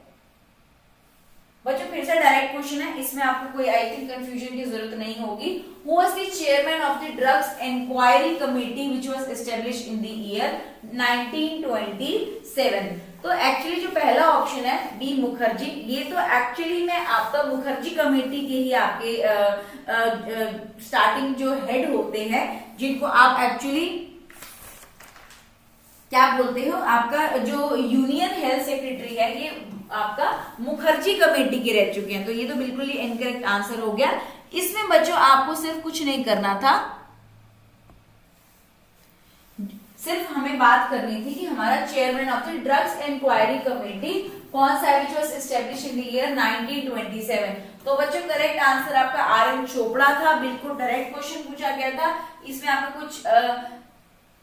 बच्चों, फिर से डायरेक्ट क्वेश्चन है, इसमें आपको कोई आई थिंक कंफ्यूजन की जरूरत नहीं होगी। Who was the chairman of the drugs inquiry committee which was established in the year 1927? तो एक्चुअली जो पहला ऑप्शन है बी मुखर्जी, ये तो एक्चुअली में आपका मुखर्जी कमेटी के ही आपके स्टार्टिंग जो हेड होते हैं, जिनको आप एक्चुअली क्या बोलते हो, आपका जो यूनियन हेल्थ सेक्रेटरी है ये आपका मुखर्जी कमेटी के रह चुके हैं। तो ये तो बिल्कुल ही इनकरेक्ट आंसर हो गया। इसमें बच्चों आपको सिर्फ कुछ नहीं करना था, सिर्फ हमें बात करनी थी कि हमारा chairman of the drugs inquiry committee कौन सा है, which was established in the year 1927। तो बच्चों करेक्ट आंसर आपका आर.एन. चोपड़ा था। बिल्कुल डायरेक्ट क्वेश्चन पूछा गया था, इसमें आपका कुछ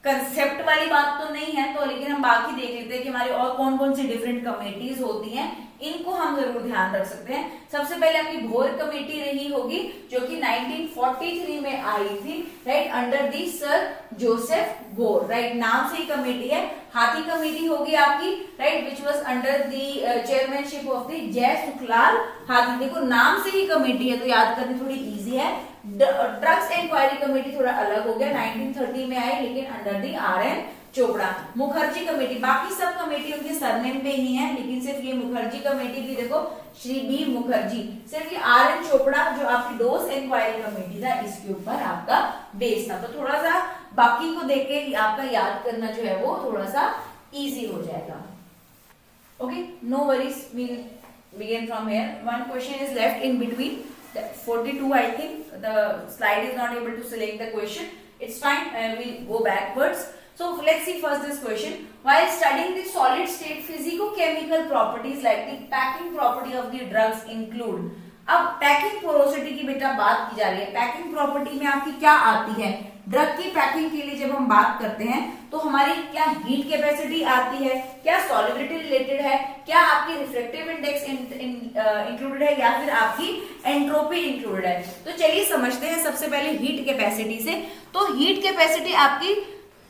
कंसेप्ट वाली बात तो नहीं है, तो लेकिन हम बाकी देख लेते हैं कि हमारी और कौन कौन सी डिफरेंट कमेटीज होती हैं, इनको हम जरूर ध्यान रख सकते हैं। सबसे पहले आपकी भोर कमेटी रही होगी, जो कि 1943 में आई थी, right, under the sir Joseph bore, right, नाम से ही कमेटी है। हाथी कमेटी होगी आपकी, right, which was under the chairmanship of the जय सुखलाल हाथी। देखो नाम से ही कमेटी है तो याद करनी थोड़ी इजी है। ड्रग्स इंक्वायरी कमेटी थोड़ा अलग हो गया, 1930 में आई, लेकिन under the RN. Chopra. Mukherjee committee, बाकी सब कमेटी उनके सरनेम पे ही है, लेकिन सिर्फ ये मुखर्जी कमेटी भी देखो श्री बी मुखर्जी, सिर्फ ये आर.एन. चोपड़ा जो आपकी डोज इंक्वायरी कमेटी था इसके ऊपर आपका बेस था। तो थोड़ा सा बाकी को देख के आपका याद करना जो है वो थोड़ा सा इजी हो जाएगा। Okay, no worries, we'll begin from here. One question is left in between. 42 I think the slide is not able to select the question. It's fine, we'll go backwards. So let's see first this question. While studying the solid state physicochemical properties like the packing property of the drugs include. अब पैकिंग पोरोसिटी की बेटा बात की जा रही है। पैकिंग प्रॉपर्टी में आपकी क्या आती है? ड्रग की पैकिंग के लिए जब हम बात करते हैं तो हमारी क्या हीट कैपेसिटी आती है, क्या सॉलिबिलिटी रिलेटेड है, क्या आपकी रिफ्रैक्टिव इंडेक्स इंक्लूडेड है, या फिर आपकी एंट्रोपी इंक्लूडेड है। तो चलिए समझते हैं सबसे पहले हीट कैपेसिटी से। तो हीट कैपेसिटी आपकी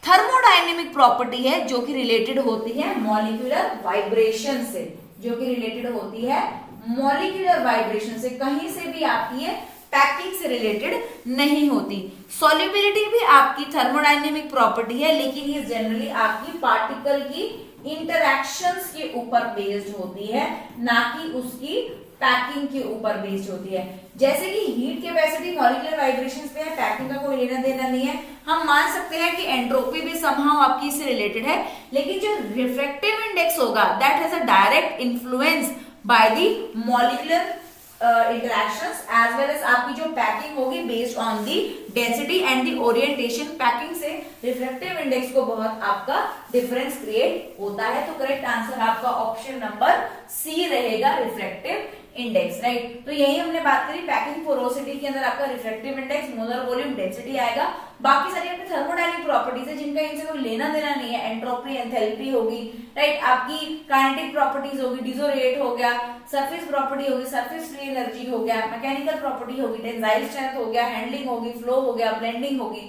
थर्मोडायनेमिक प्रॉपर्टी है जो कि रिलेटेड होती है मॉलिक्यूलर वाइब्रेशन से, जो कि रिलेटेड होती है मॉलिक्यूलर वाइब्रेशन से, कहीं से भी आपकी ये पैकिंग से रिलेटेड नहीं होती। सॉल्युबिलिटी भी आपकी थर्मोडायनेमिक प्रॉपर्टी है, लेकिन ये जनरली आपकी पार्टिकल की इंटरैक्शंस के ऊपर बेस्ड होती है, ना कि उसकी पैकिंग के ऊपर बेस्ड होती है। जैसे कि हीट कैपेसिटी मॉलिक्यूलर वाइब्रेशंस पे है, पैकिंग का कोई लेना देना नहीं है। हम मान सकते हैं कि एंट्रोपी भी समहाउ आपकी इससे रिलेटेड है, लेकिन जो रिफ्रैक्टिव इंडेक्स होगा that has a direct influence by the molecular interactions as well as आपकी जो पैकिंग होगी based on the density and the orientation, packing से रिफ्रैक्टिव इंडेक्स को बहुत आपका डिफरेंस क्रिएट होता है। तो करेक्ट आंसर आपका ऑप्शन नंबर सी रहेगा, रिफ्रैक्टिव इंडेक्स, राइट। तो यही हमने बात करी, पैकिंग पोरोसिटी के अंदर आपका refractive index, molar volume, density आएगा। बाकी सारी आपकी थर्मोडायनेमिक प्रॉपर्टीज है जिनका इनसे कोई लेना देना नहीं है, एंट्रोपी, एंथैल्पी होगी, राइट। आपकी काइनेटिक प्रॉपर्टीज होगी, डिजो रेट हो गया, सरफेस प्रॉपर्टी होगी, सरफेस फ्री एनर्जी हो गया, मैकेनिकल प्रॉपर्टी होगी, टेंसाइल स्ट्रेंथ हो गया, हैंडलिंग होगी, फ्लो हो गया, ब्लेंडिंग होगी,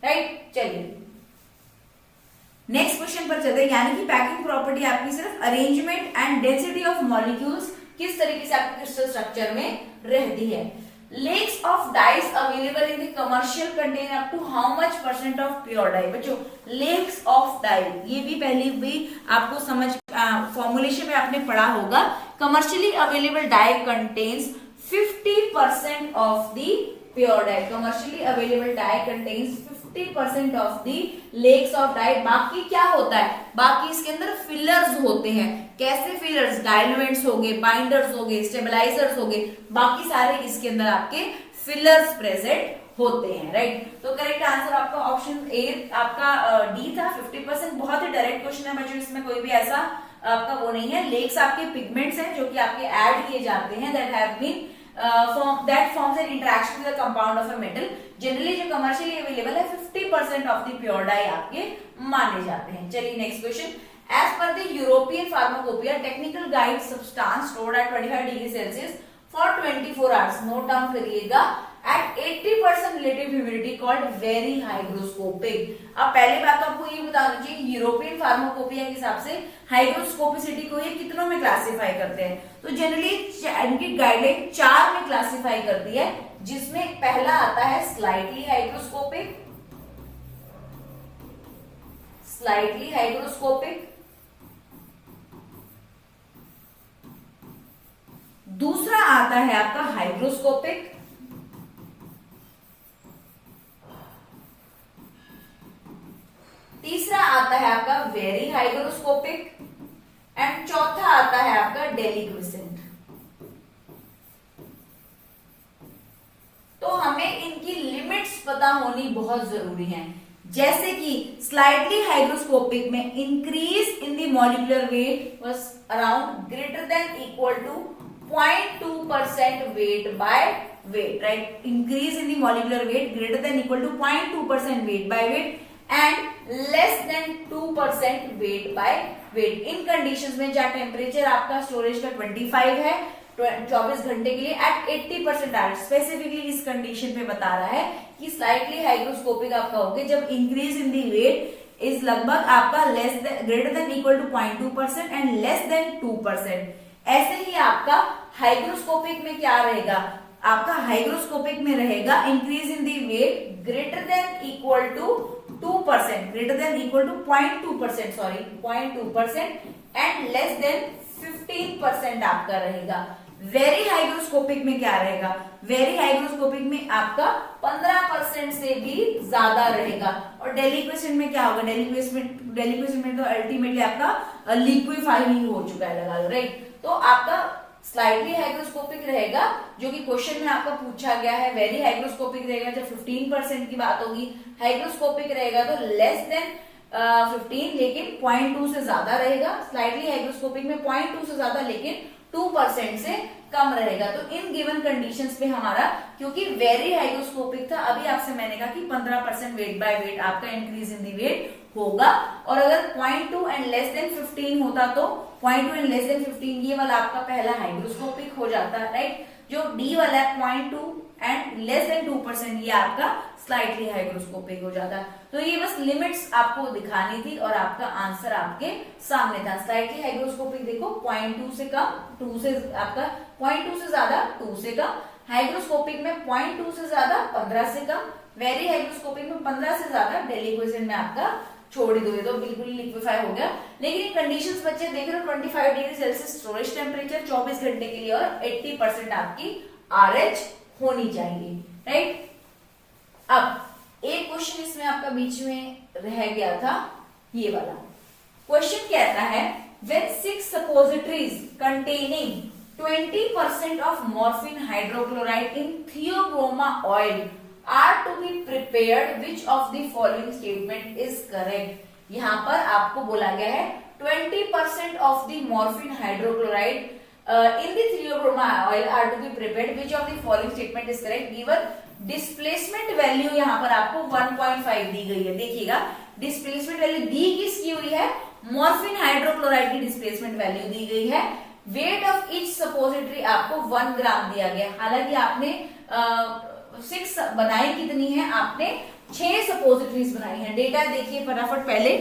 राइट। चलिए नेक्स्ट क्वेश्चन पर चलते हैं, यानी कि पैकिंग प्रॉपर्टी आपकी सिर्फ arrangement and density of molecules किस तरीके से आपके क्रिस्टल स्ट्रक्चर में रहती है। Lakes of dyes available in the commercial contain up to how much % of pure dye. बच्चों लेक्स ऑफ डाई ये भी पहले भी आपको समझ फॉर्मुलेशन में आपने पढ़ा होगा। Commercially available dye contains 50% of the pure dye. Commercially available dye contains 50% of the lakes of dye. बाकी क्या होता है, बाकी इसके अंदर फिलर्स होते हैं। कैसे फिलर्स, डाइलुएंट्स हो गए, बाइंडर्स हो गए, स्टेबलाइजर्स हो गए, बाकी सारे इसके अंदर आपके फिलर्स प्रेजेंट होते हैं, राइट। तो करेक्ट आंसर आपका ऑप्शन ए आपका डी था, 50%। बहुत ही डायरेक्ट क्वेश्चन है बच्चों, इसमें कोई भी ऐसा आपका वो नहीं है। लेक्स आपके पिगमेंट्स हैं जो कि आपके ऐड किए जाते हैं, that have been that forms an interaction with the compound of a metal। Generally जो कमर्शियली अवेलेबल है 50% ऑफ द प्योर डाई आपके माने जाते हैं। चलिए next question, as per the European pharmacopoeia technical guide substance stored at 25 degree Celsius for 24 hours, note down करिएगा, at 80% relative humidity called very hygroscopic. अब पहले बात तो आपको ये बता दीजिए, यूरोपियन फार्माकोपिया के हिसाब से हाइग्रोस्कोपिसिटी को ये कितनों में क्लासिफाई करते हैं। तो जनरली इनकी गाइडलाइन 4 में क्लासिफाई करती है, जिसमें पहला आता है स्लाइटली हाइग्रोस्कोपिक, स्लाइटली हाइग्रोस्कोपिक। दूसरा आता है आपका हाइग्रोस्कोपिक, तीसरा आता है आपका वेरी हाइग्रोस्कोपिक, एंड चौथा आता है आपका डेलिक्विसेंट। तो हमें इनकी लिमिट्स पता होनी बहुत जरूरी है। जैसे कि स्लाइटली हाइग्रोस्कोपिक में increase in the molecular weight was around greater than equal to 0.2% weight by weight, right? Increase in the molecular weight greater than equal to 0.2% weight by weight and less than 2% weight by weight। In conditions में जहाँ टेम्परेचर आपका स्टोरेज का 25 है 24 घंटे के लिए एट 80% आर, स्पेसिफिकली इस कंडीशन पे बता रहा है कि स्लाइटली हाइग्रोस्कोपिक आपका होगा जब increase in the weight is लगभग आपका less than greater than equal to 0.2% and less than 2%। ऐसे ही आपका हाइग्रोस्कोपिक में क्या रहेगा, आपका हाइग्रोस्कोपिक में रहेगा increase in the weight greater than equal to 2%, greater than equal to 0.2%, sorry 0.2% and less than 15% आपका रहेगा। वेरी हाइग्रोस्कोपिक में क्या रहेगा, वेरी हाइग्रोस्कोपिक में आपका 15% से भी ज्यादा रहेगा। और डेलिक्वेशन में क्या होगा, डेलिक्वेशन में तो अल्टीमेटली आपका लिक्विफाई ही हो चुका है, लगा लो, राइट। तो आपका स्लाइटली हाइग्रोस्कोपिक रहेगा जो कि क्वेश्चन में आपका पूछा गया है। वेरी हाइग्रोस्कोपिक रहेगा जब 15% की बात होगी, हाइग्रोस्कोपिक रहेगा तो लेस देन 15 लेकिन 0.2 से ज्यादा रहेगा, स्लाइटली हाइग्रोस्कोपिक में 0.2 से ज्यादा लेकिन 2% से कम रहेगा। तो इन गिवन कंडीशंस पे हमारा, क्योंकि वेरी हाइग्रोस्कोपिक था, अभी आपसे मैंने कहा कि 15% वेट बाय वेट आपका इंक्रीज इन दी वेट होगा। और अगर 0.2 एंड लेस देन 15 होता तो 0.2 एंड लेस देन 15 ये वाला आपका पहला हाइग्रोस्कोपिक हो जाता, राइट। जो डी वाला है 0.2 एंड लेस देन 2% ये आपका स्लाइटली हाइग्रोस्कोपिक हो जाता। तो ये बस लिमिट्स आपको दिखानी थी और आपका आंसर आपके सामने था। स्लाइटली हाइग्रोस्कोपिक देखो 0.2 से कम, 2 से आपका 0.2 से ज्यादा, 2 से कम, हाइग्रोस्कोपिक में 0.2 से ज्यादा, 15 से कम, वेरी हाइग्रोस्कोपिक में 15 से ज्यादा, डेलिक्वेशन में आपका छोड़ ही दो, ये तो बिल्कुल लिक्विफाई हो गया। लेकिन कंडीशंस बच्चे देख रहे हो, 25 डिग्री सेल्सियस स्टोरेज टेम्परेचर 24 घंटे के लिए और 80% आपकी RH होनी चाहिए, राइट। अब एक क्वेश्चन इसमें आपका बीच में रह गया था, ये वाला क्वेश्चन कहता है when 6 suppositories containing 20% of morphine hydrochloride in theobroma oil are to be prepared which of the following statement is correct. यहाँ पर आपको बोला गया है 20% of the morphine hydrochloride in the theobroma oil are to be prepared, which of the following statement is correct? Given displacement value यहाँ पर आपको 1.5 दी गई है। देखिएगा डिस्प्लेसमेंट वैल्यू दी किसकी हुई है? मॉर्फिन हाइड्रोक्लोराइड की डिस्प्लेसमेंट वैल्यू दी गई है। वेट ऑफ ईच सपोजिटरी आपको 1 ग्राम दिया गया। हालांकि आपने 6 बनाई कितनी है? आपने 6 सपोजिटरीज बनाई है। डेटा देखिए फटाफट पहले।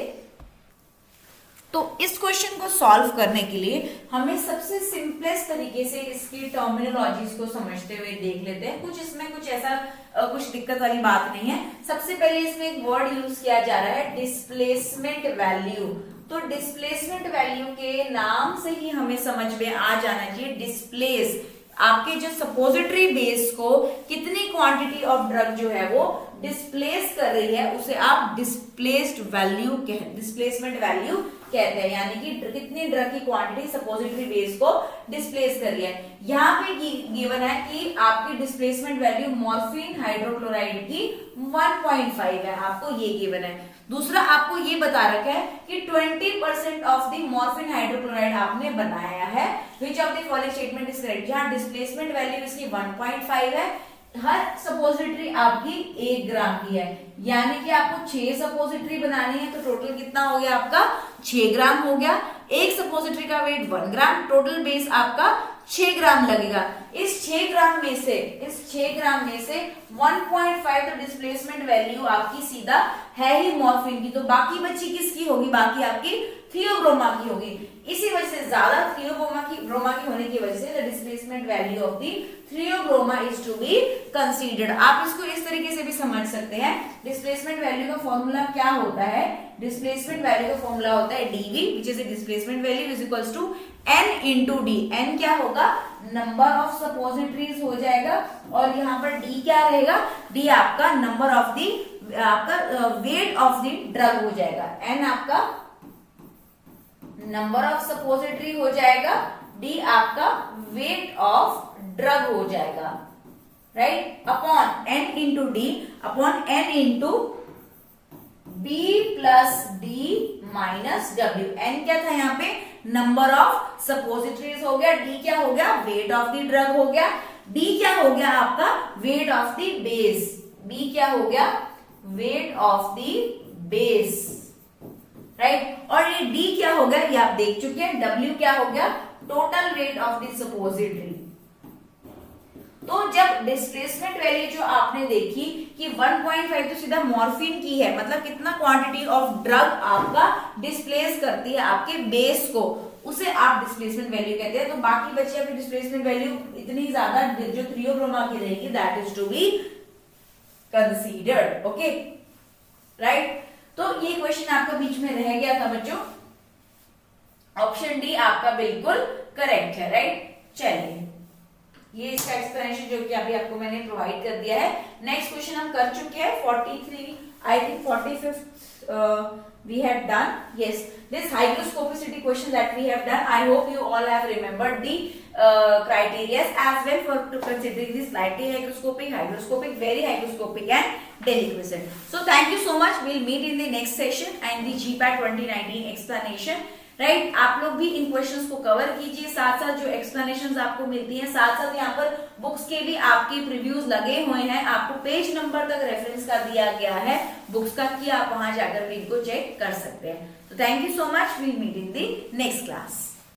तो इस क्वेश्चन को सॉल्व करने के लिए हमें सबसे सिंपलेस्ट तरीके से इसकी टर्मिनोलॉजीज को समझते हुए देख लेते हैं। कुछ इसमें कुछ ऐसा कुछ दिक्कत वाली बात नहीं है। सबसे पहले इसमें एक वर्ड यूज किया जा रहा है डिस्प्लेसमेंट वैल्यू। तो डिस्प्लेसमेंट वैल्यू के नाम से ही हमें समझ में आ जाना चाहिए डिस्प्लेस आपके जो सपोजिटरी बेस को कितनी क्वांटिटी ऑफ ड्रग जो है वो डिस्प्लेस कर रही है, उसे आप डिस्प्लेस्ड वैल्यू डिस्प्लेसमेंट वैल्यू कहते हैं। यानी कि कितनी ड्रग की क्वांटिटी सपोजिटरी बेस को डिस्प्लेस कर रही है। यहाँ पे गिवन है कि आपकी डिस्प्लेसमेंट वैल्यू मॉर्फिन हाइड्रोक्लोराइड की 1.5 है, आपको ये गिवन है। दूसरा आपको ये बता रखा है कि 20% ऑफ द मॉर्फिन हाइड्रोक्लोराइड आपने बनाया है। Which of the following statement is correct? जहां डिस्प्लेसमेंट वैल्यू इसकी 1.5 है, हर सपोजिटरी आपकी 1 ग्राम की है, यानी कि आपको 6 सपोजिटरी बनानी है। तो टोटल कितना हो गया आपका? 6 ग्राम हो गया। एक सपोजिटरी का वेट 1 ग्राम, टोटल बेस आपका 6 ग्राम लगेगा। इस 6 ग्राम में से 1.5 तो डिस्प्लेसमेंट वैल्यू आपकी सीधा है ही मॉर्फिन की, तो बाकी बची किसकी होगी? बाकी आपकी थियोब्रोमा की होगी। इसी वजह से ज्यादा थियोब्रोमा की होने की वजह से the displacement value of the theobroma is to be considered. आप इसको इस तरीके से भी समझ सकते हैं। डिस्प्लेसमेंट वैल्यू का फॉर्मूला क्या होता है? डिस्प्लेसमेंट वैल्यू का फॉर्मूला होता है DV which is displacement value is equals to n into D. N क्या होगा? नंबर ऑफ सपोजिटरीज हो जाएगा, और यहाँ पर डी क्या रहेगा? डी आपका नंबर ऑफ दी आपका वेट ऑफ द ड्रग हो जाएगा। एन आपका नंबर ऑफ सपोजिटरी हो जाएगा, डी आपका वेट ऑफ ड्रग हो जाएगा, right? Upon N into D upon N into B plus D minus W. N क्या था यहाँ पे? नंबर ऑफ सपोजिटरीज हो गया। डी क्या हो गया? वेट ऑफ द ड्रग हो गया। डी क्या हो गया आपका? Weight of the base. B क्या हो गया? Weight of the base, right? और ये डी क्या हो गया? ये आप देख चुके हैं। डब्ल्यू क्या हो गया? Total weight of the suppository. तो जब डिस्प्लेसमेंट वैल्यू जो आपने देखी कि 1.5 तो सीधा मॉर्फिन की है, मतलब कितना क्वांटिटी ऑफ ड्रग आपका डिस्प्लेस करती है आपके बेस को, उसे आप डिस्प्लेसमेंट वैल्यू कहते हैं। तो बाकी बची आपकी डिस्प्लेसमेंट वैल्यू इतनी ज्यादा जो थियोब्रोमा की रहेगी, that is to be considered. Okay, right? तो ये क्वेश्चन आपका बीच में रह गया था बच्चों। ऑप्शन डी आपका बिल्कुल करेक्ट है, राइट? चलिए, ये इसका एक्सप्लेनेशन जो कि अभी आपको मैंने प्रोवाइड कर दिया है। नेक्स्ट क्वेश्चन हम कर चुके हैं 43, I think 45th we have done. Yes, this hygroscopicity question that we have done, I hope you all have remembered the criteria as well for considering this slightly hygroscopic, hygroscopic, very hygroscopic and deliquescent. So thank you so much. We'll meet in the next session and the GPAT 2019 explanation. Right? आप लोग भी इन क्वेश्चंस को कवर कीजिए, साथ साथ जो एक्सप्लेनेशंस आपको मिलती हैं, साथ साथ यहाँ पर बुक्स के भी आपके प्रीव्यूज लगे हुए हैं। आपको पेज नंबर तक रेफरेंस का दिया गया है बुक्स का, कि आप वहां जाकर भी इनको चेक कर सकते हैं। तो thank you so much. We'll meet in the next class.